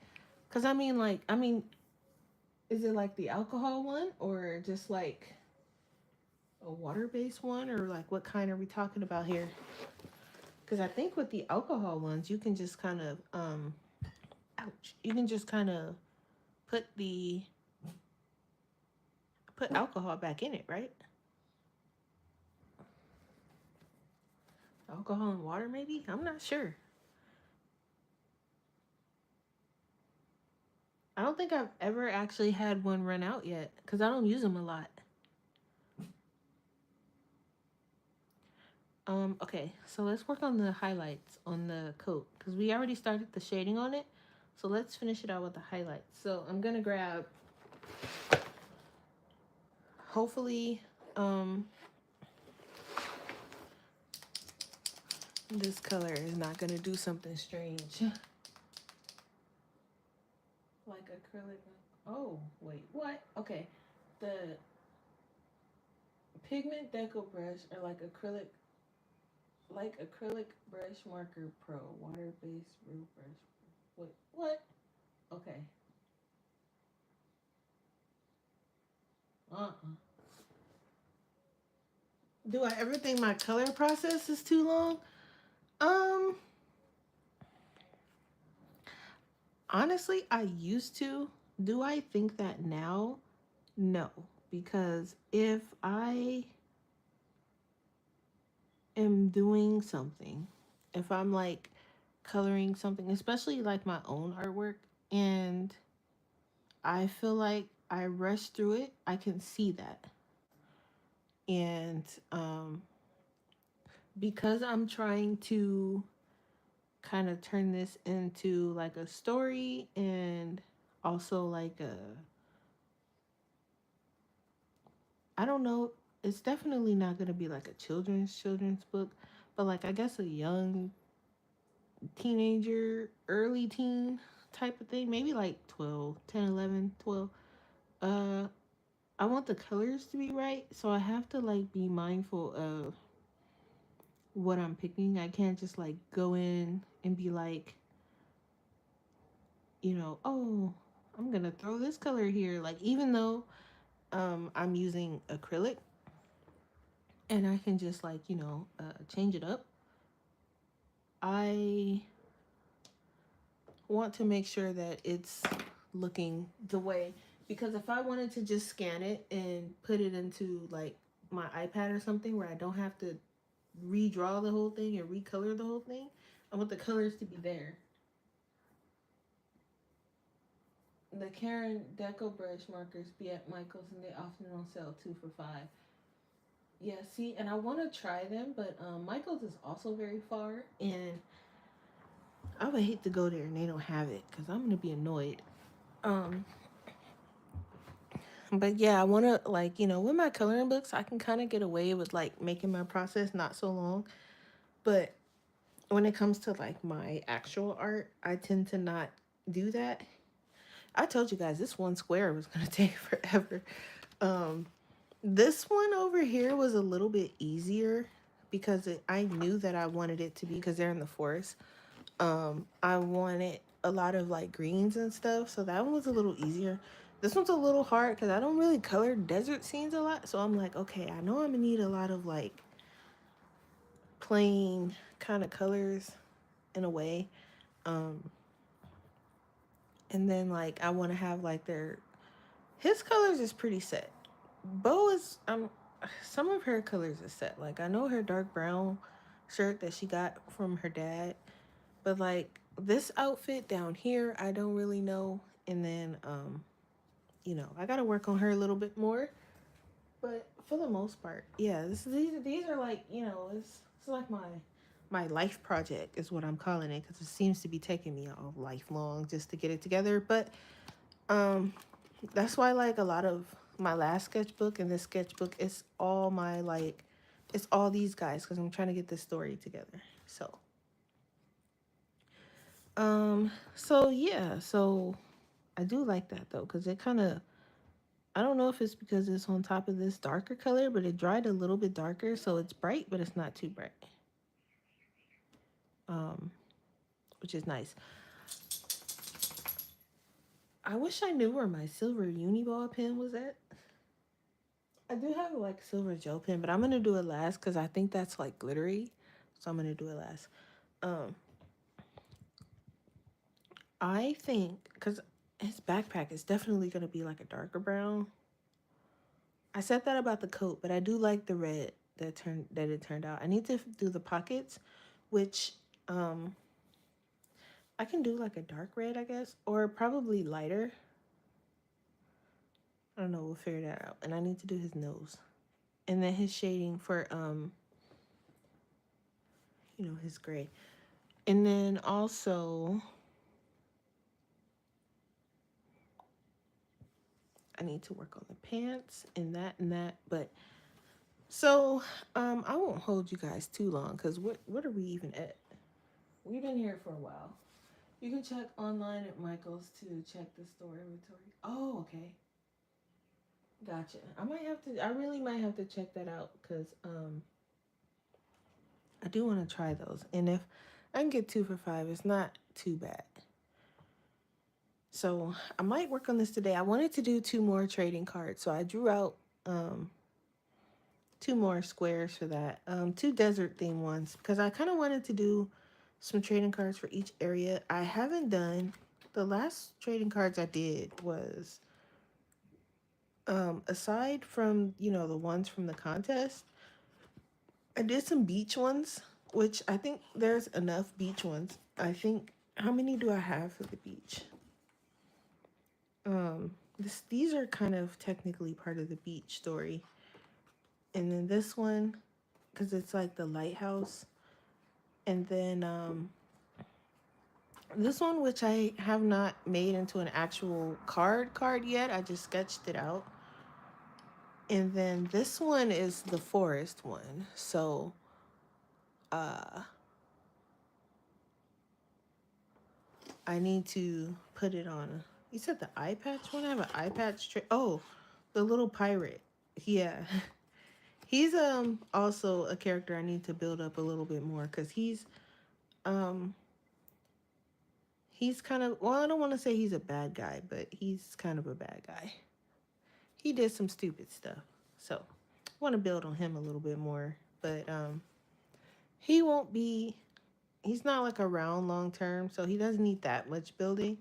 Cause is it like the alcohol one or just like a water-based one, or like what kind are we talking about here? Because I think with the alcohol ones, you can just kind of ouch. You can just kind of put the put alcohol back in it, right? Alcohol and water, maybe. I'm not sure. I don't think I've ever actually had one run out yet because I don't use them a lot. Okay, so let's work on the highlights on the coat because we already started the shading on it. So let's finish it out with the highlights. So I'm gonna grab, hopefully, this color is not gonna do something strange. Like acrylic. Oh, wait, what? Okay, the pigment deco brush are like acrylic brush marker pro water based real brush. Wait, what? Okay. Uh-uh. Do I ever think my color process is too long? Um honestly, I used to. Do I think that now? No, because if I am doing something, if I'm like coloring something, especially like my own artwork, and I feel like I rush through it, I can see that. And because I'm trying to kind of turn this into like a story and also like a, I don't know, it's definitely not going to be like a children's book, but like I guess a young teenager, early teen type of thing, maybe like 12, 10, 11, 12. Uh I want the colors to be right, so I have to like be mindful of what I'm picking. I can't just like go in and be like, oh, I'm going to throw this color here, like even though I'm using acrylic and I can just like, change it up. I want to make sure that it's looking the way, because if I wanted to just scan it and put it into like my iPad or something where I don't have to redraw the whole thing and recolor the whole thing, I want the colors to be there. The Karen Deco brush markers be at Michael's and they often on sale 2 for $5. Yeah, see, and I want to try them, but Michael's is also very far, and I would hate to go there and they don't have it because I'm gonna be annoyed. Um, but yeah, I want to like with my coloring books, I can kind of get away with like making my process not so long. But when it comes to like my actual art, I tend to not do that. I told you guys this one square was gonna take forever. Um, this one over here was a little bit easier because I knew that I wanted it to be, because they're in the forest. I wanted a lot of like greens and stuff, so that one was a little easier. This one's a little hard because I don't really color desert scenes a lot, so I'm like, okay, I know I'm gonna need a lot of like plain kind of colors in a way. Um, and then like I want to have like his colors is pretty set. Bo is some of her colors are set. Like I know her dark brown shirt that she got from her dad, but like this outfit down here, I don't really know. And then I gotta work on her a little bit more. But for the most part, yeah, these are like it's like my life project is what I'm calling it, because it seems to be taking me all lifelong just to get it together. But um, that's why like a lot of my last sketchbook and this sketchbook, it's all these guys because I'm trying to get this story together. So yeah, so I do like that though, because it kind of, I don't know if it's because it's on top of this darker color, but it dried a little bit darker, so it's bright, but it's not too bright. Um, which is nice. I wish I knew where my silver Uniball pen was at. I do have like silver gel pen, but I'm gonna do it last because I think that's like glittery, so I'm gonna do it last. Um, I think because his backpack is definitely gonna be like a darker brown. I said that about the coat, but I do like the red that it turned out. I need to do the pockets, which um I can do like a dark red, I guess, or probably lighter. I don't know. We'll figure that out. And I need to do his nose, and then his shading for his gray, and then also I need to work on the pants and that. But so I won't hold you guys too long because what are we even at? We've been here for a while. You can check online at Michael's to check the store inventory. Oh, okay. Gotcha. I really might have to check that out because I do want to try those. And if I can get 2 for $5, it's not too bad. So I might work on this today. I wanted to do 2 more trading cards, so I drew out um 2 more squares for that. 2 desert theme ones because I kind of wanted to do some trading cards for each area. I haven't done the last trading cards I did was aside from, you know, the ones from the contest, I did some beach ones, which I think there's enough beach ones. I think, how many do I have for the beach? These are kind of technically part of the beach story. And then this one, because it's like the lighthouse. And then this one, which I have not made into an actual card yet. I just sketched it out. And then this one is the forest one. So I need to put it on. You said the eye patch one? I have an eye patch. Oh, the little pirate. Yeah. He's also a character I need to build up a little bit more because um he's kind of, well, I don't want to say he's a bad guy, but he's kind of a bad guy. He did some stupid stuff. So I want to build on him a little bit more. But he won't be, he's not like around long term, so he doesn't need that much building.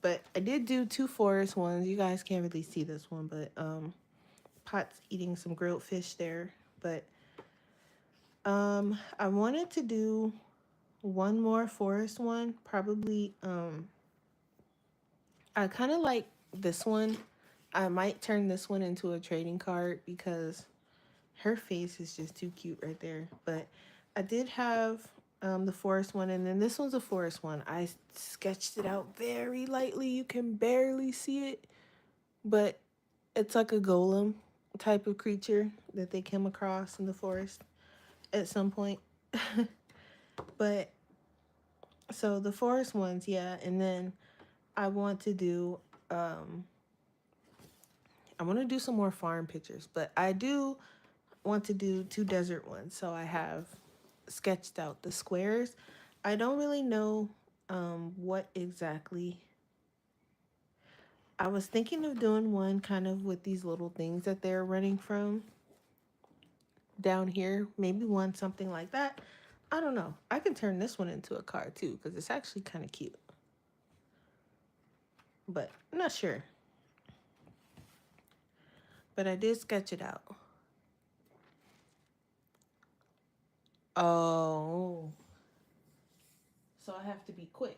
But I did do 2 forest ones. You guys can't really see this one, but Pot's eating some grilled fish there. But I wanted to do one more forest one. Probably I kind of like this one. I might turn this one into a trading card because her face is just too cute right there. But I did have the forest one, and then this one's a forest one. I sketched it out very lightly. You can barely see it, but it's like a golem type of creature that they came across in the forest at some point. But so the forest ones, yeah, and then I want to do I want to do some more farm pictures, but I do want to do 2 desert ones. So I have sketched out the squares. I don't really know what exactly. I was thinking of doing one kind of with these little things that they're running from down here. Maybe one something like that. I don't know. I can turn this one into a card too because it's actually kind of cute. But I'm not sure. But I did sketch it out. Oh. So I have to be quick.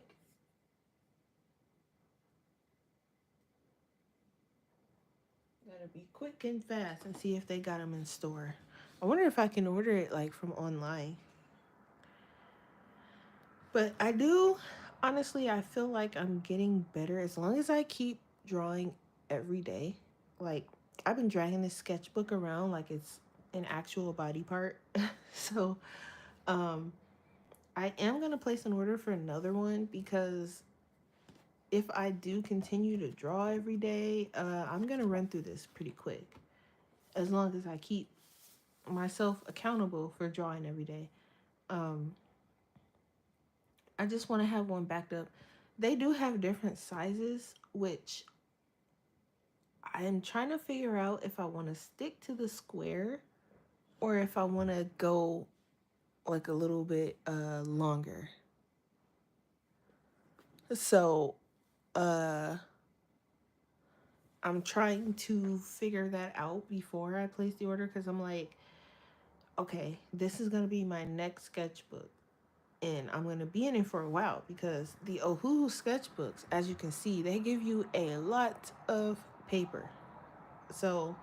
Gotta be quick and fast and see if they got them in store. I wonder if I can order it like from online. But I do, honestly, I feel like I'm getting better as long as I keep drawing every day. Like, I've been dragging this sketchbook around like it's an actual body part. So, um, I am going to place an order for another one because if I do continue to draw every day, I'm going to run through this pretty quick as long as I keep myself accountable for drawing every day. Um, I just want to have one backed up. They do have different sizes, which I am trying to figure out if I want to stick to the square or if I want to go like a little bit longer. So, uh I'm trying to figure that out before I place the order because I'm like, okay, this is going to be my next sketchbook. And I'm going to be in it for a while because the Ohuhu sketchbooks, as you can see, they give you a lot of paper. So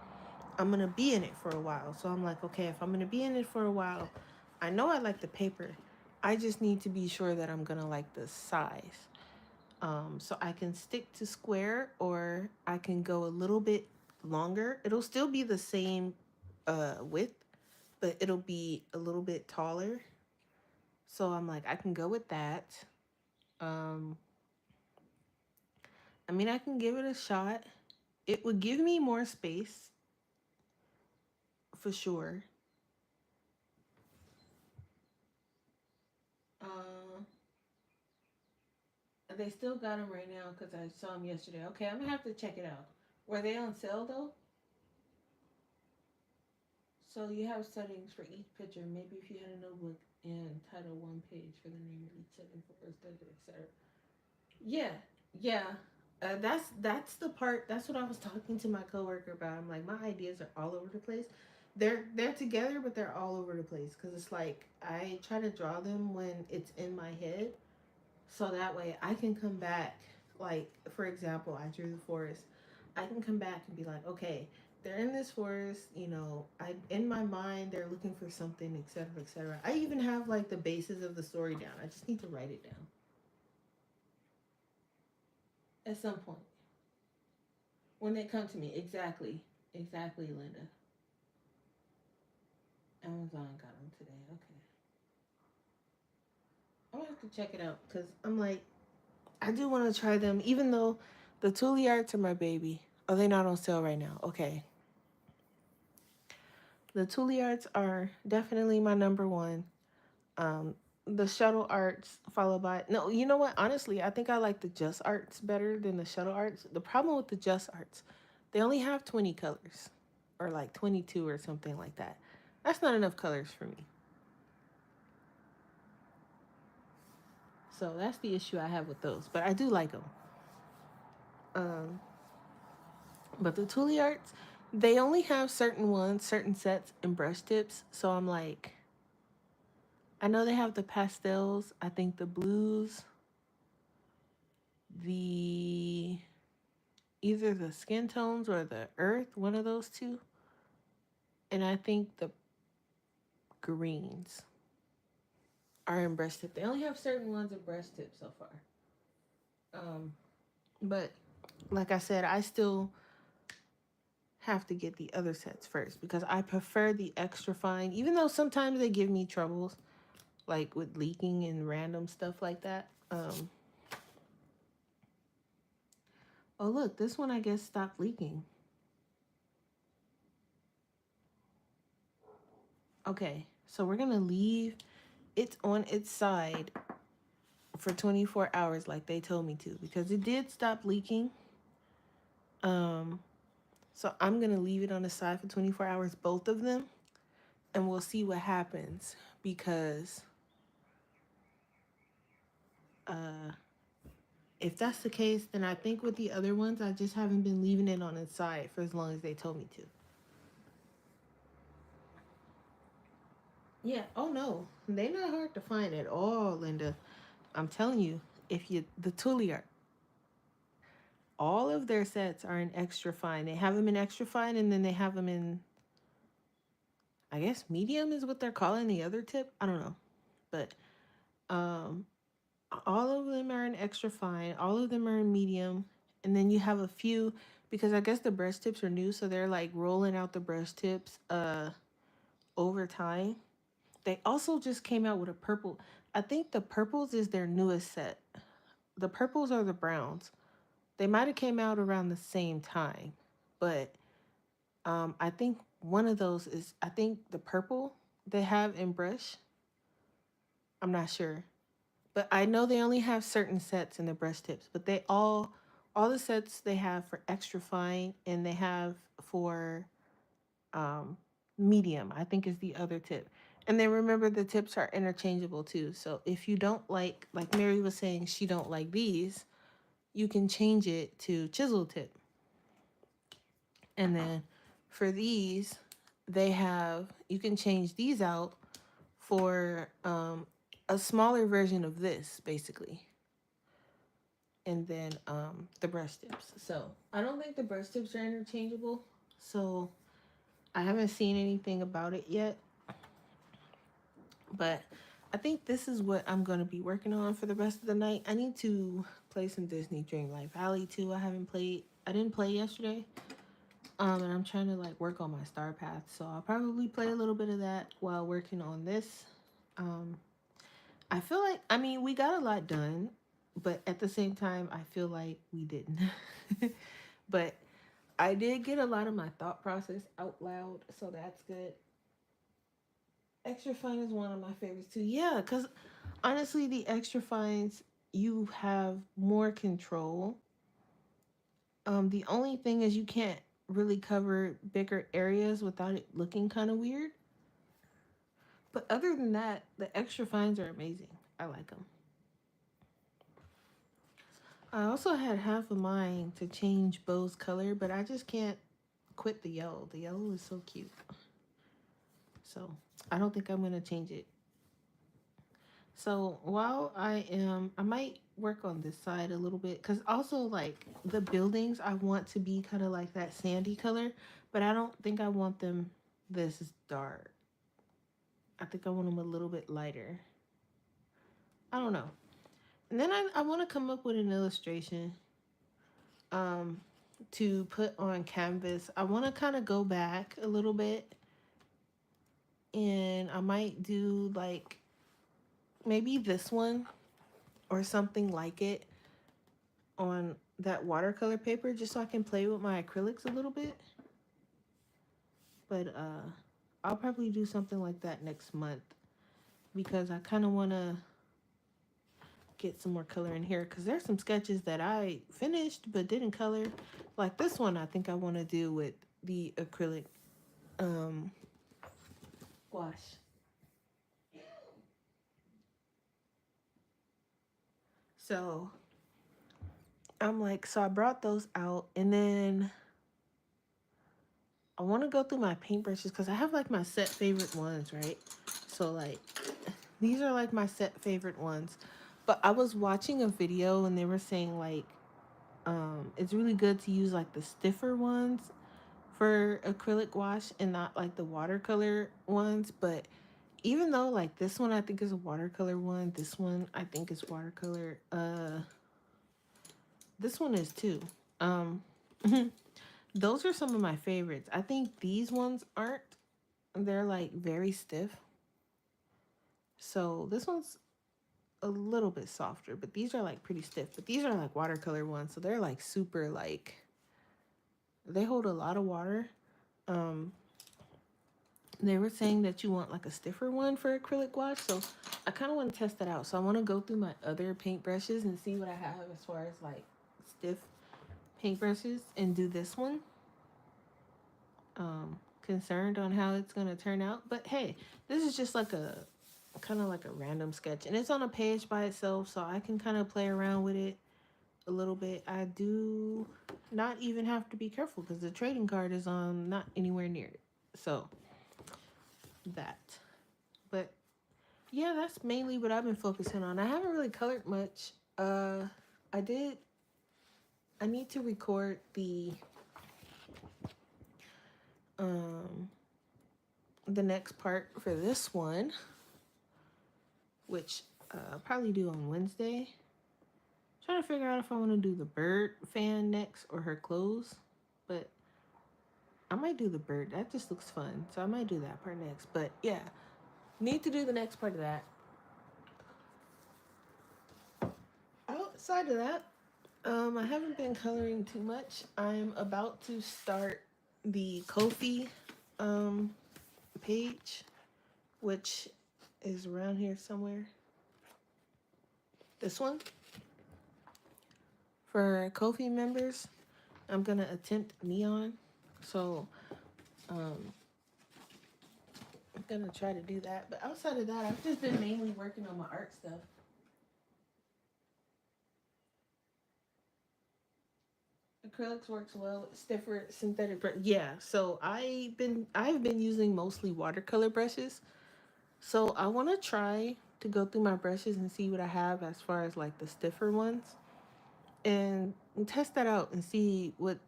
I'm going to be in it for a while. So I'm like, okay, if I'm going to be in it for a while, I know I like the paper. I just need to be sure that I'm going to like the size. So I can stick to square or I can go a little bit longer. It'll still be the same width, but it'll be a little bit taller. So I'm like, I can go with that. Um, I mean, I can give it a shot. It would give me more space for sure. Uh, they still got them right now because I saw them yesterday. Okay, I'm gonna have to check it out. Were they on sale though? So you have settings for each picture. Maybe if you had a notebook and title one page for the name of each setting for etc. etc. Yeah. Yeah, that's the part. That's what I was talking to my coworker about. I'm like, my ideas are all over the place. They're together, but they're all over the place because it's like I try to draw them when it's in my head, so that way I can come back. Like for example, I drew the forest. I can come back and be like, okay, they're in this forest. I in my mind they're looking for something, etc., etc. I even have like the basis of the story down. I just need to write it down at some point. When they come to me, exactly, exactly, Linda. Amazon got them today. Okay, I'm gonna have to check it out because I'm like, I do want to try them, even though the Thule Arts are my baby. Are they not on sale right now? Okay, the Thule Arts are definitely my number one. Um, the Shuttle Arts followed by no, you know what? Honestly, I think I like the Just Arts better than the Shuttle Arts. The problem with the Just Arts, they only have 20 colors, or like 22 or something like that. That's not enough colors for me. So that's the issue I have with those. But I do like them. Um, but the Thule Arts, they only have certain ones, certain sets and brush tips. So I'm like, I know they have the pastels. I think the blues, the either the skin tones or the earth, one of those two. And I think the greens are in brush tip. They only have certain ones in brush tip so far. But like I said, I still have to get the other sets first because I prefer the extra fine, even though sometimes they give me troubles, like with leaking and random stuff like that. Oh, look, this one I guess stopped leaking. Okay, so we're gonna leave it on its side for 24 hours like they told me to because it did stop leaking. Um, so I'm gonna leave it on the side for 24 hours, both of them, and we'll see what happens because uh if that's the case, then I think with the other ones, I just haven't been leaving it on its side for as long as they told me to. Yeah. Oh no, they're not hard to find at all, Linda. I'm telling you, if you the Tullier, all of their sets are in extra fine. They have them in extra fine, and then they have them in, I guess, medium is what they're calling the other tip. I don't know, but um, all of them are in extra fine. All of them are in medium, and then you have a few because I guess the brush tips are new, so they're like rolling out the brush tips over time. They also just came out with a purple. I think the purples is their newest set. The purples are the browns. They might have came out around the same time, but I think one of those is I think the purple they have in brush. I'm not sure, but I know they only have certain sets in the brush tips. But they all the sets they have for extra fine and they have for um, medium, I think is the other tip. And then remember the tips are interchangeable too. So if you don't like Mary was saying, she don't like these, you can change it to chisel tip. And then for these, they have you can change these out for a smaller version of this, basically. And then the brush tips. So I don't think the brush tips are interchangeable. So I haven't seen anything about it yet. But I think this is what I'm going to be working on for the rest of the night. I need to play some Disney Dreamlight Valley too. I didn't play yesterday. And I'm trying to like work on my star path. So I'll probably play a little bit of that while working on this. Um, I feel like, I mean, we got a lot done, but at the same time, I feel like we didn't. But I did get a lot of my thought process out loud, so that's good. Extra fine is one of my favorites too. Yeah, because honestly, the extra fines, you have more control. The only thing is you can't really cover bigger areas without it looking kind of weird. But other than that, the extra fines are amazing. I like them. I also had half of mine to change Bo's color, but I just can't quit the yellow. The yellow is so cute. So I don't think I'm gonna change it. So while I might work on this side a little bit because also like the buildings, I want to be kind of like that sandy color, but I don't think I want them this dark. I think I want them a little bit lighter. I don't know. And then I want to come up with an illustration um, to put on canvas. I want to kind of go back a little bit and I might do like maybe this one or something like it on that watercolor paper just so I can play with my acrylics a little bit. But I'll probably do something like that next month because I kind of want to get some more color in here because there's some sketches that I finished but didn't color. Like this one I think I want to do with the acrylic um gouache. So I'm like, so I brought those out and then I want to go through my paintbrushes because I have like my set favorite ones, right? So like these are like my set favorite ones. But I was watching a video and they were saying like it's really good to use like the stiffer ones for acrylic wash and not like the watercolor ones. But even though like this one I think is a watercolor one, this one I think is watercolor. This one is too. Um those are some of my favorites. I think these ones aren't. They're like very stiff. So this one's a little bit softer, but these are like pretty stiff. But these are like watercolor ones, so they're like super like they hold a lot of water. Um they were saying that you want like a stiffer one for acrylic wash, so I kind of want to test that out. So I want to go through my other paintbrushes and see what I have as far as like stiff paintbrushes and do this one. Concerned on how it's gonna turn out, but hey, this is just like a kind of like a random sketch, and it's on a page by itself, so I can kind of play around with it a little bit. I do not even have to be careful because the trading card is on not anywhere near it. So that. But yeah, that's mainly what I've been focusing on. I haven't really colored much. I did I need to record um the next part for this one, which I'll probably do on Wednesday. Trying to figure out if I want to do the bird fan next or her clothes, but I might do the bird. That just looks fun, so I might do that part next. But yeah, need to do the next part of that. Outside of that, I haven't been coloring too much. I'm about to start the Ko-fi um, page, which is around here somewhere. This one for Ko-fi members. I'm gonna attempt neon, so um, I'm gonna try to do that. But outside of that, I've just been mainly working on my art stuff. Acrylics works well with stiffer synthetic yeah, so I've been using mostly watercolor brushes. So I want to try to go through my brushes and see what I have as far as like the stiffer ones and test that out and see what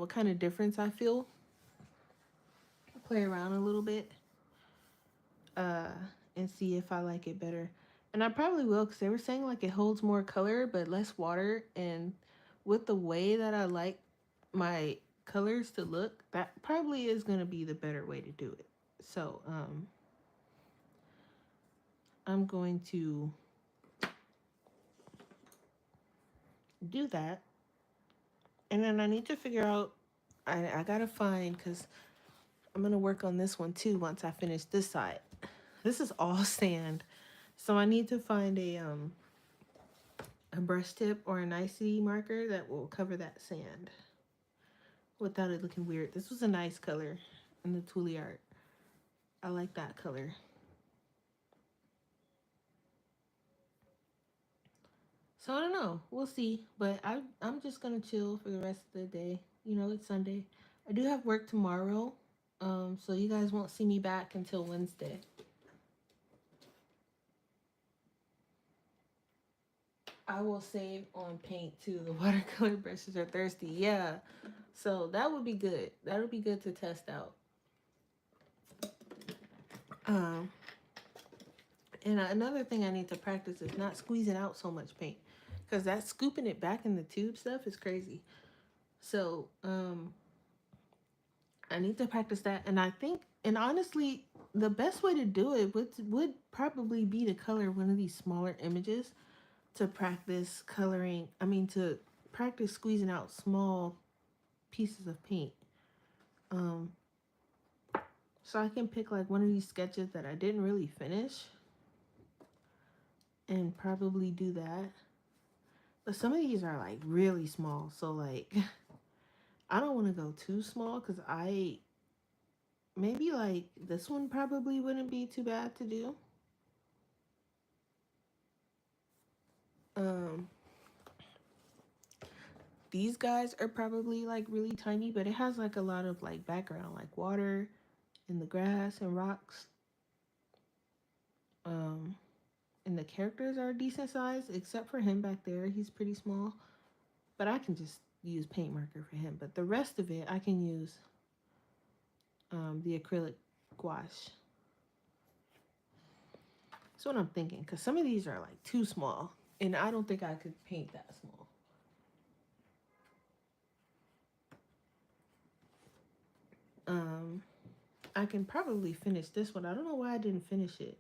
kind of difference I feel. Play around a little bit uh and see if I like it better. And I probably will cuz they were saying like it holds more color but less water, and with the way that I like my colors to look, that probably is going to be the better way to do it. So, I'm going to do that. And then I need to figure out, I got to find, because I'm going to work on this one too once I finish this side. This is all sand. So I need to find a brush tip or a nicety marker that will cover that sand without it looking weird. This was a nice color in the Thule art. I like that color. So I don't know. We'll see. But I'm just gonna chill for the rest of the day. You know, it's Sunday. I do have work tomorrow. So you guys won't see me back until Wednesday. I will save on paint too. The watercolor brushes are thirsty. Yeah. So that would be good. That would be good to test out. Um, and another thing I need to practice is not squeezing out so much paint, because that scooping it back in the tube stuff is crazy. So I need to practice that, and I think, and honestly, the best way to do it would probably be to color one of these smaller images to practice coloring. I mean, to practice squeezing out small pieces of paint. Um, so I can pick like one of these sketches that I didn't really finish and probably do that. But some of these are like really small, so like I don't want to go too small because I maybe like this one probably wouldn't be too bad to do. Um, these guys are probably like really tiny, but it has like a lot of like background, like water and the grass and rocks. Um, and the characters are decent size, except for him back there. He's pretty small, but I can just use paint marker for him. But the rest of it, I can use the acrylic gouache. That's what I'm thinking, because some of these are like too small, and I don't think I could paint that small. Um, I can probably finish this one. I don't know why I didn't finish it.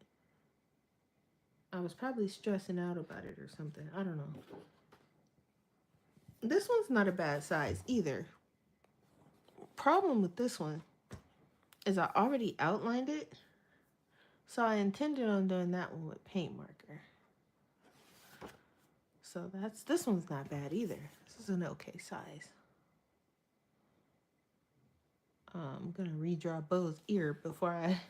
I was probably stressing out about it or something. I don't know. This one's not a bad size either. Problem with this one is I already outlined it, so I intended on doing that one with paint marker. So this one's not bad either. This is an okay size. I'm gonna redraw Bo's ear before I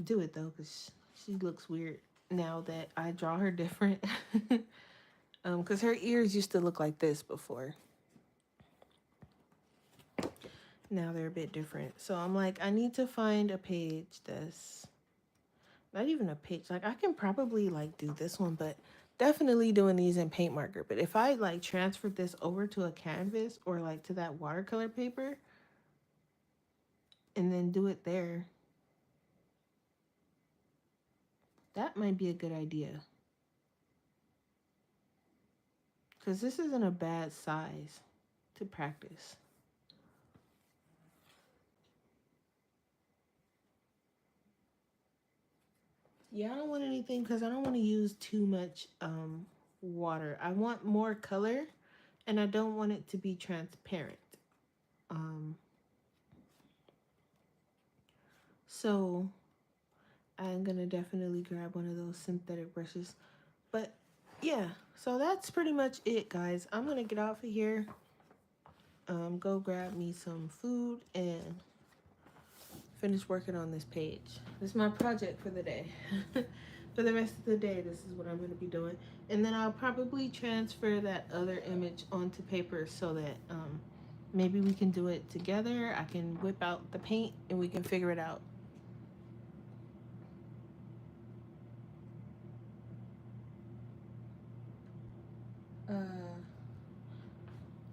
do it though, because she looks weird now that I draw her different. Because her ears used to look like this before. Now they're a bit different. So I'm like, I need to find a page that's not even a page. Like I can probably like do this one, but definitely doing these in paint marker. But if I like transferred this over to a canvas or like to that watercolor paper and then do it there, that might be a good idea. Because this isn't a bad size to practice. Yeah, I don't want anything because I don't want to use too much water. I want more color and I don't want it to be transparent. Um, so I'm going to definitely grab one of those synthetic brushes. But yeah, so that's pretty much it, guys. I'm going to get off of here, go grab me some food and finish working on this page. This is my project for the day. For the rest of the day, this is what I'm going to be doing. And then I'll probably transfer that other image onto paper so that maybe we can do it together. I can whip out the paint and we can figure it out.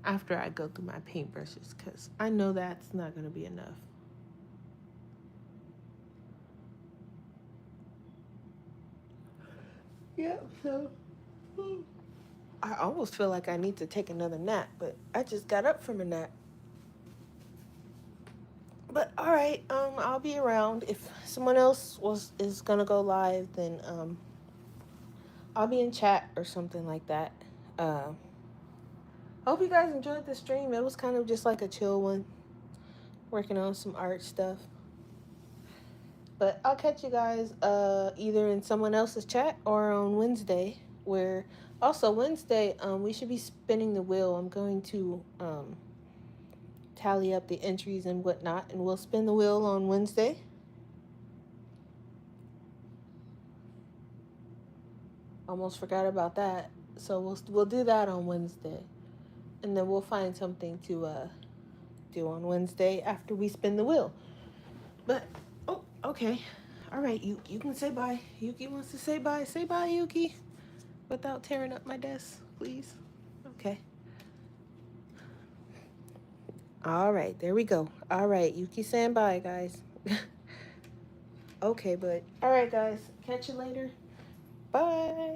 After I go through my paintbrushes, because I know that's not going to be enough. Yeah, so I almost feel like I need to take another nap, but I just got up from a nap. But all right, I'll be around. If someone else is gonna go live, then I'll be in chat or something like that. Hope you guys enjoyed the stream. It was kind of just like a chill one, working on some art stuff. But I'll catch you guys either in someone else's chat or on Wednesday. Where also Wednesday, we should be spinning the wheel. I'm going to tally up the entries and whatnot, and we'll spin the wheel on Wednesday. Almost forgot about that. So we'll do that on Wednesday, and then we'll find something to do on Wednesday after we spin the wheel. But oh, okay, all right. You can say bye. Yuki wants to say bye. Say bye, Yuki, without tearing up my desk, please. Okay. All right, there we go. All right, Yuki saying bye, guys. Okay, but all right, guys. Catch you later. Bye.